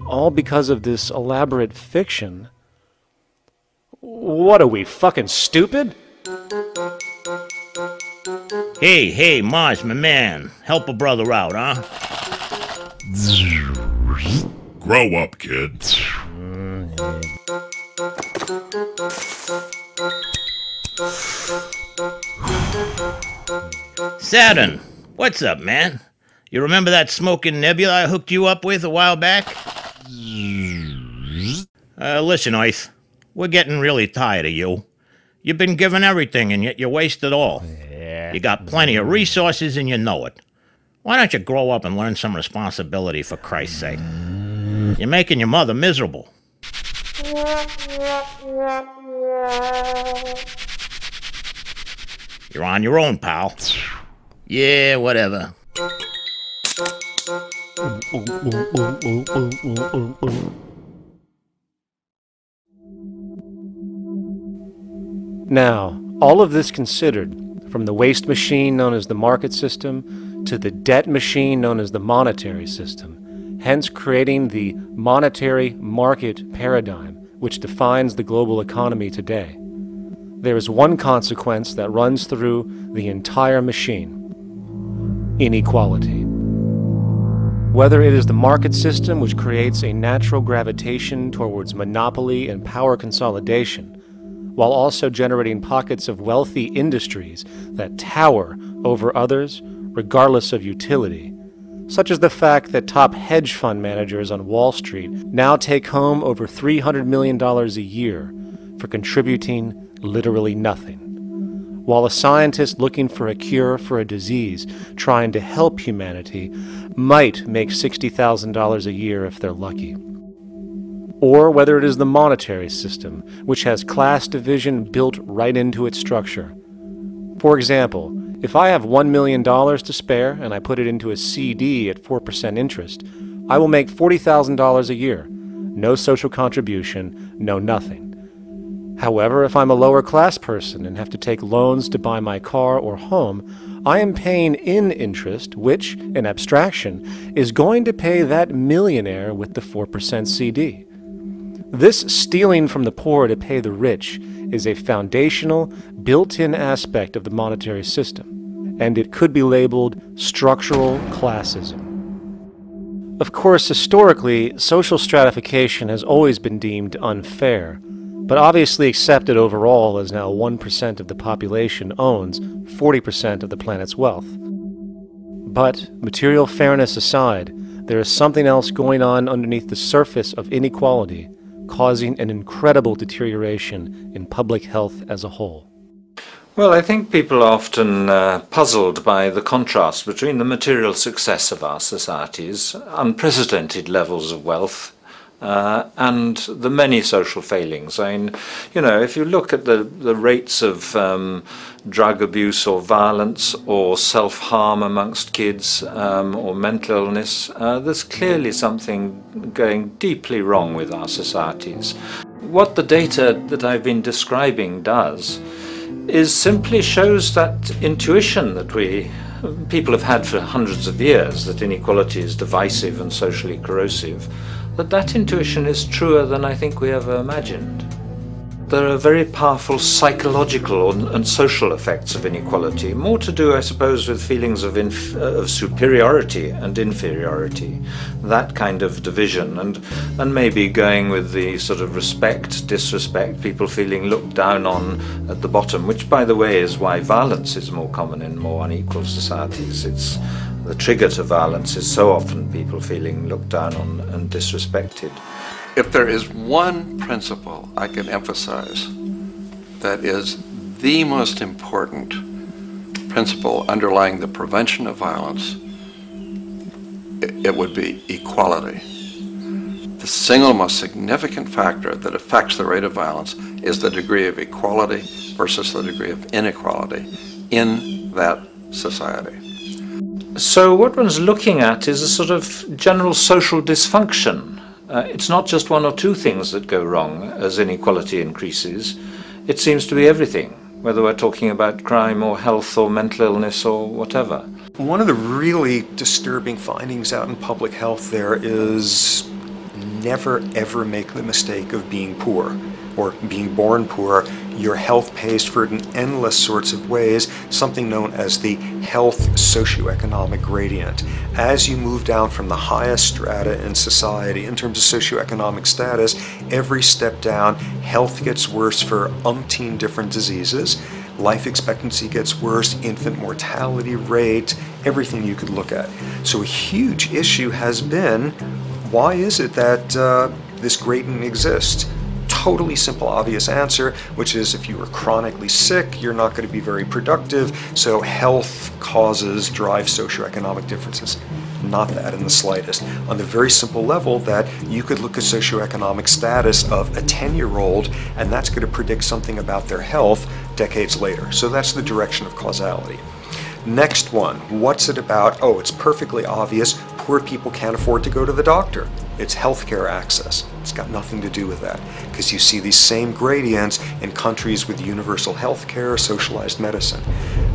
all because of this elaborate fiction. What are we, fucking stupid? Hey, Mars, my man. Help a brother out, huh? Grow up, kid. Saturn, what's up, man? You remember that smoking nebula I hooked you up with a while back? Listen, Earth, we're getting really tired of you. You've been given everything, and yet you waste it all. You got plenty of resources, and you know it. Why don't you grow up and learn some responsibility, for Christ's sake? You're making your mother miserable. You're on your own, pal. Yeah, whatever. Now, all of this considered, from the waste machine known as the market system to the debt machine known as the monetary system, hence creating the monetary market paradigm which defines the global economy today, there is one consequence that runs through the entire machine: inequality. Whether it is the market system which creates a natural gravitation towards monopoly and power consolidation, while also generating pockets of wealthy industries that tower over others regardless of utility, such as the fact that top hedge fund managers on Wall Street now take home over $300 million a year for contributing literally nothing, while a scientist looking for a cure for a disease trying to help humanity might make $60,000 a year if they're lucky. Or whether it is the monetary system, which has class division built right into its structure. For example, if I have $1 million to spare and I put it into a CD at 4% interest, I will make $40,000 a year. No social contribution, no nothing. However, if I'm a lower class person and have to take loans to buy my car or home, I am paying in interest, which, in abstraction, is going to pay that millionaire with the 4% CD. This stealing from the poor to pay the rich is a foundational, built-in aspect of the monetary system, and it could be labeled structural classism. Of course, historically, social stratification has always been deemed unfair, but obviously accepted overall as now 1% of the population owns 40% of the planet's wealth. But, material fairness aside, there is something else going on underneath the surface of inequality, causing an incredible deterioration in public health as a whole. Well, I think people are often puzzled by the contrast between the material success of our societies, unprecedented levels of wealth, and the many social failings. I mean, you know, if you look at the rates of drug abuse or violence or self-harm amongst kids or mental illness, there's clearly something going deeply wrong with our societies. What the data that I've been describing does is simply shows that intuition that people have had for hundreds of years, that inequality is divisive and socially corrosive, that intuition is truer than I think we ever imagined. There are very powerful psychological and social effects of inequality, more to do, I suppose, with feelings of superiority and inferiority, that kind of division, and maybe going with the sort of respect, disrespect, people feeling looked down on at the bottom, which, by the way, is why violence is more common in more unequal societies. It's the trigger to violence is so often people feeling looked down on and disrespected. If there is one principle I can emphasize that is the most important principle underlying the prevention of violence, it would be equality. The single most significant factor that affects the rate of violence is the degree of equality versus the degree of inequality in that society. So what one's looking at is a sort of general social dysfunction. It's not just one or two things that go wrong as inequality increases. It seems to be everything, whether we're talking about crime or health or mental illness or whatever. One of the really disturbing findings out in public health there is never ever make the mistake of being poor or being born poor. Your health pays for it in endless sorts of ways, something known as the health socioeconomic gradient. As you move down from the highest strata in society in terms of socioeconomic status, every step down, health gets worse for umpteen different diseases. life expectancy gets worse, infant mortality rate, everything you could look at. So a huge issue has been, why is it that this gradient exists? Totally simple, obvious answer, which is if you are chronically sick, you're not going to be very productive, so health causes drive socioeconomic differences. Not that in the slightest. On the very simple level that you could look at socioeconomic status of a 10-year-old, and that's going to predict something about their health decades later. So that's the direction of causality. Next one, what's it about? Oh, it's perfectly obvious. Poor people can't afford to go to the doctor. It's healthcare access. It's got nothing to do with that, because you see these same gradients in countries with universal healthcare, socialized medicine.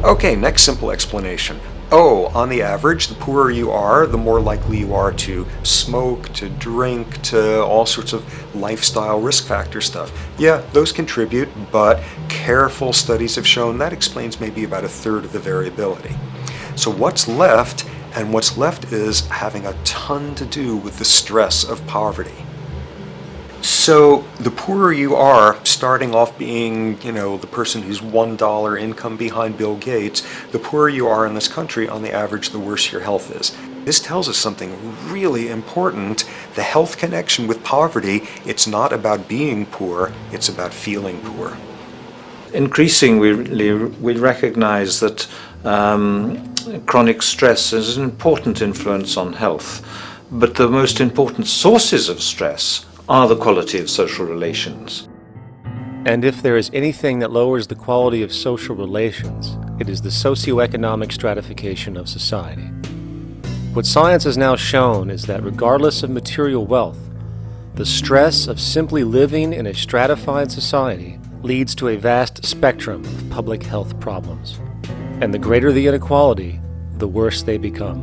Okay, next simple explanation. Oh, on the average, the poorer you are, the more likely you are to smoke, to drink, to all sorts of lifestyle risk factor stuff. Yeah, those contribute, but careful studies have shown that explains maybe about a third of the variability. So what's left? And what's left is having a ton to do with the stress of poverty. So the poorer you are, starting off being, the person who's $1 income behind Bill Gates, the poorer you are in this country, on the average, the worse your health is. This tells us something really important. The health connection with poverty, it's not about being poor, it's about feeling poor. Increasingly, we recognize that chronic stress is an important influence on health, but the most important sources of stress are the quality of social relations. And if there is anything that lowers the quality of social relations, it is the socioeconomic stratification of society. What science has now shown is that regardless of material wealth, the stress of simply living in a stratified society leads to a vast spectrum of public health problems. And the greater the inequality, the worse they become.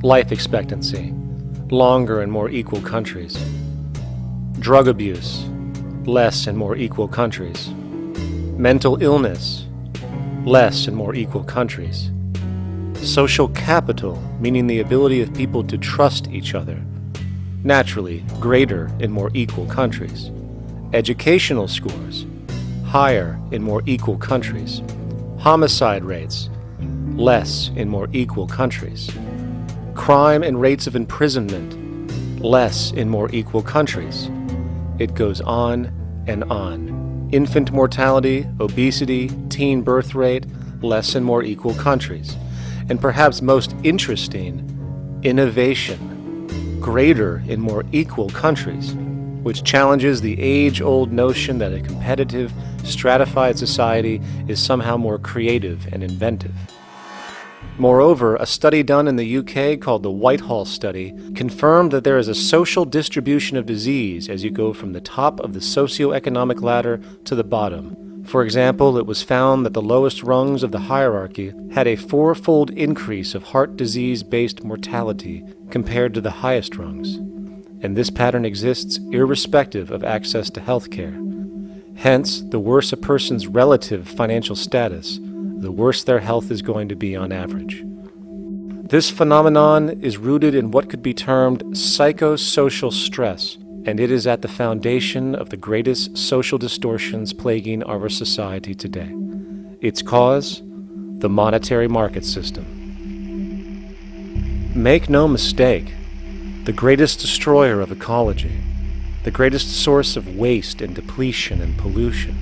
Life expectancy, longer in more equal countries. Drug abuse, less in more equal countries. Mental illness, less in more equal countries. Social capital, meaning the ability of people to trust each other, naturally greater in more equal countries. Educational scores, higher in more equal countries. Homicide rates, less in more equal countries. Crime and rates of imprisonment, less in more equal countries. It goes on and on. Infant mortality, obesity, teen birth rate, less in more equal countries. And perhaps most interesting, innovation, greater in more equal countries, which challenges the age-old notion that a competitive, stratified society is somehow more creative and inventive. Moreover, a study done in the UK called the Whitehall Study confirmed that there is a social distribution of disease as you go from the top of the socioeconomic ladder to the bottom. For example, it was found that the lowest rungs of the hierarchy had a 4-fold increase of heart disease-based mortality compared to the highest rungs. And this pattern exists irrespective of access to health care. Hence, the worse a person's relative financial status, the worse their health is going to be on average. This phenomenon is rooted in what could be termed psychosocial stress, and it is at the foundation of the greatest social distortions plaguing our society today. Its cause? The monetary market system. Make no mistake, the greatest destroyer of ecology, the greatest source of waste and depletion and pollution,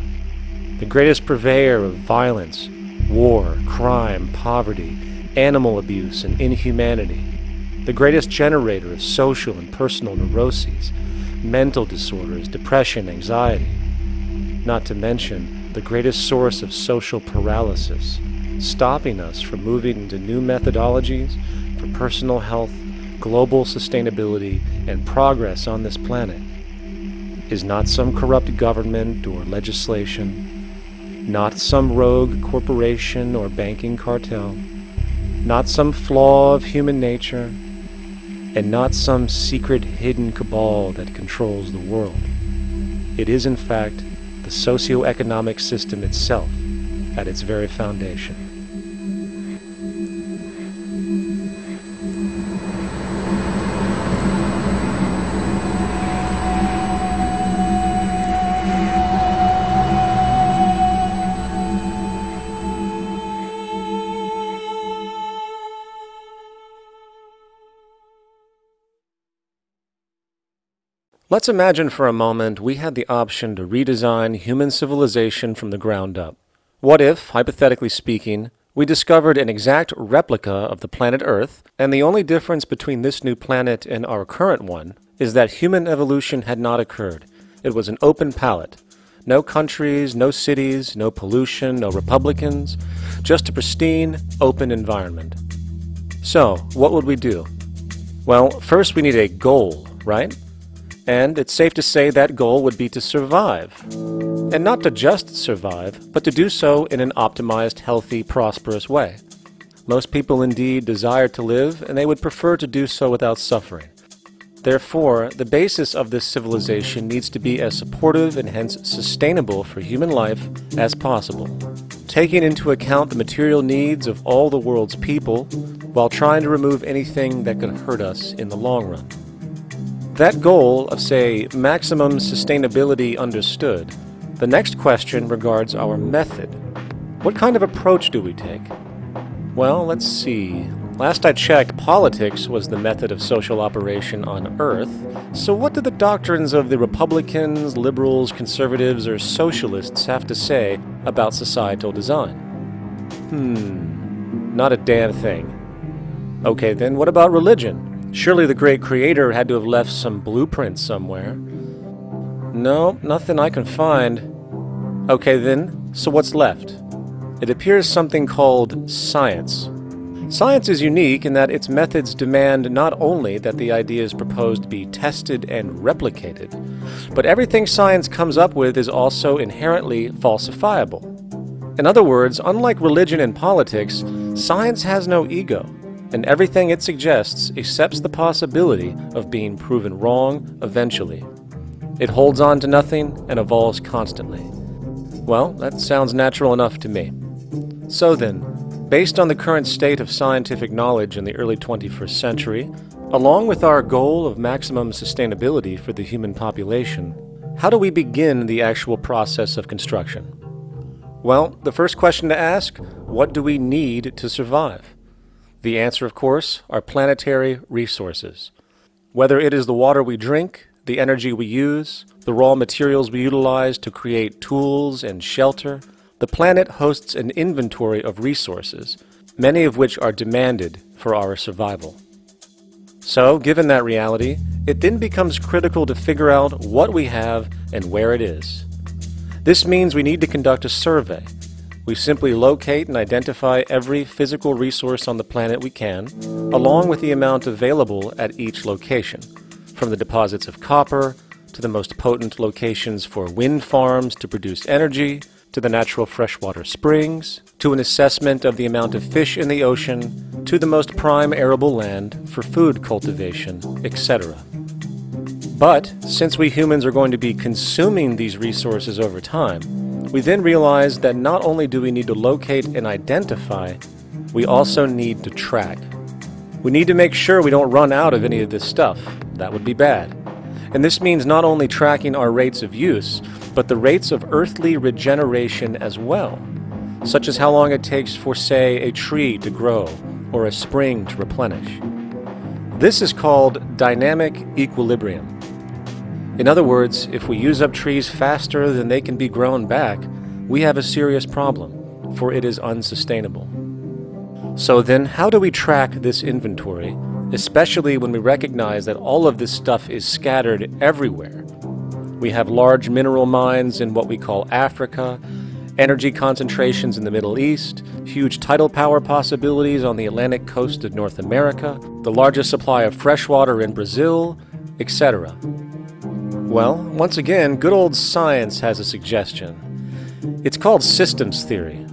the greatest purveyor of violence, war, crime, poverty, animal abuse, and inhumanity, the greatest generator of social and personal neuroses, mental disorders, depression, anxiety, not to mention the greatest source of social paralysis, stopping us from moving into new methodologies for personal health, global sustainability, and progress on this planet, is not some corrupt government or legislation, not some rogue corporation or banking cartel, not some flaw of human nature, and not some secret hidden cabal that controls the world. It is, in fact, the socio-economic system itself at its very foundation. Let's imagine for a moment we had the option to redesign human civilization from the ground up. What if, hypothetically speaking, we discovered an exact replica of the planet Earth, and the only difference between this new planet and our current one is that human evolution had not occurred. It was an open palette. No countries, no cities, no pollution, no Republicans, just a pristine, open environment. So, what would we do? Well, first we need a goal, right? And it's safe to say that goal would be to survive. And not to just survive, but to do so in an optimized, healthy, prosperous way. Most people indeed desire to live, and they would prefer to do so without suffering. Therefore, the basis of this civilization needs to be as supportive and hence sustainable for human life as possible, taking into account the material needs of all the world's people while trying to remove anything that could hurt us in the long run. That goal of, say, maximum sustainability understood, the next question regards our method. What kind of approach do we take? Well, let's see. Last I checked, politics was the method of social operation on Earth. So what do the doctrines of the Republicans, liberals, conservatives, or socialists have to say about societal design? Not a damn thing. Okay, then what about religion? Surely the great creator had to have left some blueprint somewhere. No, nothing I can find. Okay then, so what's left? It appears something called science. Science is unique in that its methods demand not only that the ideas proposed be tested and replicated, but everything science comes up with is also inherently falsifiable. In other words, unlike religion and politics, science has no ego, and everything it suggests accepts the possibility of being proven wrong eventually. It holds on to nothing and evolves constantly. Well, that sounds natural enough to me. So then, based on the current state of scientific knowledge in the early 21st century, along with our goal of maximum sustainability for the human population, how do we begin the actual process of construction? Well, the first question to ask, what do we need to survive? The answer, of course, are planetary resources. Whether it is the water we drink, the energy we use, the raw materials we utilize to create tools and shelter, the planet hosts an inventory of resources, many of which are demanded for our survival. So, given that reality, it then becomes critical to figure out what we have and where it is. This means we need to conduct a survey. We simply locate and identify every physical resource on the planet we can, along with the amount available at each location, from the deposits of copper, to the most potent locations for wind farms to produce energy, to the natural freshwater springs, to an assessment of the amount of fish in the ocean, to the most prime arable land for food cultivation, etc. But, since we humans are going to be consuming these resources over time, we then realize that not only do we need to locate and identify, we also need to track. We need to make sure we don't run out of any of this stuff. That would be bad. And this means not only tracking our rates of use, but the rates of earthly regeneration as well, such as how long it takes for, say, a tree to grow or a spring to replenish. This is called dynamic equilibrium. In other words, if we use up trees faster than they can be grown back, we have a serious problem, for it is unsustainable. So then, how do we track this inventory, especially when we recognize that all of this stuff is scattered everywhere? We have large mineral mines in what we call Africa, energy concentrations in the Middle East, huge tidal power possibilities on the Atlantic coast of North America, the largest supply of fresh water in Brazil, etc. Well, once again, good old science has a suggestion. It's called systems theory.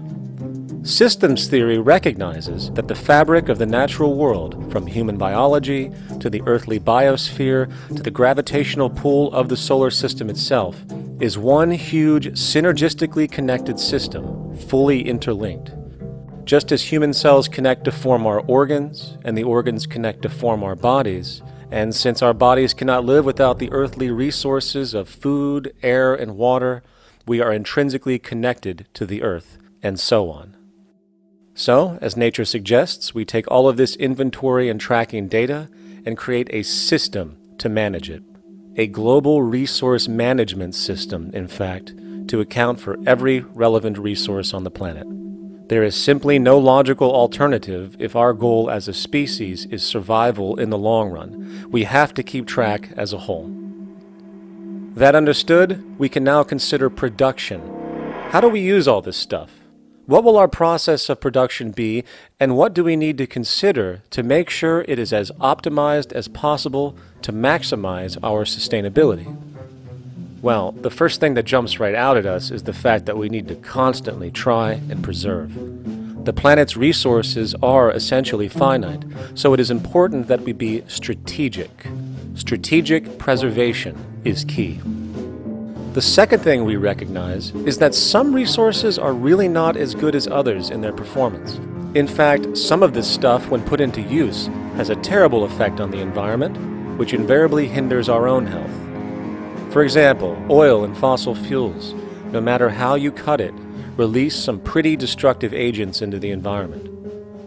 Systems theory recognizes that the fabric of the natural world, from human biology to the earthly biosphere to the gravitational pull of the solar system itself, is one huge synergistically connected system, fully interlinked. Just as human cells connect to form our organs, and the organs connect to form our bodies, and since our bodies cannot live without the earthly resources of food, air, and water, we are intrinsically connected to the earth, and so on. So, as nature suggests, we take all of this inventory and tracking data and create a system to manage it. a global resource management system, in fact, to account for every relevant resource on the planet. There is simply no logical alternative if our goal as a species is survival in the long run. We have to keep track as a whole. That understood, we can now consider production. How do we use all this stuff? What will our process of production be, and what do we need to consider to make sure it is as optimized as possible to maximize our sustainability? Well, the first thing that jumps right out at us is the fact that we need to constantly try and preserve. The planet's resources are essentially finite, so it is important that we be strategic. Strategic preservation is key. The second thing we recognize is that some resources are really not as good as others in their performance. In fact, some of this stuff, when put into use, has a terrible effect on the environment, which invariably hinders our own health. For example, oil and fossil fuels, no matter how you cut it, release some pretty destructive agents into the environment.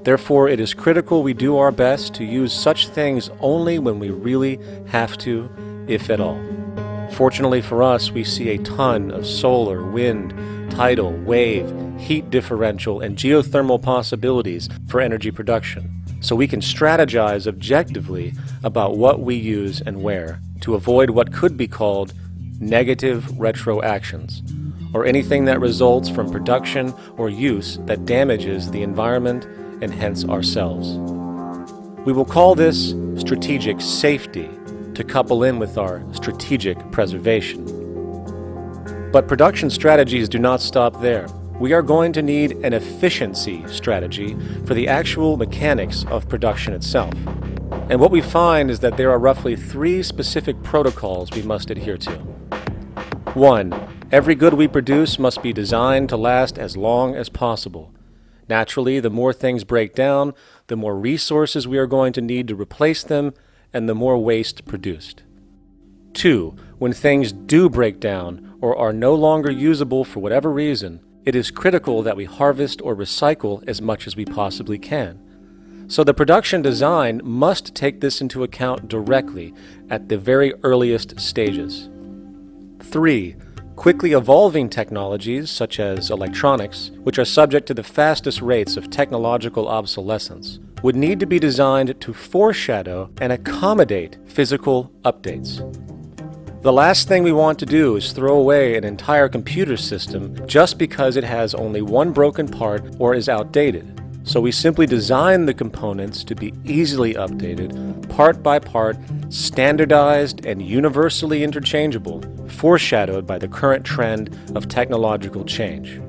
Therefore, it is critical we do our best to use such things only when we really have to, if at all. Fortunately for us, we see a ton of solar, wind, tidal, wave, heat differential, and geothermal possibilities for energy production, so we can strategize objectively about what we use and where to avoid what could be called negative retroactions, or anything that results from production or use that damages the environment and hence ourselves. We will call this strategic safety to couple in with our strategic preservation. But production strategies do not stop there. We are going to need an efficiency strategy for the actual mechanics of production itself. And what we find is that there are roughly 3 specific protocols we must adhere to. 1. Every good we produce must be designed to last as long as possible. Naturally, the more things break down, the more resources we are going to need to replace them, and the more waste produced. 2. When things do break down or are no longer usable for whatever reason, it is critical that we harvest or recycle as much as we possibly can. So the production design must take this into account directly at the very earliest stages. 3. Quickly evolving technologies, such as electronics, which are subject to the fastest rates of technological obsolescence, would need to be designed to foreshadow and accommodate physical updates. The last thing we want to do is throw away an entire computer system just because it has only one broken part or is outdated. So we simply design the components to be easily updated, part by part, standardized and universally interchangeable, foreshadowed by the current trend of technological change.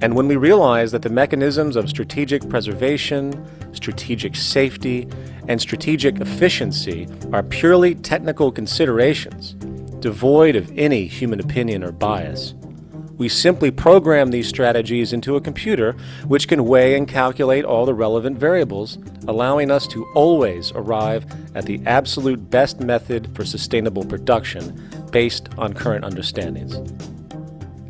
And when we realize that the mechanisms of strategic preservation, strategic safety, and strategic efficiency are purely technical considerations, devoid of any human opinion or bias, we simply program these strategies into a computer which can weigh and calculate all the relevant variables, allowing us to always arrive at the absolute best method for sustainable production based on current understandings.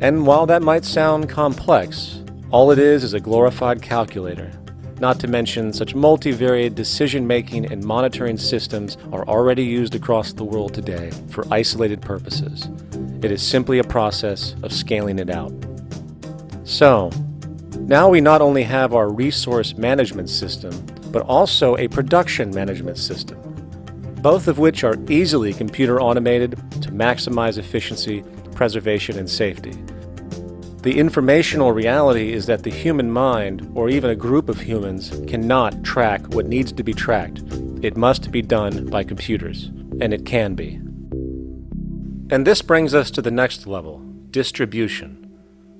And while that might sound complex, all it is a glorified calculator. Not to mention such multivariate decision-making and monitoring systems are already used across the world today for isolated purposes. It is simply a process of scaling it out. So, now we not only have our resource management system, but also a production management system, both of which are easily computer automated to maximize efficiency, preservation, and safety. The informational reality is that the human mind, or even a group of humans, cannot track what needs to be tracked. It must be done by computers, and it can be. And this brings us to the next level, distribution.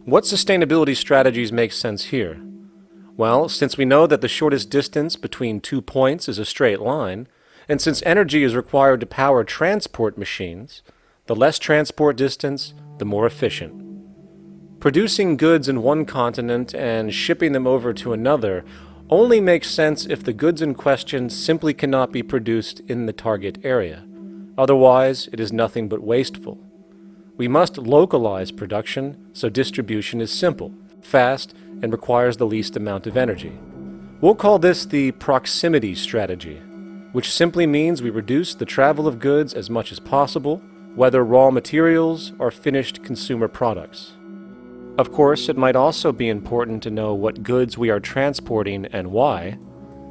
What sustainability strategies make sense here? Well, since we know that the shortest distance between 2 points is a straight line, and since energy is required to power transport machines, the less transport distance, the more efficient. Producing goods in one continent and shipping them over to another only makes sense if the goods in question simply cannot be produced in the target area. Otherwise, it is nothing but wasteful. We must localize production so distribution is simple, fast, and requires the least amount of energy. We'll call this the proximity strategy. which simply means we reduce the travel of goods as much as possible, whether raw materials or finished consumer products. Of course, it might also be important to know what goods we are transporting and why,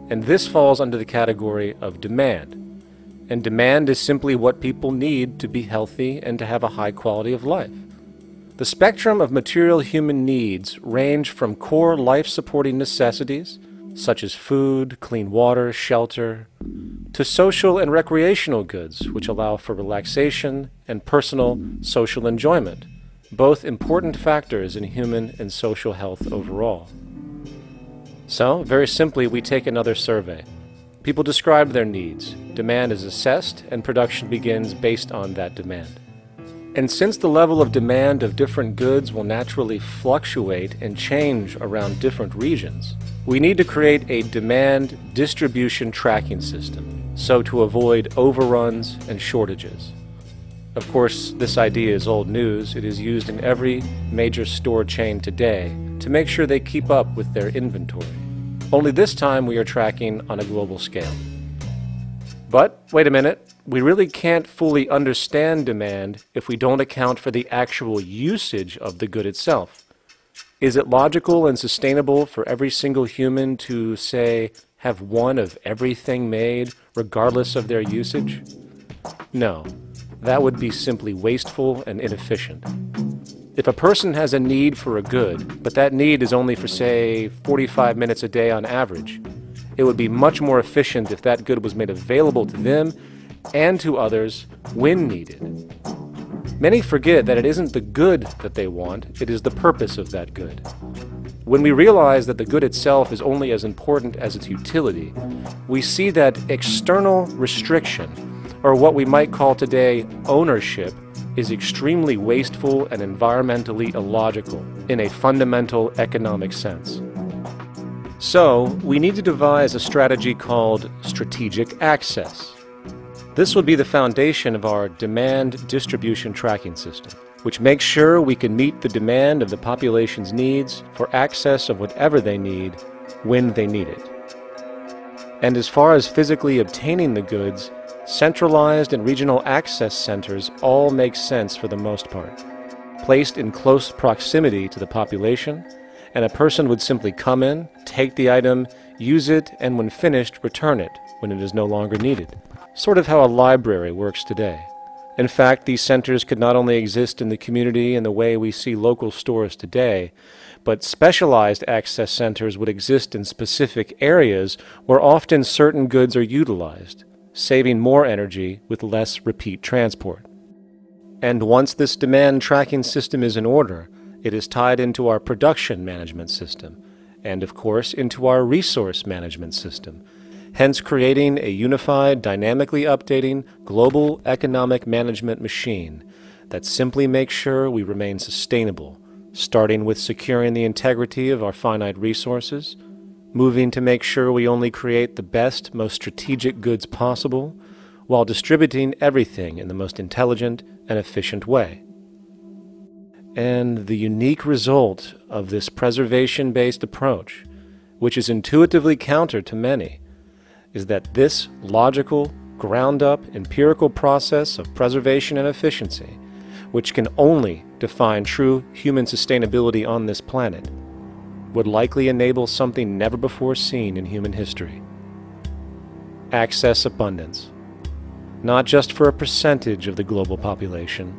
and this falls under the category of demand. And demand is simply what people need to be healthy and to have a high quality of life. The spectrum of material human needs range from core life-supporting necessities, such as food, clean water, shelter, to social and recreational goods, which allow for relaxation and personal social enjoyment, both important factors in human and social health overall. So, very simply, we take another survey. People describe their needs. Demand is assessed, and production begins based on that demand. And since the level of demand of different goods will naturally fluctuate and change around different regions, we need to create a demand distribution tracking system, so to avoid overruns and shortages. Of course, this idea is old news. It is used in every major store chain today to make sure they keep up with their inventory. Only this time we are tracking on a global scale. But, wait a minute, we really can't fully understand demand if we don't account for the actual usage of the good itself. Is it logical and sustainable for every single human to, say, have one of everything made, regardless of their usage? No, that would be simply wasteful and inefficient. If a person has a need for a good, but that need is only for, say, 45 minutes a day on average, it would be much more efficient if that good was made available to them and to others when needed. Many forget that it isn't the good that they want, it is the purpose of that good. When we realize that the good itself is only as important as its utility, we see that external restriction, or what we might call today ownership, is extremely wasteful and environmentally illogical in a fundamental economic sense. So, we need to devise a strategy called strategic access. This will be the foundation of our demand distribution tracking system, which makes sure we can meet the demand of the population's needs for access of whatever they need when they need it. And as far as physically obtaining the goods, centralized and regional access centers all make sense for the most part. Placed in close proximity to the population, and a person would simply come in, take the item, use it, and when finished, return it when it is no longer needed. Sort of how a library works today. In fact, these centers could not only exist in the community in the way we see local stores today, but specialized access centers would exist in specific areas where often certain goods are utilized, saving more energy with less repeat transport. And once this demand tracking system is in order, it is tied into our production management system, and of course into our resource management system, hence creating a unified, dynamically updating, global economic management machine that simply makes sure we remain sustainable, starting with securing the integrity of our finite resources, moving to make sure we only create the best, most strategic goods possible, while distributing everything in the most intelligent and efficient way. And the unique result of this preservation-based approach, which is intuitively counter to many, is that this logical, ground-up, empirical process of preservation and efficiency, which can only define true human sustainability on this planet, would likely enable something never before seen in human history. Access abundance, not just for a percentage of the global population,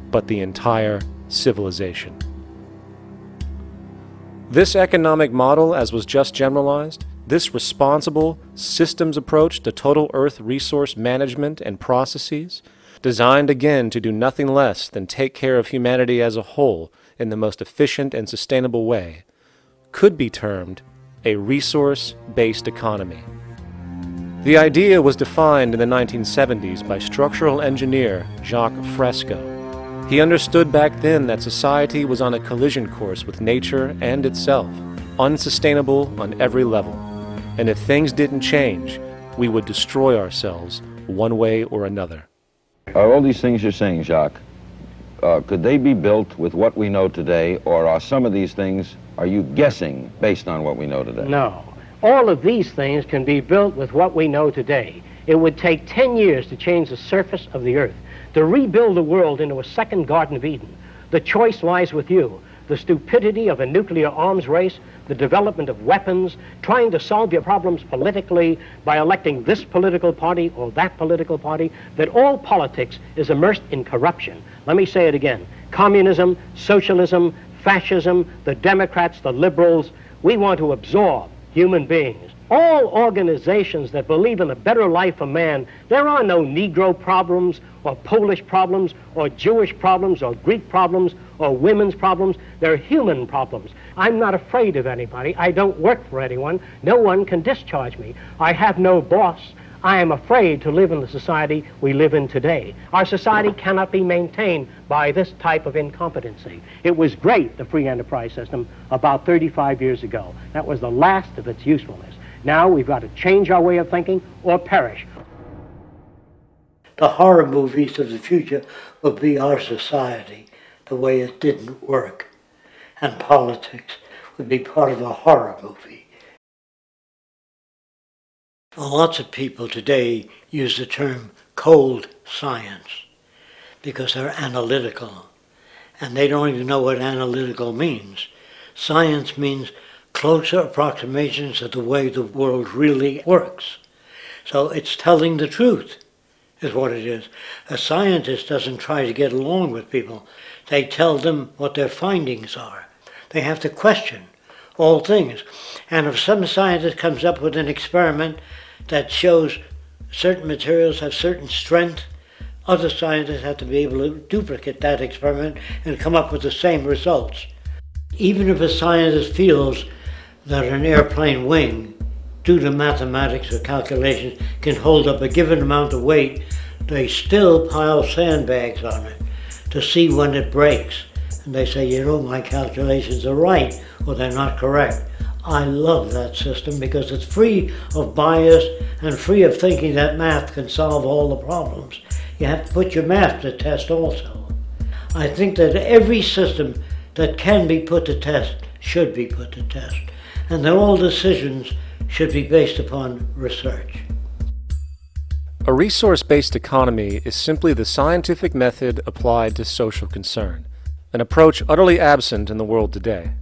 but the entire civilization. This economic model, as was just generalized, this responsible systems approach to total Earth resource management and processes, designed again to do nothing less than take care of humanity as a whole in the most efficient and sustainable way, could be termed a resource-based economy. The idea was defined in the 1970s by structural engineer Jacques Fresco. He understood back then that society was on a collision course with nature and itself, unsustainable on every level. And if things didn't change, we would destroy ourselves one way or another. All these things you're saying, Jacques, could they be built with what we know today, or are some of these things, are you guessing based on what we know today? No. All of these things can be built with what we know today. It would take 10 years to change the surface of the earth, to rebuild the world into a second Garden of Eden. The choice lies with you. The stupidity of a nuclear arms race, the development of weapons, trying to solve your problems politically by electing this political party or that political party, that all politics is immersed in corruption. Let me say it again. Communism, socialism, fascism, the Democrats, the liberals, we want to absorb human beings. All organizations that believe in a better life for man, there are no Negro problems or Polish problems or Jewish problems or Greek problems or women's problems. They're human problems. I'm not afraid of anybody. I don't work for anyone. No one can discharge me. I have no boss. I am afraid to live in the society we live in today. Our society cannot be maintained by this type of incompetency. It was great, the free enterprise system, about 35 years ago. That was the last of its usefulness. Now we've got to change our way of thinking or perish. The horror movies of the future will be our society, the way it didn't work. And politics would be part of a horror movie. Lots of people today use the term cold science because they're analytical, and they don't even know what analytical means. Science means closer approximations of the way the world really works. So it's telling the truth, is what it is. A scientist doesn't try to get along with people. They tell them what their findings are. They have to question all things. And if some scientist comes up with an experiment that shows certain materials have certain strength, other scientists have to be able to duplicate that experiment and come up with the same results. Even if a scientist feels that an airplane wing, due to mathematics or calculations, can hold up a given amount of weight, they still pile sandbags on it to see when it breaks. And they say, you know, my calculations are right, or they're not correct. I love that system because it's free of bias and free of thinking that math can solve all the problems. You have to put your math to test also. I think that every system that can be put to test should be put to test, and that all decisions should be based upon research. A resource-based economy is simply the scientific method applied to social concern, an approach utterly absent in the world today.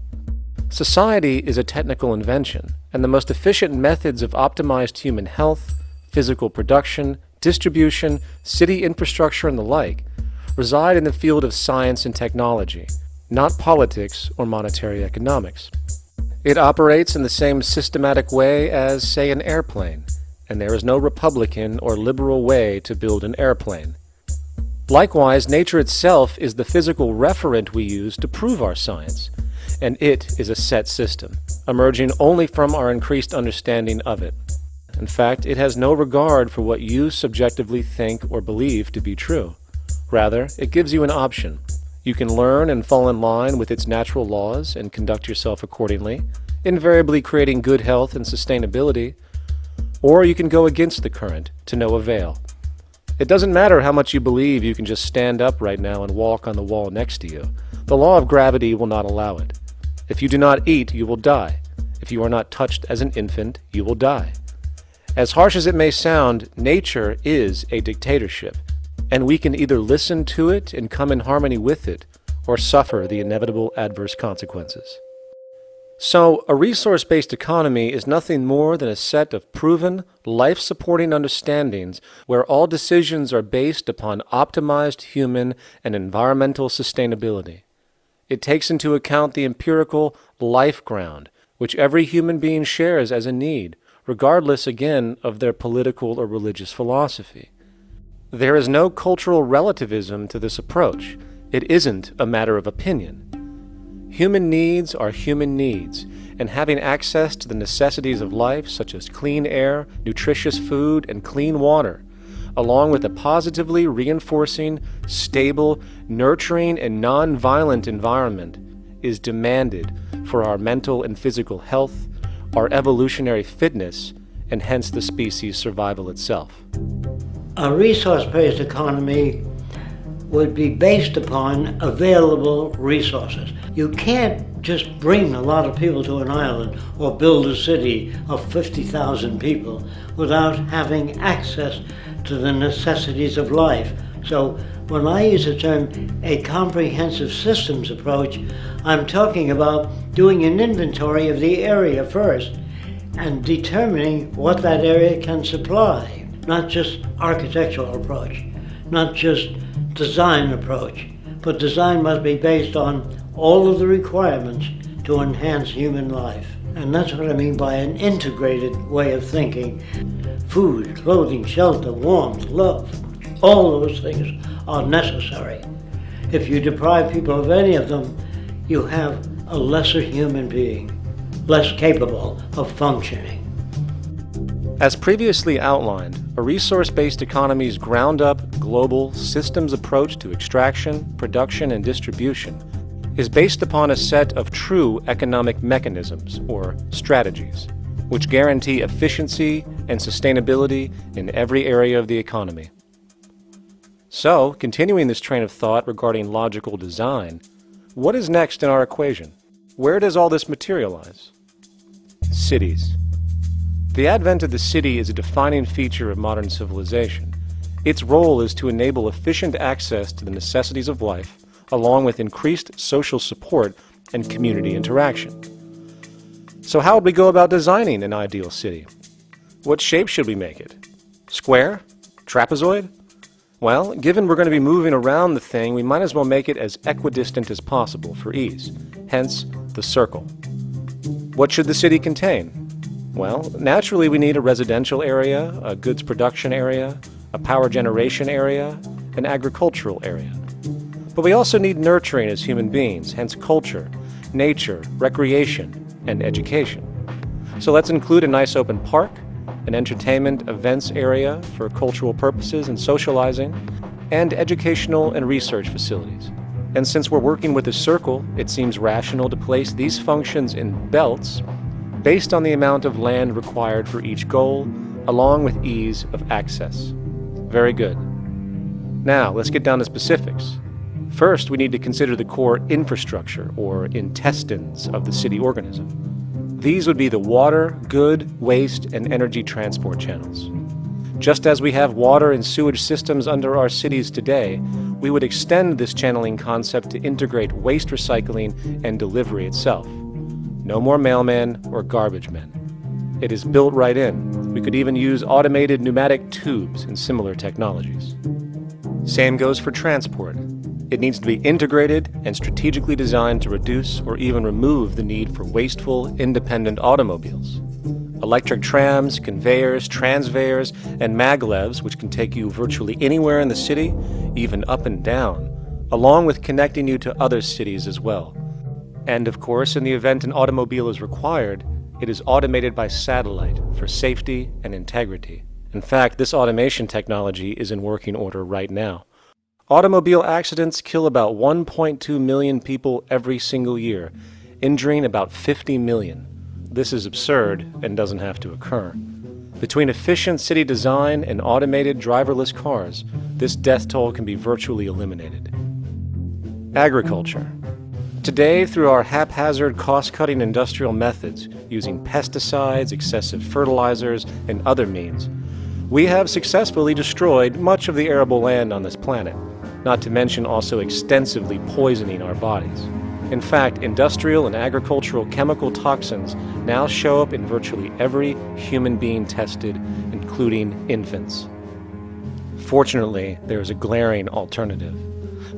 Society is a technical invention, and the most efficient methods of optimized human health, physical production, distribution, city infrastructure, and the like reside in the field of science and technology, not politics or monetary economics. It operates in the same systematic way as, say, an airplane, and there is no Republican or liberal way to build an airplane. Likewise, nature itself is the physical referent we use to prove our science, and it is a set system, emerging only from our increased understanding of it. In fact, it has no regard for what you subjectively think or believe to be true. Rather, it gives you an option. You can learn and fall in line with its natural laws and conduct yourself accordingly, invariably creating good health and sustainability, or you can go against the current to no avail. It doesn't matter how much you believe you can just stand up right now and walk on the wall next to you. The law of gravity will not allow it. If you do not eat, you will die. If you are not touched as an infant, you will die. As harsh as it may sound, nature is a dictatorship, and we can either listen to it and come in harmony with it, or suffer the inevitable adverse consequences. So, a resource-based economy is nothing more than a set of proven, life-supporting understandings where all decisions are based upon optimized human and environmental sustainability. It takes into account the empirical life ground, which every human being shares as a need, regardless, again, of their political or religious philosophy. There is no cultural relativism to this approach. It isn't a matter of opinion. Human needs are human needs, and having access to the necessities of life, such as clean air, nutritious food, and clean water, along with a positively reinforcing, stable, nurturing, and non-violent environment, is demanded for our mental and physical health, our evolutionary fitness, and hence the species' survival itself. A resource-based economy would be based upon available resources. You can't just bring a lot of people to an island or build a city of 50,000 people without having access to the necessities of life. So when I use the term a comprehensive systems approach, I'm talking about doing an inventory of the area first and determining what that area can supply, not just architectural approach, not just design approach, but design must be based on all of the requirements to enhance human life. And that's what I mean by an integrated way of thinking. Food, clothing, shelter, warmth, love, all those things are necessary. If you deprive people of any of them, you have a lesser human being, less capable of functioning. As previously outlined, a resource-based economy's ground-up, global, systems approach to extraction, production, and distribution is based upon a set of true economic mechanisms, or strategies, which guarantee efficiency and sustainability in every area of the economy. So, continuing this train of thought regarding logical design, what is next in our equation? Where does all this materialize? Cities. The advent of the city is a defining feature of modern civilization. Its role is to enable efficient access to the necessities of life, along with increased social support and community interaction. So how would we go about designing an ideal city? What shape should we make it? Square? Trapezoid? Well, given we're going to be moving around the thing, we might as well make it as equidistant as possible for ease, hence the circle. What should the city contain? Well, naturally we need a residential area, a goods production area, a power generation area, an agricultural area. But we also need nurturing as human beings, hence culture, nature, recreation, and education. So let's include a nice open park, an entertainment events area for cultural purposes and socializing, and educational and research facilities. And since we're working with a circle, it seems rational to place these functions in belts based on the amount of land required for each goal, along with ease of access. Very good. Now, let's get down to specifics. First, we need to consider the core infrastructure, or intestines, of the city organism. These would be the water, good, waste, and energy transport channels. Just as we have water and sewage systems under our cities today, we would extend this channeling concept to integrate waste recycling and delivery itself. No more mailmen or garbage men. It is built right in. We could even use automated pneumatic tubes and similar technologies. Same goes for transport. It needs to be integrated and strategically designed to reduce or even remove the need for wasteful, independent automobiles. Electric trams, conveyors, transveyors, and maglevs, which can take you virtually anywhere in the city, even up and down, along with connecting you to other cities as well. And of course, in the event an automobile is required, it is automated by satellite for safety and integrity. In fact, this automation technology is in working order right now. Automobile accidents kill about 1.2 million people every single year, injuring about 50 million. This is absurd and doesn't have to occur. Between efficient city design and automated driverless cars, this death toll can be virtually eliminated. Agriculture. Today, through our haphazard, cost-cutting industrial methods, using pesticides, excessive fertilizers, and other means, we have successfully destroyed much of the arable land on this planet, not to mention also extensively poisoning our bodies. In fact, industrial and agricultural chemical toxins now show up in virtually every human being tested, including infants. Fortunately, there is a glaring alternative: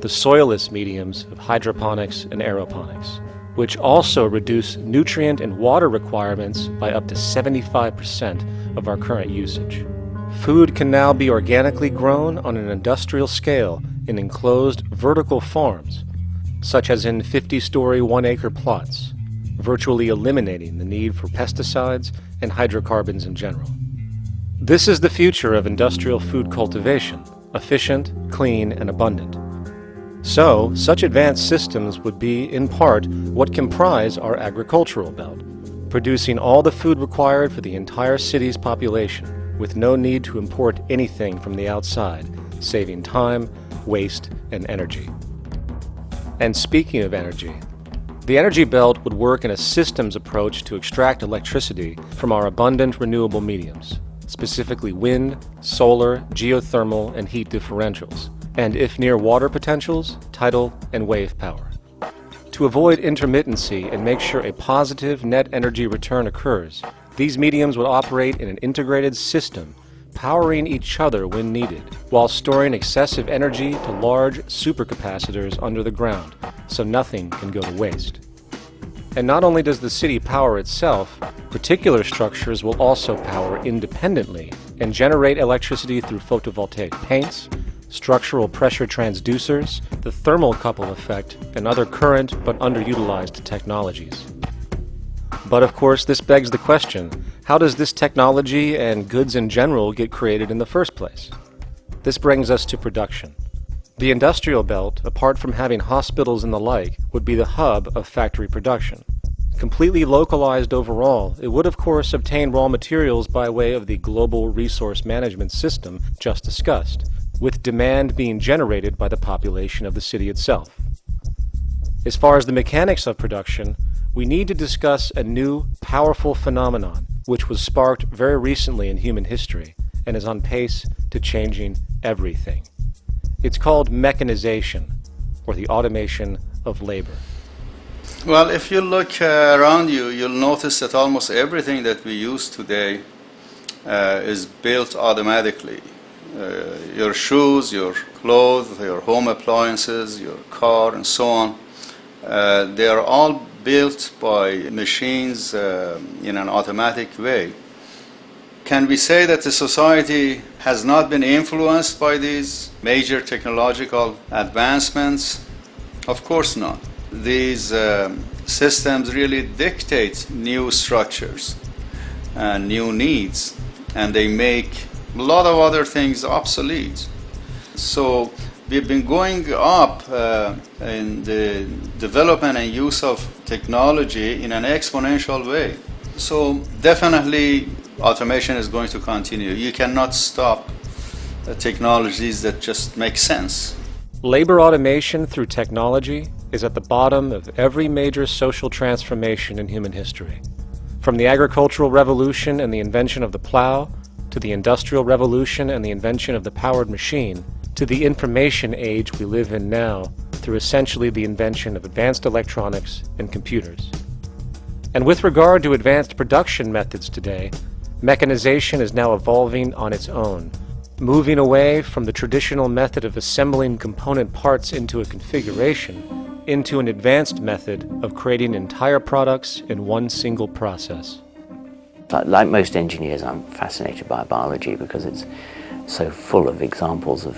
the soilless mediums of hydroponics and aeroponics, which also reduce nutrient and water requirements by up to 75% of our current usage. Food can now be organically grown on an industrial scale in enclosed vertical farms, such as in 50-story 1-acre plots, virtually eliminating the need for pesticides and hydrocarbons in general. This is the future of industrial food cultivation, efficient, clean, and abundant. So, such advanced systems would be, in part, what comprise our agricultural belt, producing all the food required for the entire city's population, with no need to import anything from the outside, saving time, waste, and energy. And speaking of energy, the energy belt would work in a systems approach to extract electricity from our abundant renewable mediums, specifically wind, solar, geothermal, and heat differentials, and if near water potentials, tidal and wave power. To avoid intermittency and make sure a positive net energy return occurs, these mediums would operate in an integrated system, powering each other when needed, while storing excessive energy to large supercapacitors under the ground, so nothing can go to waste. And not only does the city power itself, particular structures will also power independently and generate electricity through photovoltaic paints, structural pressure transducers, the thermocouple effect, and other current but underutilized technologies. But of course, this begs the question, how does this technology and goods in general get created in the first place? This brings us to production. The industrial belt, apart from having hospitals and the like, would be the hub of factory production. Completely localized overall, it would of course obtain raw materials by way of the global resource management system just discussed, with demand being generated by the population of the city itself. As far as the mechanics of production, we need to discuss a new, powerful phenomenon, which was sparked very recently in human history and is on pace to changing everything. It's called mechanization, or the automation of labor. Well, if you look around you, you'll notice that almost everything that we use today is built automatically. Your shoes, your clothes, your home appliances, your car, and so on, they are all built by machines in an automatic way. Can we say that the society has not been influenced by these major technological advancements? Of course not. These systems really dictate new structures and new needs, and they make a lot of other things obsolete. So we've been going up in the development and use of technology in an exponential way. So definitely automation is going to continue. You cannot stop technologies that just make sense. Labor automation through technology is at the bottom of every major social transformation in human history. From the agricultural revolution and the invention of the plow, to the industrial revolution and the invention of the powered machine, to the information age we live in now through essentially the invention of advanced electronics and computers. And with regard to advanced production methods today, mechanization is now evolving on its own, moving away from the traditional method of assembling component parts into a configuration into an advanced method of creating entire products in one single process. Like most engineers, I'm fascinated by biology because it's so full of examples of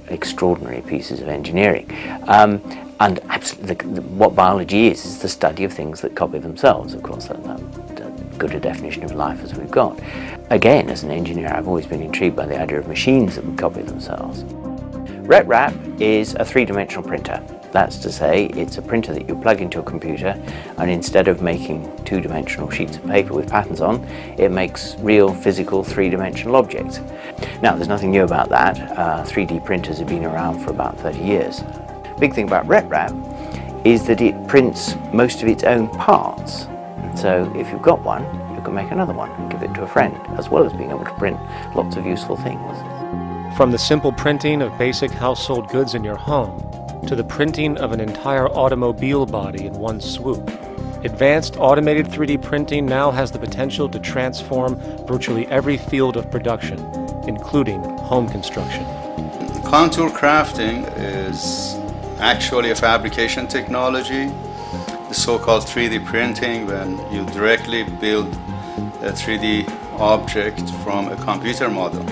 extraordinary pieces of engineering. And absolutely, what biology is the study of things that copy themselves. Of course, that's good a definition of life as we've got. Again, as an engineer, I've always been intrigued by the idea of machines that would copy themselves. RepRap is a three-dimensional printer. That's to say, it's a printer that you plug into a computer, and instead of making two-dimensional sheets of paper with patterns on, it makes real, physical, three-dimensional objects. Now, there's nothing new about that. 3D printers have been around for about 30 years. The big thing about RepRap is that it prints most of its own parts. So if you've got one, you can make another one and give it to a friend, as well as being able to print lots of useful things. From the simple printing of basic household goods in your home, to the printing of an entire automobile body in one swoop, advanced automated 3D printing now has the potential to transform virtually every field of production, including home construction. Contour crafting is actually a fabrication technology. The so-called 3D printing, when you directly build a 3D object from a computer model.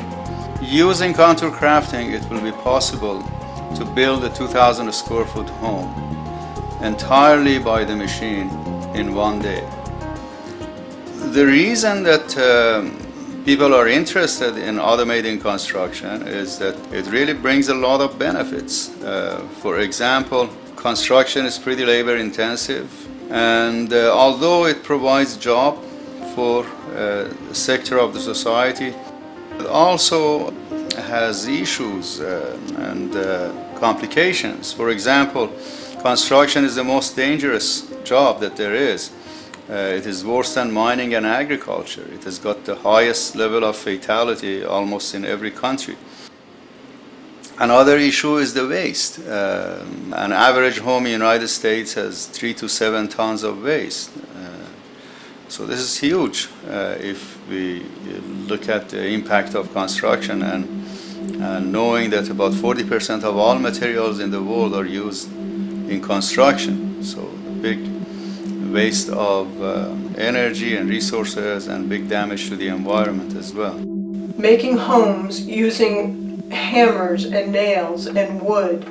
Using contour crafting, it will be possible to build a 2,000 square foot home entirely by the machine in one day. The reason that people are interested in automating construction is that it really brings a lot of benefits. For example, construction is pretty labor intensive, and although it provides job for a sector of the society, it also has issues and complications. For example, construction is the most dangerous job that there is. It is worse than mining and agriculture. It has got the highest level of fatality almost in every country. Another issue is the waste. An average home in the United States has 3 to 7 tons of waste. So this is huge if we look at the impact of construction and knowing that about 40% of all materials in the world are used in construction. So big waste of energy and resources and big damage to the environment as well. Making homes using hammers and nails and wood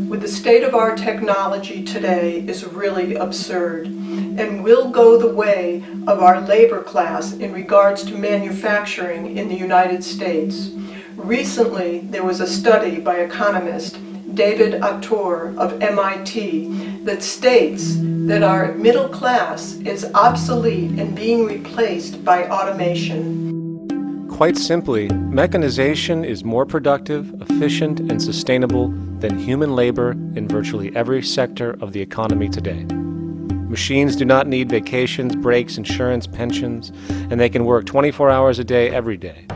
with the state of our technology today is really absurd and will go the way of our labor class in regards to manufacturing in the United States. Recently, there was a study by economist David Autor of MIT that states that our middle class is obsolete and being replaced by automation. Quite simply, mechanization is more productive, efficient, and sustainable than human labor in virtually every sector of the economy today. Machines do not need vacations, breaks, insurance, pensions, and they can work 24 hours a day every day.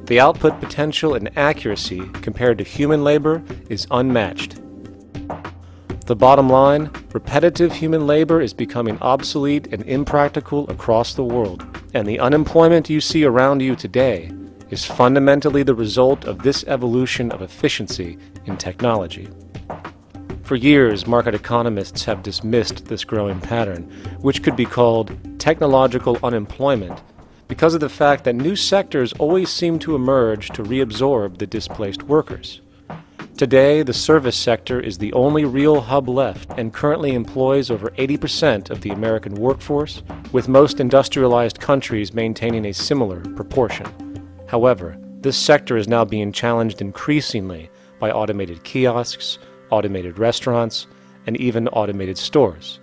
The output potential and accuracy compared to human labor is unmatched. The bottom line, repetitive human labor is becoming obsolete and impractical across the world, and the unemployment you see around you today is fundamentally the result of this evolution of efficiency in technology. For years, market economists have dismissed this growing pattern, which could be called technological unemployment, because of the fact that new sectors always seem to emerge to reabsorb the displaced workers. Today, the service sector is the only real hub left and currently employs over 80% of the American workforce, with most industrialized countries maintaining a similar proportion. However, this sector is now being challenged increasingly by automated kiosks, automated restaurants, and even automated stores.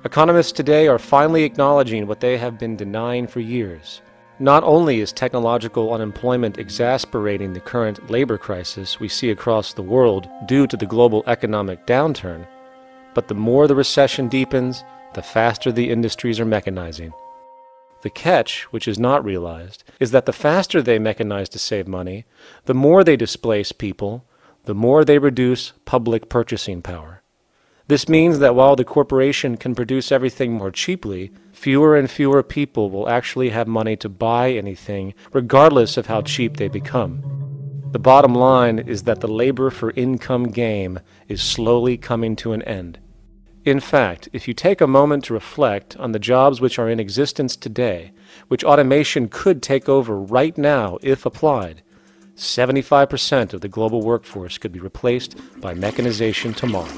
Economists today are finally acknowledging what they have been denying for years. Not only is technological unemployment exacerbating the current labor crisis we see across the world due to the global economic downturn, but the more the recession deepens, the faster the industries are mechanizing. The catch, which is not realized, is that the faster they mechanize to save money, the more they displace people, the more they reduce public purchasing power. This means that while the corporation can produce everything more cheaply, fewer and fewer people will actually have money to buy anything, regardless of how cheap they become. The bottom line is that the labor for income game is slowly coming to an end. In fact, if you take a moment to reflect on the jobs which are in existence today, which automation could take over right now if applied, 75% of the global workforce could be replaced by mechanization tomorrow.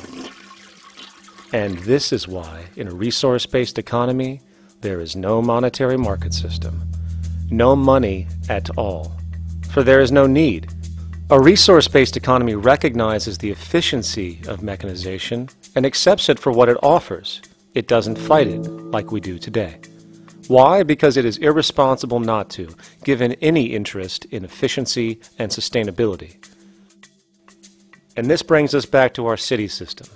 And this is why, in a resource-based economy, there is no monetary market system, no money at all, for there is no need. A resource-based economy recognizes the efficiency of mechanization and accepts it for what it offers. It doesn't fight it like we do today. Why? Because it is irresponsible not to, given any interest in efficiency and sustainability. And this brings us back to our city system.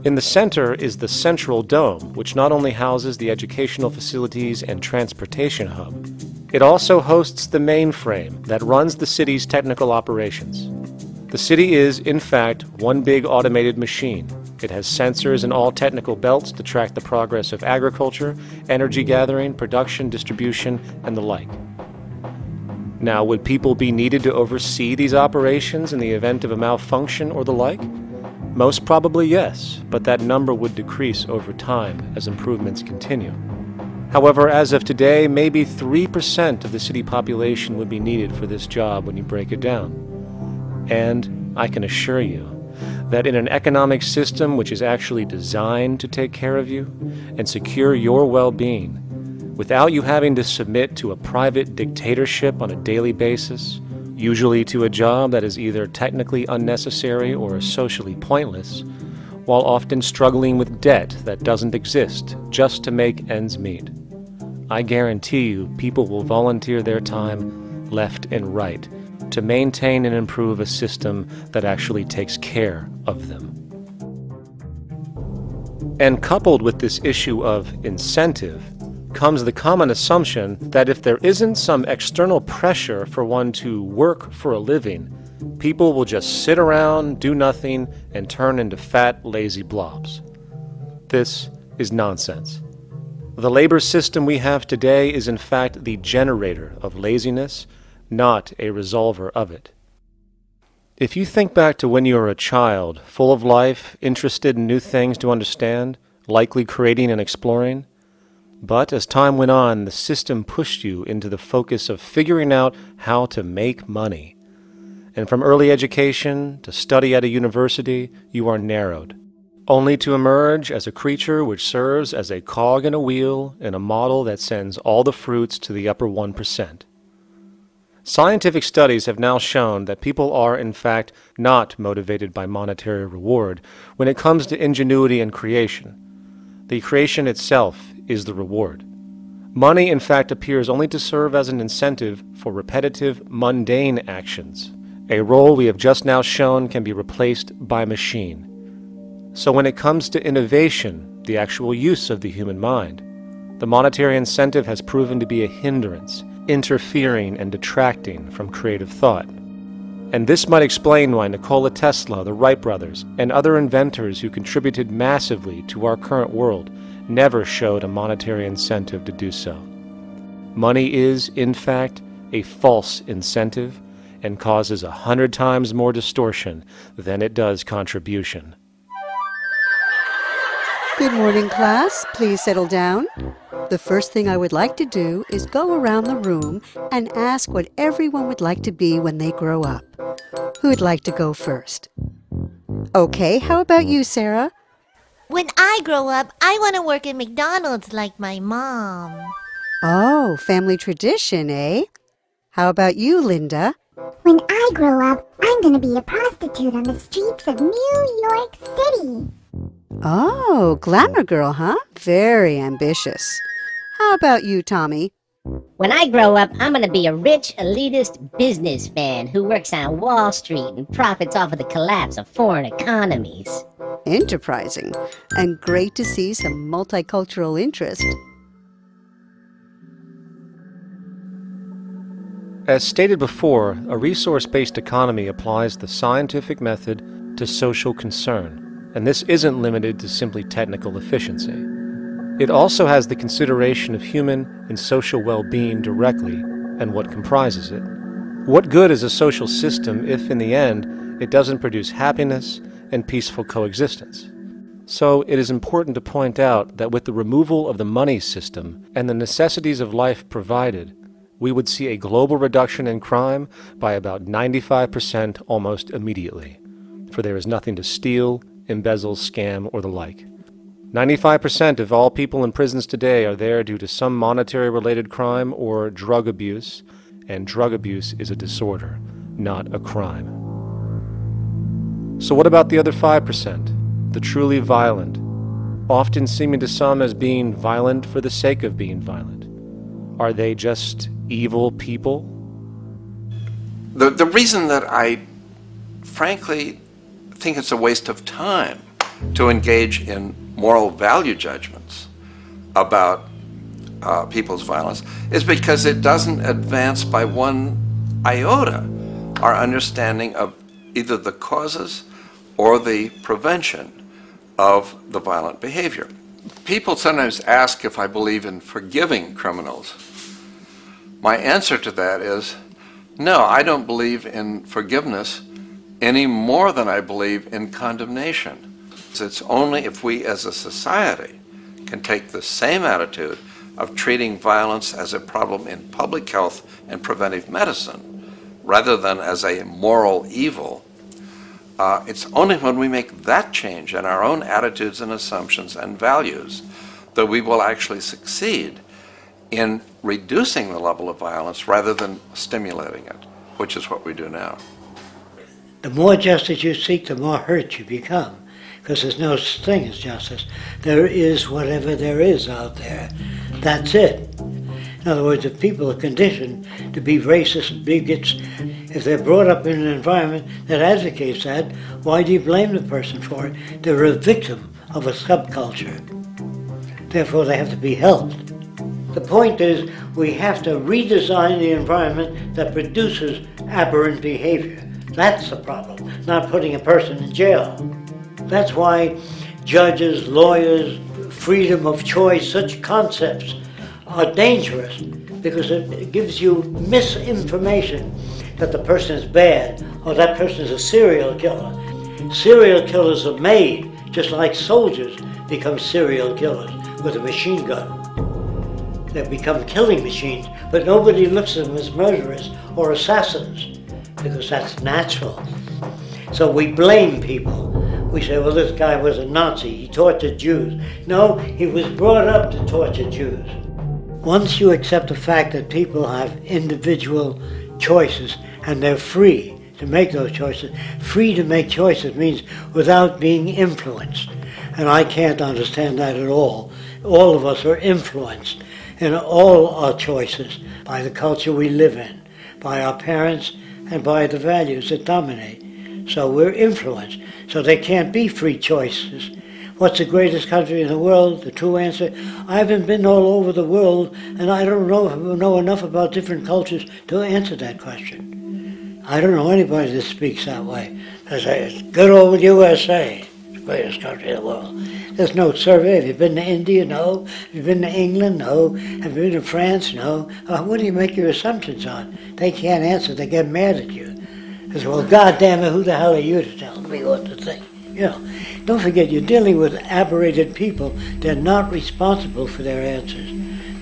In the center is the central dome, which not only houses the educational facilities and transportation hub, it also hosts the mainframe that runs the city's technical operations. The city is, in fact, one big automated machine. It has sensors in all technical belts to track the progress of agriculture, energy gathering, production, distribution, and the like. Now, would people be needed to oversee these operations in the event of a malfunction or the like? Most probably yes, but that number would decrease over time as improvements continue. However, as of today, maybe 3% of the city population would be needed for this job when you break it down. And I can assure you that in an economic system which is actually designed to take care of you and secure your well-being, without you having to submit to a private dictatorship on a daily basis, usually to a job that is either technically unnecessary or socially pointless, while often struggling with debt that doesn't exist just to make ends meet. I guarantee you people will volunteer their time left and right to maintain and improve a system that actually takes care of them. And coupled with this issue of incentive comes the common assumption that if there isn't some external pressure for one to work for a living, people will just sit around, do nothing, and turn into fat, lazy blobs. This is nonsense. The labor system we have today is in fact the generator of laziness, not a resolver of it. If you think back to when you were a child, full of life, interested in new things to understand, likely creating and exploring, but as time went on, the system pushed you into the focus of figuring out how to make money. And from early education to study at a university, you are narrowed, only to emerge as a creature which serves as a cog in a wheel in a model that sends all the fruits to the upper 1%. Scientific studies have now shown that people are, in fact, not motivated by monetary reward when it comes to ingenuity and creation. The creation itself is the reward. Money, in fact, appears only to serve as an incentive for repetitive, mundane actions, a role we have just now shown can be replaced by machine. So when it comes to innovation, the actual use of the human mind, the monetary incentive has proven to be a hindrance, interfering and detracting from creative thought. And this might explain why Nikola Tesla, the Wright brothers, and other inventors who contributed massively to our current world never showed a monetary incentive to do so. Money is, in fact, a false incentive and causes 100 times more distortion than it does contribution. Good morning, class. Please settle down. The first thing I would like to do is go around the room and ask what everyone would like to be when they grow up. Who would like to go first? Okay, how about you, Sarah? When I grow up, I want to work at McDonald's like my mom. Oh, family tradition, eh? How about you, Linda? When I grow up, I'm going to be a prostitute on the streets of New York City. Oh, glamour girl, huh? Very ambitious. How about you, Tommy? When I grow up, I'm going to be a rich, elitist businessman who works on Wall Street and profits off of the collapse of foreign economies. Enterprising, and great to see some multicultural interest. As stated before, a resource-based economy applies the scientific method to social concern, and this isn't limited to simply technical efficiency. It also has the consideration of human and social well-being directly and what comprises it. What good is a social system if, in the end, it doesn't produce happiness and peaceful coexistence? So it is important to point out that with the removal of the money system and the necessities of life provided, we would see a global reduction in crime by about 95% almost immediately, for there is nothing to steal, embezzle, scam, or the like. 95% of all people in prisons today are there due to some monetary-related crime or drug abuse, and drug abuse is a disorder, not a crime. So what about the other 5%, the truly violent, often seeming to some as being violent for the sake of being violent? Are they just evil people? The reason that I frankly think it's a waste of time to engage in moral value judgments about people's violence is because it doesn't advance by one iota our understanding of either the causes or the prevention of the violent behavior. People sometimes ask if I believe in forgiving criminals. My answer to that is, no, I don't believe in forgiveness any more than I believe in condemnation. It's only if we as a society can take the same attitude of treating violence as a problem in public health and preventive medicine rather than as a moral evil. It's only when we make that change in our own attitudes and assumptions and values that we will actually succeed in reducing the level of violence rather than stimulating it, which is what we do now. The more justice you seek, the more hurt you become, because there's no such thing as justice. There is whatever there is out there. That's it. In other words, if people are conditioned to be racist, bigots, If they're brought up in an environment that advocates that, why do you blame the person for it? They're a victim of a subculture. Therefore, they have to be helped. The point is, we have to redesign the environment that produces aberrant behavior. That's the problem, not putting a person in jail. That's why judges, lawyers, freedom of choice, such concepts are dangerous because it gives you misinformation that the person is bad or that person is a serial killer. Serial killers are made just like soldiers become serial killers with a machine gun. They become killing machines, but nobody looks at them as murderers or assassins because that's natural. So we blame people. We say, well, this guy was a Nazi, he tortured Jews. No, he was brought up to torture Jews. Once you accept the fact that people have individual choices and they're free to make those choices, free to make choices means without being influenced. And I can't understand that at all. All of us are influenced in all our choices by the culture we live in, by our parents, and by the values that dominate. So we're influenced. So there can't be free choices. What's the greatest country in the world? The true answer, I haven't been all over the world, and I don't know enough about different cultures to answer that question. I don't know anybody that speaks that way. They say, it's good old USA, the greatest country in the world. There's no survey. Have you been to India? No. Have you been to England? No. Have you been to France? No. What do you make your assumptions on? They can't answer. They get mad at you. They say, well, goddamn it, who the hell are you to tell me what to think? You know, don't forget, you're dealing with aberrated people. They're not responsible for their answers.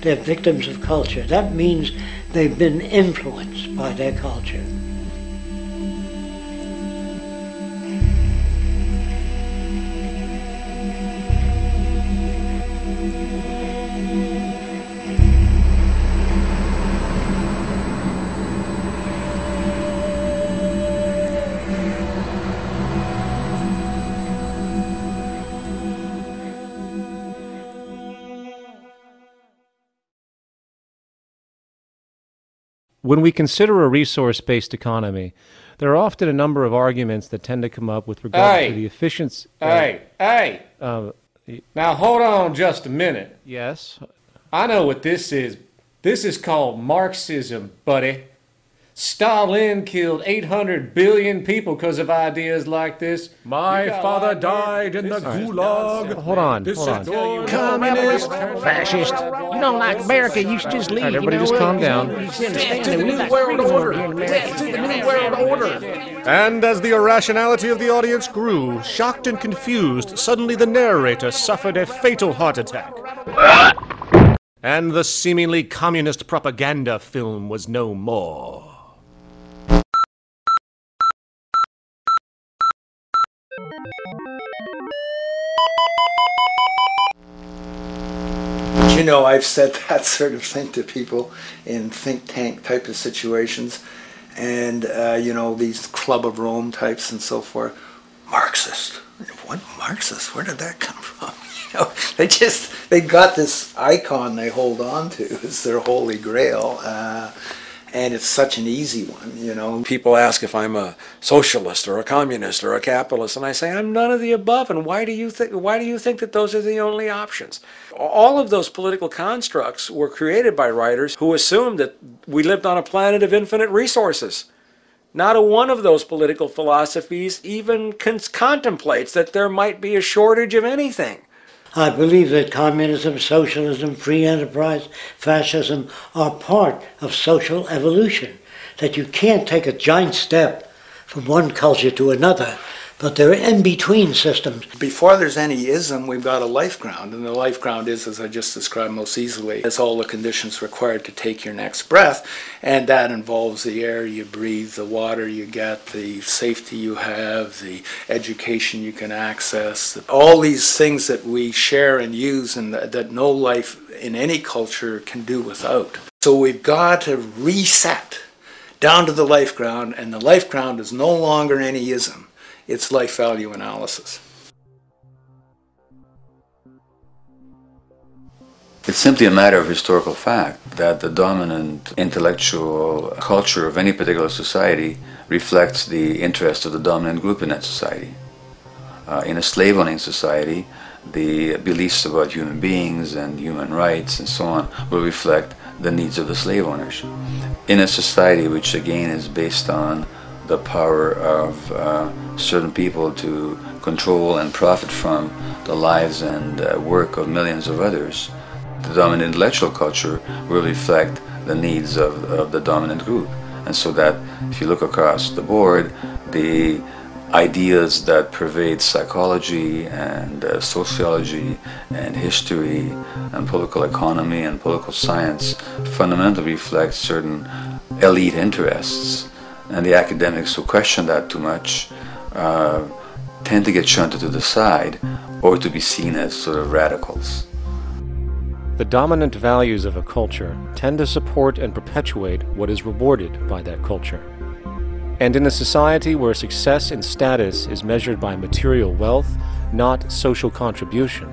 They're victims of culture. That means they've been influenced by their culture. When we consider a resource-based economy, there are often a number of arguments that tend to come up with regard to the efficiency. Now hold on just a minute. Yes? I know what this is. This is called Marxism, buddy. Stalin killed 800 billion people because of ideas like this. My father died in the gulag. Hold on. Communist, fascist. You don't like America, you should just leave. All right, everybody just calm down. Death to the New World Order. Death to the New World Order. And as the irrationality of the audience grew, shocked and confused, suddenly the narrator suffered a fatal heart attack. And the seemingly communist propaganda film was no more. You know, I've said that sort of thing to people in think tank type of situations, and you know, these Club of Rome types and so forth. Marxist? What Marxist? Where did that come from? You know, they got this icon they hold on to as their holy grail, and it's such an easy one. You know, people ask if I'm a socialist or a communist or a capitalist, and I say I'm none of the above. And why do you think that those are the only options? All of those political constructs were created by writers who assumed that we lived on a planet of infinite resources. Not a one of those political philosophies even contemplates that there might be a shortage of anything. I believe that communism, socialism, free enterprise, fascism are part of social evolution, that you can't take a giant step from one culture to another, but they're in-between systems. Before there's any ism, we've got a life ground, and the life ground is, as I just described most easily, it's all the conditions required to take your next breath, and that involves the air you breathe, the water you get, the safety you have, the education you can access, all these things that we share and use and that no life in any culture can do without. So we've got to reset down to the life ground, and the life ground is no longer any ism. It's life value analysis. It's simply a matter of historical fact that the dominant intellectual culture of any particular society reflects the interest of the dominant group in that society. In a slave-owning society, the beliefs about human beings and human rights and so on will reflect the needs of the slave owners. In a society which again is based on the power of certain people to control and profit from the lives and work of millions of others, the dominant intellectual culture will reflect the needs of the dominant group. And so that if you look across the board, the ideas that pervade psychology and sociology and history and political economy and political science fundamentally reflect certain elite interests. And the academics who question that too much tend to get shunted to the side or to be seen as sort of radicals. The dominant values of a culture tend to support and perpetuate what is rewarded by that culture. And in a society where success and status is measured by material wealth, not social contribution,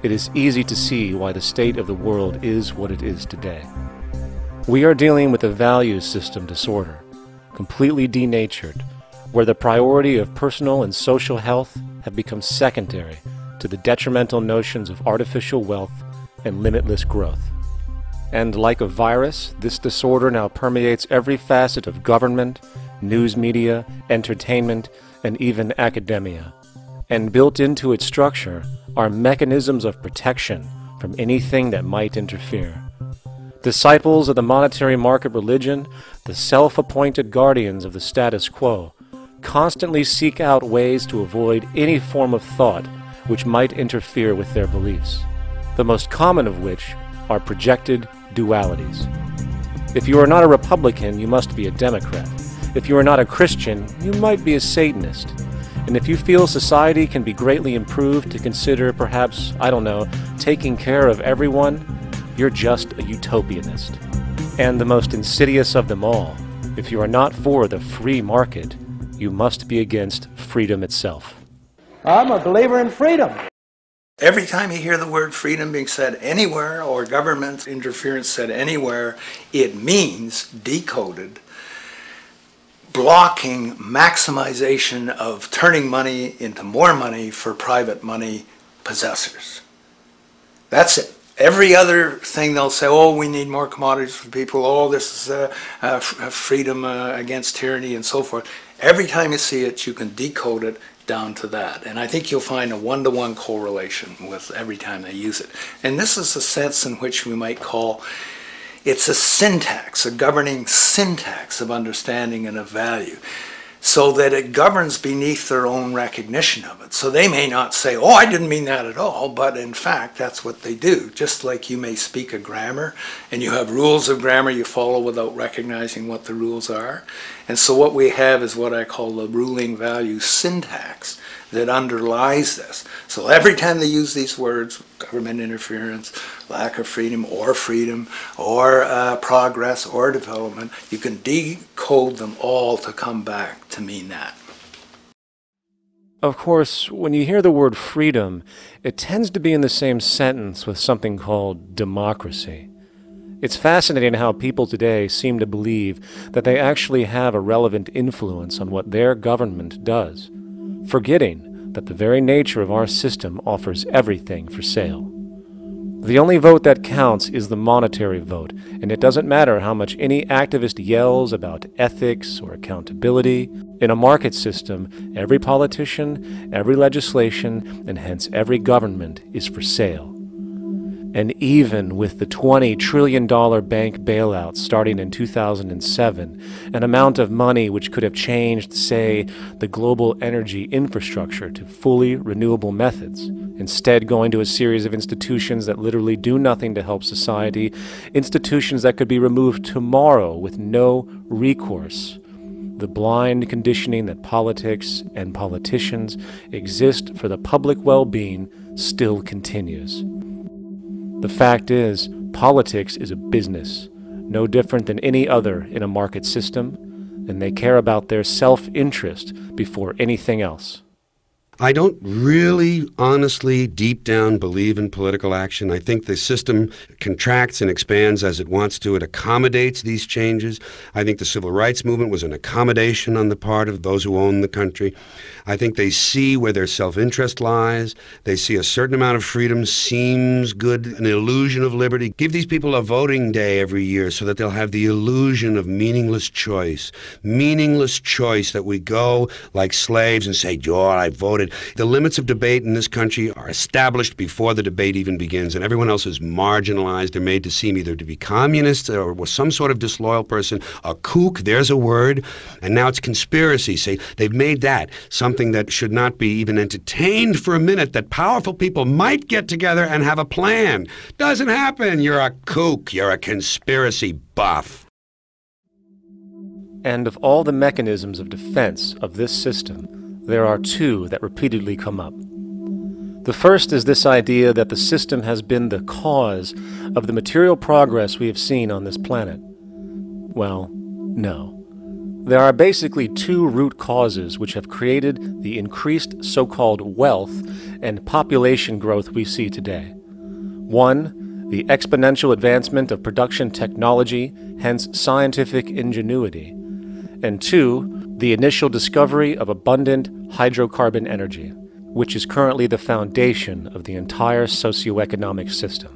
it is easy to see why the state of the world is what it is today. We are dealing with a values system disorder, completely denatured, where the priority of personal and social health have become secondary to the detrimental notions of artificial wealth and limitless growth. And like a virus, this disorder now permeates every facet of government, news media, entertainment, and even academia. And built into its structure are mechanisms of protection from anything that might interfere. Disciples of the monetary market religion, the self-appointed guardians of the status quo, constantly seek out ways to avoid any form of thought which might interfere with their beliefs, the most common of which are projected dualities. If you are not a Republican, you must be a Democrat. If you are not a Christian, you might be a Satanist. And if you feel society can be greatly improved to consider perhaps, I don't know, taking care of everyone, you're just a utopianist. And the most insidious of them all, if you are not for the free market, you must be against freedom itself. I'm a believer in freedom. Every time you hear the word freedom being said anywhere or government interference said anywhere, it means, decoded, blocking maximization of turning money into more money for private money possessors. That's it. Every other thing they'll say, oh, we need more commodities for people, oh, this is freedom against tyranny and so forth. Every time you see it, you can decode it down to that. And I think you'll find a one-to-one correlation with every time they use it. And this is a sense in which we might call it's a syntax, a governing syntax of understanding and of value, so that it governs beneath their own recognition of it. So they may not say, oh, I didn't mean that at all, but in fact, that's what they do. Just like you may speak a grammar, and you have rules of grammar you follow without recognizing what the rules are. And so what we have is what I call the ruling value syntax that underlies this. So every time they use these words, government interference, lack of freedom, or progress, or development, you can decode them all to come back to mean that. Of course, when you hear the word freedom, it tends to be in the same sentence with something called democracy. It's fascinating how people today seem to believe that they actually have a relevant influence on what their government does, forgetting that the very nature of our system offers everything for sale. The only vote that counts is the monetary vote, and it doesn't matter how much any activist yells about ethics or accountability. In a market system, every politician, every legislation, and hence every government is for sale. And even with the $20 trillion bank bailout starting in 2007, an amount of money which could have changed, say, the global energy infrastructure to fully renewable methods, instead going to a series of institutions that literally do nothing to help society, institutions that could be removed tomorrow with no recourse. The blind conditioning that politics and politicians exist for the public well-being still continues. The fact is, politics is a business, no different than any other in a market system, and they care about their self-interest before anything else. I don't really, honestly, deep down believe in political action. I think the system contracts and expands as it wants to. It accommodates these changes. I think the civil rights movement was an accommodation on the part of those who own the country. I think they see where their self-interest lies. They see a certain amount of freedom seems good, an illusion of liberty. Give these people a voting day every year so that they'll have the illusion of meaningless choice. Meaningless choice that we go like slaves and say, "George, I voted." The limits of debate in this country are established before the debate even begins, and everyone else is marginalized. They're made to seem either to be communists or some sort of disloyal person, a kook, there's a word, and now it's conspiracy. Say, they've made that something that should not be even entertained for a minute, that powerful people might get together and have a plan. Doesn't happen. You're a kook. You're a conspiracy buff. And of all the mechanisms of defense of this system, there are two that repeatedly come up. The first is this idea that the system has been the cause of the material progress we have seen on this planet. Well, no. There are basically two root causes which have created the increased so-called wealth and population growth we see today. One, the exponential advancement of production technology, hence scientific ingenuity. And two, the initial discovery of abundant hydrocarbon energy, which is currently the foundation of the entire socioeconomic system.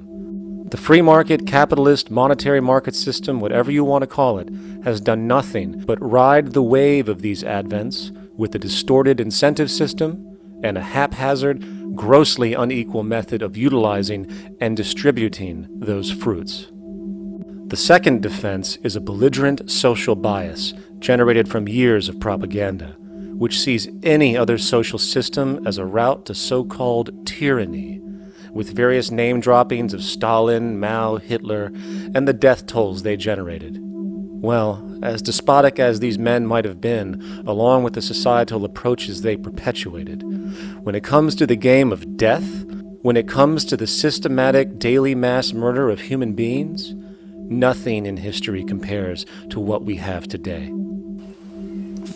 The free market, capitalist, monetary market system, whatever you want to call it, has done nothing but ride the wave of these advents with a distorted incentive system and a haphazard, grossly unequal method of utilizing and distributing those fruits. The second defense is a belligerent social bias generated from years of propaganda, which sees any other social system as a route to so-called tyranny, with various name-droppings of Stalin, Mao, Hitler, and the death tolls they generated. Well, as despotic as these men might have been, along with the societal approaches they perpetuated, when it comes to the game of death, when it comes to the systematic daily mass murder of human beings, nothing in history compares to what we have today.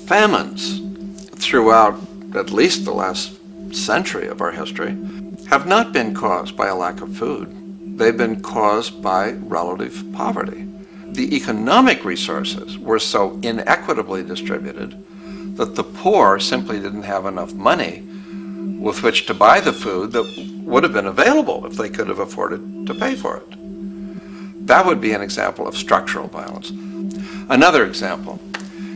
Famines throughout at least the last century of our history have not been caused by a lack of food. They've been caused by relative poverty. The economic resources were so inequitably distributed that the poor simply didn't have enough money with which to buy the food that would have been available if they could have afforded to pay for it. That would be an example of structural violence. Another example,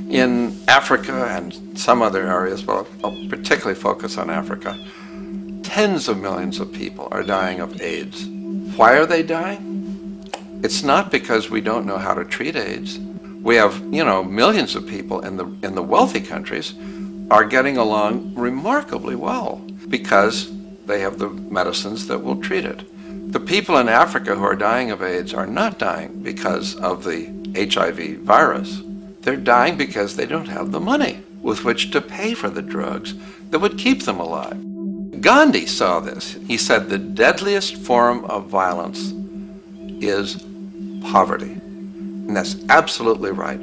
in Africa and some other areas, but I'll particularly focus on Africa, tens of millions of people are dying of AIDS. Why are they dying? It's not because we don't know how to treat AIDS. We have, millions of people in the wealthy countries are getting along remarkably well because they have the medicines that will treat it. The people in Africa who are dying of AIDS are not dying because of the HIV virus. They're dying because they don't have the money with which to pay for the drugs that would keep them alive. Gandhi saw this. He said the deadliest form of violence is poverty. And that's absolutely right.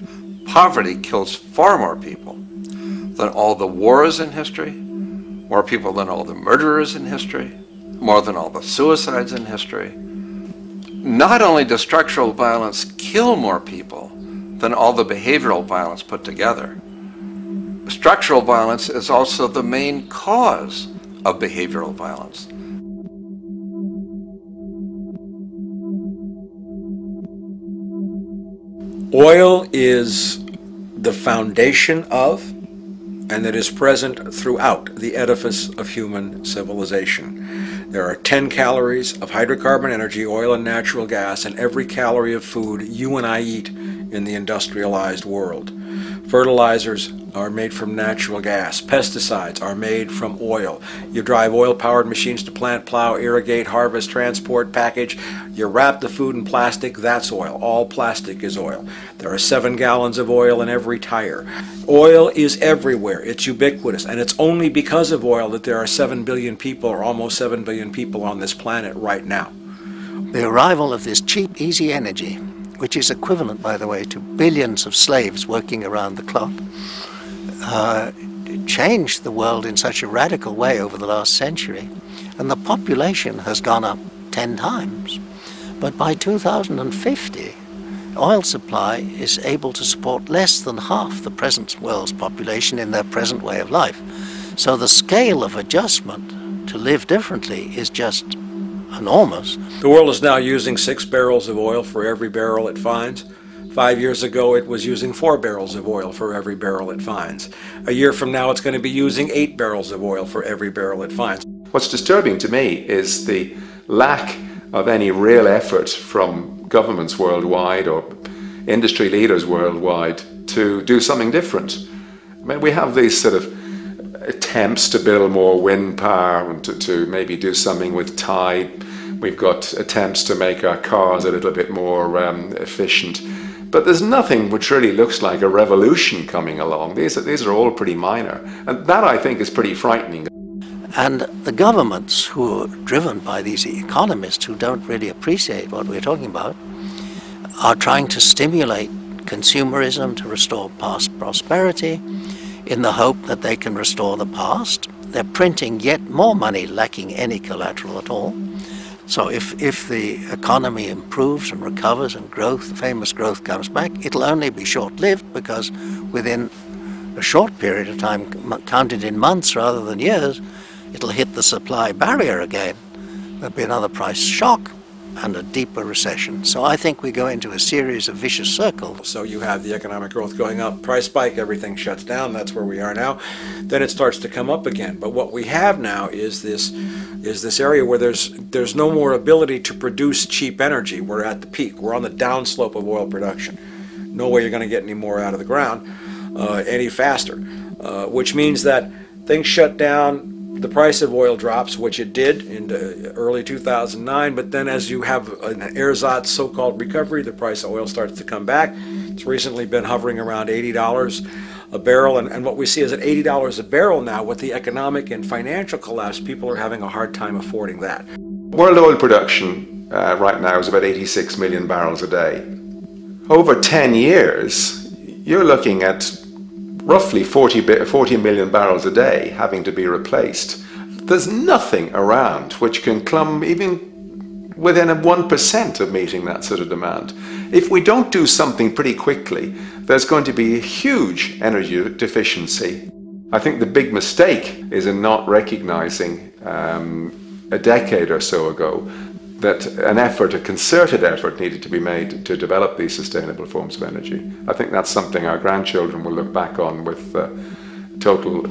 Poverty kills far more people than all the wars in history, more people than all the murderers in history, more than all the suicides in history. Not only does structural violence kill more people than all the behavioral violence put together, structural violence is also the main cause of behavioral violence. Oil is the foundation of, and it is present throughout the edifice of human civilization. There are 10 calories of hydrocarbon energy, oil and natural gas, in every calorie of food you and I eat in the industrialized world. Fertilizers are made from natural gas. Pesticides are made from oil. You drive oil-powered machines to plant, plow, irrigate, harvest, transport, package. You wrap the food in plastic, that's oil. All plastic is oil. There are 7 gallons of oil in every tire. Oil is everywhere. It's ubiquitous. And it's only because of oil that there are 7 billion people, or almost 7 billion people on this planet right now. The arrival of this cheap, easy energy, which is equivalent, by the way, to billions of slaves working around the clock, changed the world in such a radical way over the last century, and the population has gone up 10 times. But by 2050, oil supply is able to support less than half the present world's population in their present way of life. So the scale of adjustment to live differently is just enormous. The world is now using 6 barrels of oil for every barrel it finds. 5 years ago, it was using 4 barrels of oil for every barrel it finds. A year from now, it's going to be using 8 barrels of oil for every barrel it finds. What's disturbing to me is the lack of any real effort from governments worldwide or industry leaders worldwide to do something different. I mean, we have these sort of attempts to build more wind power and to maybe do something with tide. We've got attempts to make our cars a little bit more efficient. But there's nothing which really looks like a revolution coming along. These are all pretty minor. And that, I think, is pretty frightening. And the governments who are driven by these economists who don't really appreciate what we're talking about are trying to stimulate consumerism to restore past prosperity in the hope that they can restore the past. They're printing yet more money lacking any collateral at all. So if the economy improves and recovers and growth, famous growth comes back, it'll only be short-lived because within a short period of time, counted in months rather than years, it'll hit the supply barrier again. There'll be another price shock and a deeper recession. So I think we go into a series of vicious circles. So you have the economic growth going up, price spike, everything shuts down, that's where we are now. Then it starts to come up again. But what we have now is this area where there's no more ability to produce cheap energy. We're at the peak. We're on the downslope of oil production. No way you're going to get any more out of the ground any faster, which means that things shut down. The price of oil drops, which it did in early 2009, but then as you have an ersatz so-called recovery, the price of oil starts to come back. It's recently been hovering around $80 a barrel, and what we see is at $80 a barrel now, with the economic and financial collapse, people are having a hard time affording that. World oil production right now is about 86 million barrels a day. Over 10 years, you're looking at roughly 40 million barrels a day having to be replaced. There's nothing around which can come even within 1% of meeting that sort of demand. If we don't do something pretty quickly, there's going to be a huge energy deficiency. I think the big mistake is in not recognizing a decade or so ago that a concerted effort needed to be made to develop these sustainable forms of energy. I think that's something our grandchildren will look back on with total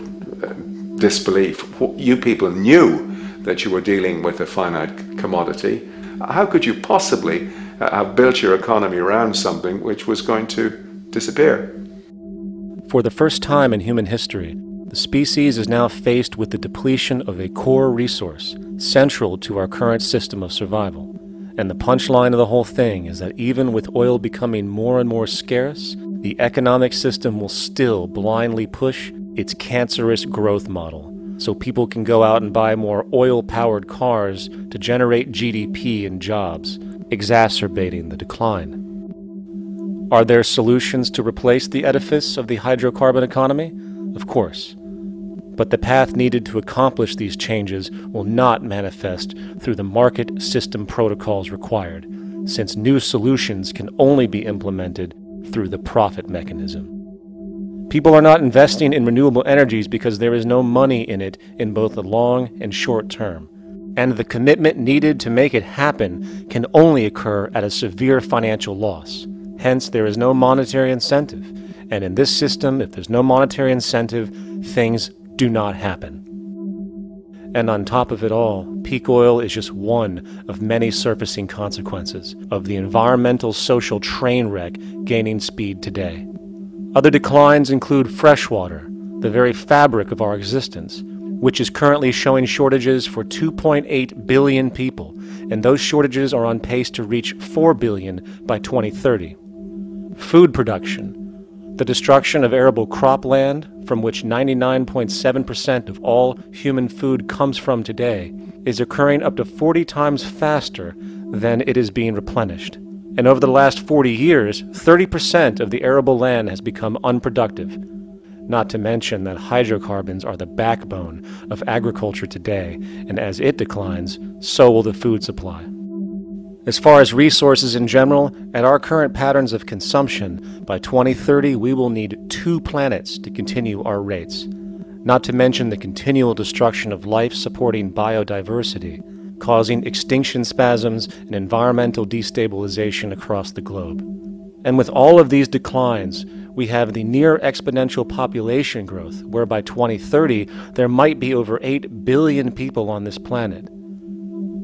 disbelief. You people knew that you were dealing with a finite commodity. How could you possibly have built your economy around something which was going to disappear? For the first time in human history, the species is now faced with the depletion of a core resource central to our current system of survival. And the punchline of the whole thing is that even with oil becoming more and more scarce, the economic system will still blindly push its cancerous growth model, so people can go out and buy more oil-powered cars to generate GDP and jobs, exacerbating the decline. Are there solutions to replace the edifice of the hydrocarbon economy? Of course. But the path needed to accomplish these changes will not manifest through the market system protocols required, since new solutions can only be implemented through the profit mechanism. People are not investing in renewable energies because there is no money in it in both the long and short term, and the commitment needed to make it happen can only occur at a severe financial loss. Hence, there is no monetary incentive, and in this system, if there's no monetary incentive, things do not happen. And on top of it all, peak oil is just one of many surfacing consequences of the environmental social train wreck gaining speed today. Other declines include freshwater, the very fabric of our existence, which is currently showing shortages for 2.8 billion people, and those shortages are on pace to reach 4 billion by 2030. Food production, the destruction of arable cropland, from which 99.7% of all human food comes from today, is occurring up to 40 times faster than it is being replenished. And over the last 40 years, 30% of the arable land has become unproductive. not to mention that hydrocarbons are the backbone of agriculture today, and as it declines, so will the food supply. As far as resources in general, at our current patterns of consumption, by 2030 we will need 2 planets to continue our rates, not to mention the continual destruction of life-supporting biodiversity, causing extinction spasms and environmental destabilization across the globe. And with all of these declines, we have the near exponential population growth, where by 2030 there might be over 8 billion people on this planet.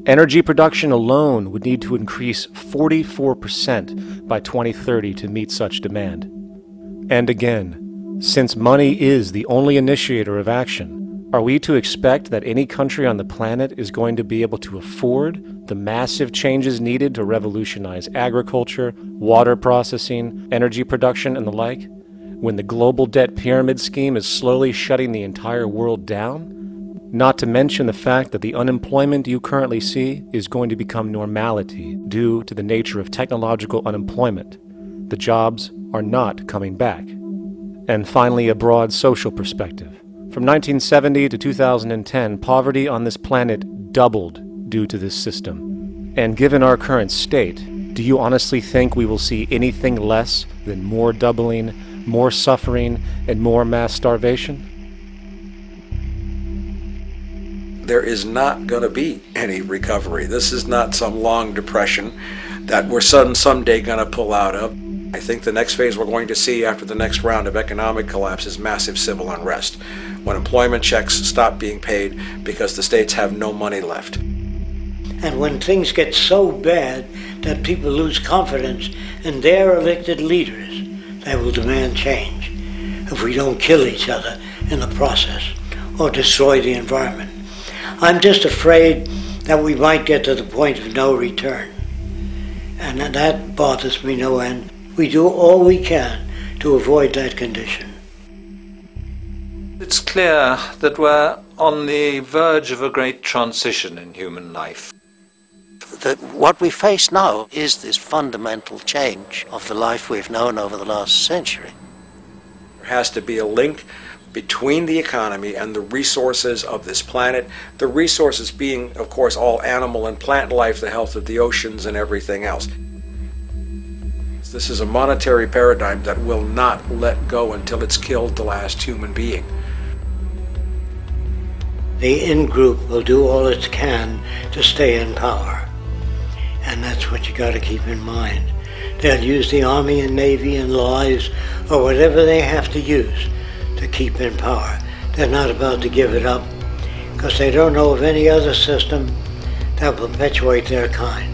Energy production alone would need to increase 44% by 2030 to meet such demand. And again, since money is the only initiator of action, are we to expect that any country on the planet is going to be able to afford the massive changes needed to revolutionize agriculture, water processing, energy production, and the like, when the global debt pyramid scheme is slowly shutting the entire world down? Not to mention the fact that the unemployment you currently see is going to become normality due to the nature of technological unemployment. The jobs are not coming back. And finally, a broad social perspective. From 1970 to 2010, poverty on this planet doubled due to this system. And given our current state, do you honestly think we will see anything less than more doubling, more suffering, and more mass starvation? There is not going to be any recovery. This is not some long depression that we're someday going to pull out of. I think the next phase we're going to see after the next round of economic collapse is massive civil unrest, when employment checks stop being paid because the states have no money left. And when things get so bad that people lose confidence in their elected leaders, they will demand change if we don't kill each other in the process or destroy the environment. I'm just afraid that we might get to the point of no return. And that bothers me no end. We do all we can to avoid that condition. It's clear that we're on the verge of a great transition in human life. That what we face now is this fundamental change of the life we've known over the last century. There has to be a link between the economy and the resources of this planet, the resources being, of course, all animal and plant life, the health of the oceans and everything else. This is a monetary paradigm that will not let go until it's killed the last human being. The in-group will do all it can to stay in power. And that's what you got to keep in mind. They'll use the Army and Navy and lies or whatever they have to use to keep in power. They're not about to give it up because they don't know of any other system that will perpetuate their kind.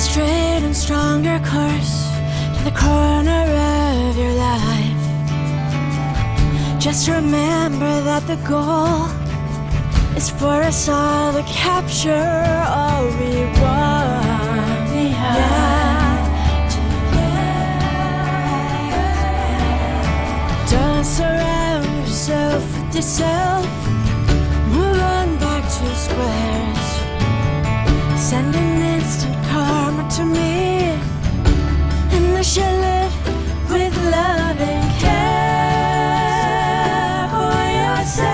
straight and stronger course to the corner of your life. Just remember that the goal is for us all to capture all we want. Don't surround yourself with yourself. Move on back to squares. Send an instant karma to me, and I shall live with love and care for yourself.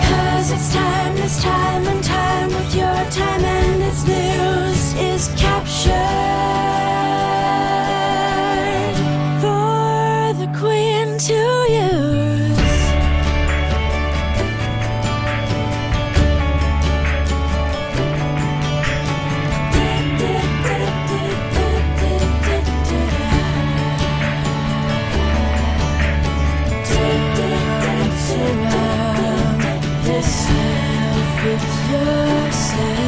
'Cause it's time, this time and time with your time, and this news is captured for the Queen to use. With yourself,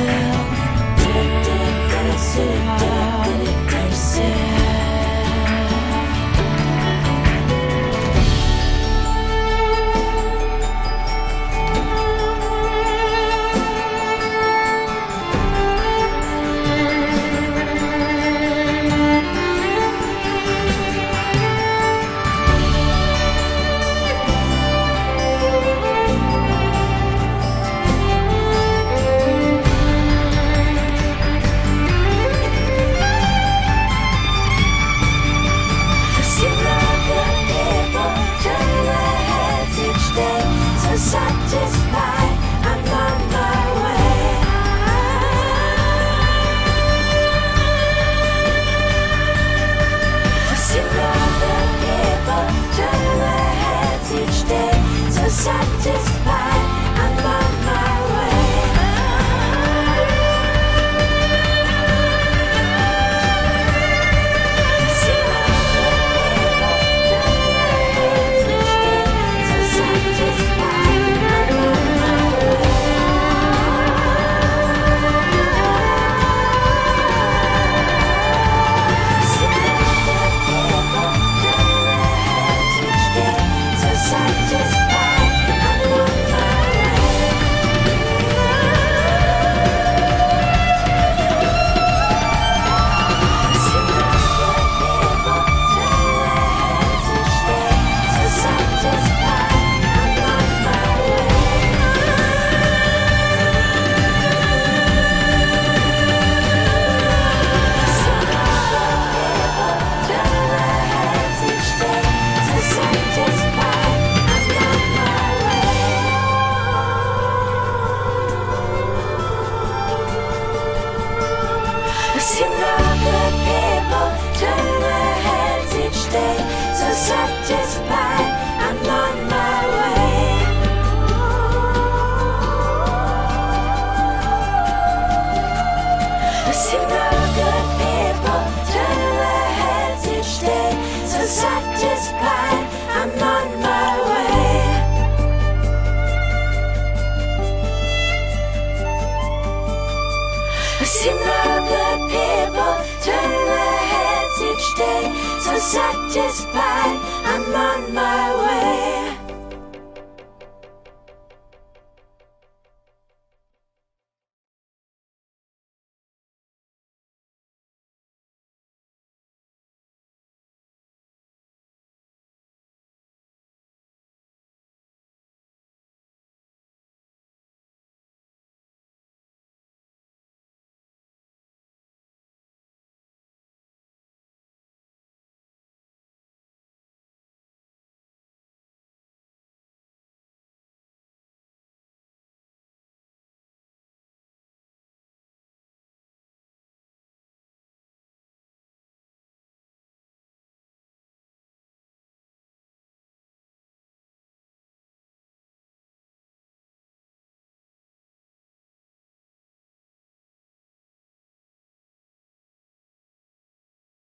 satisfied, I'm on my way.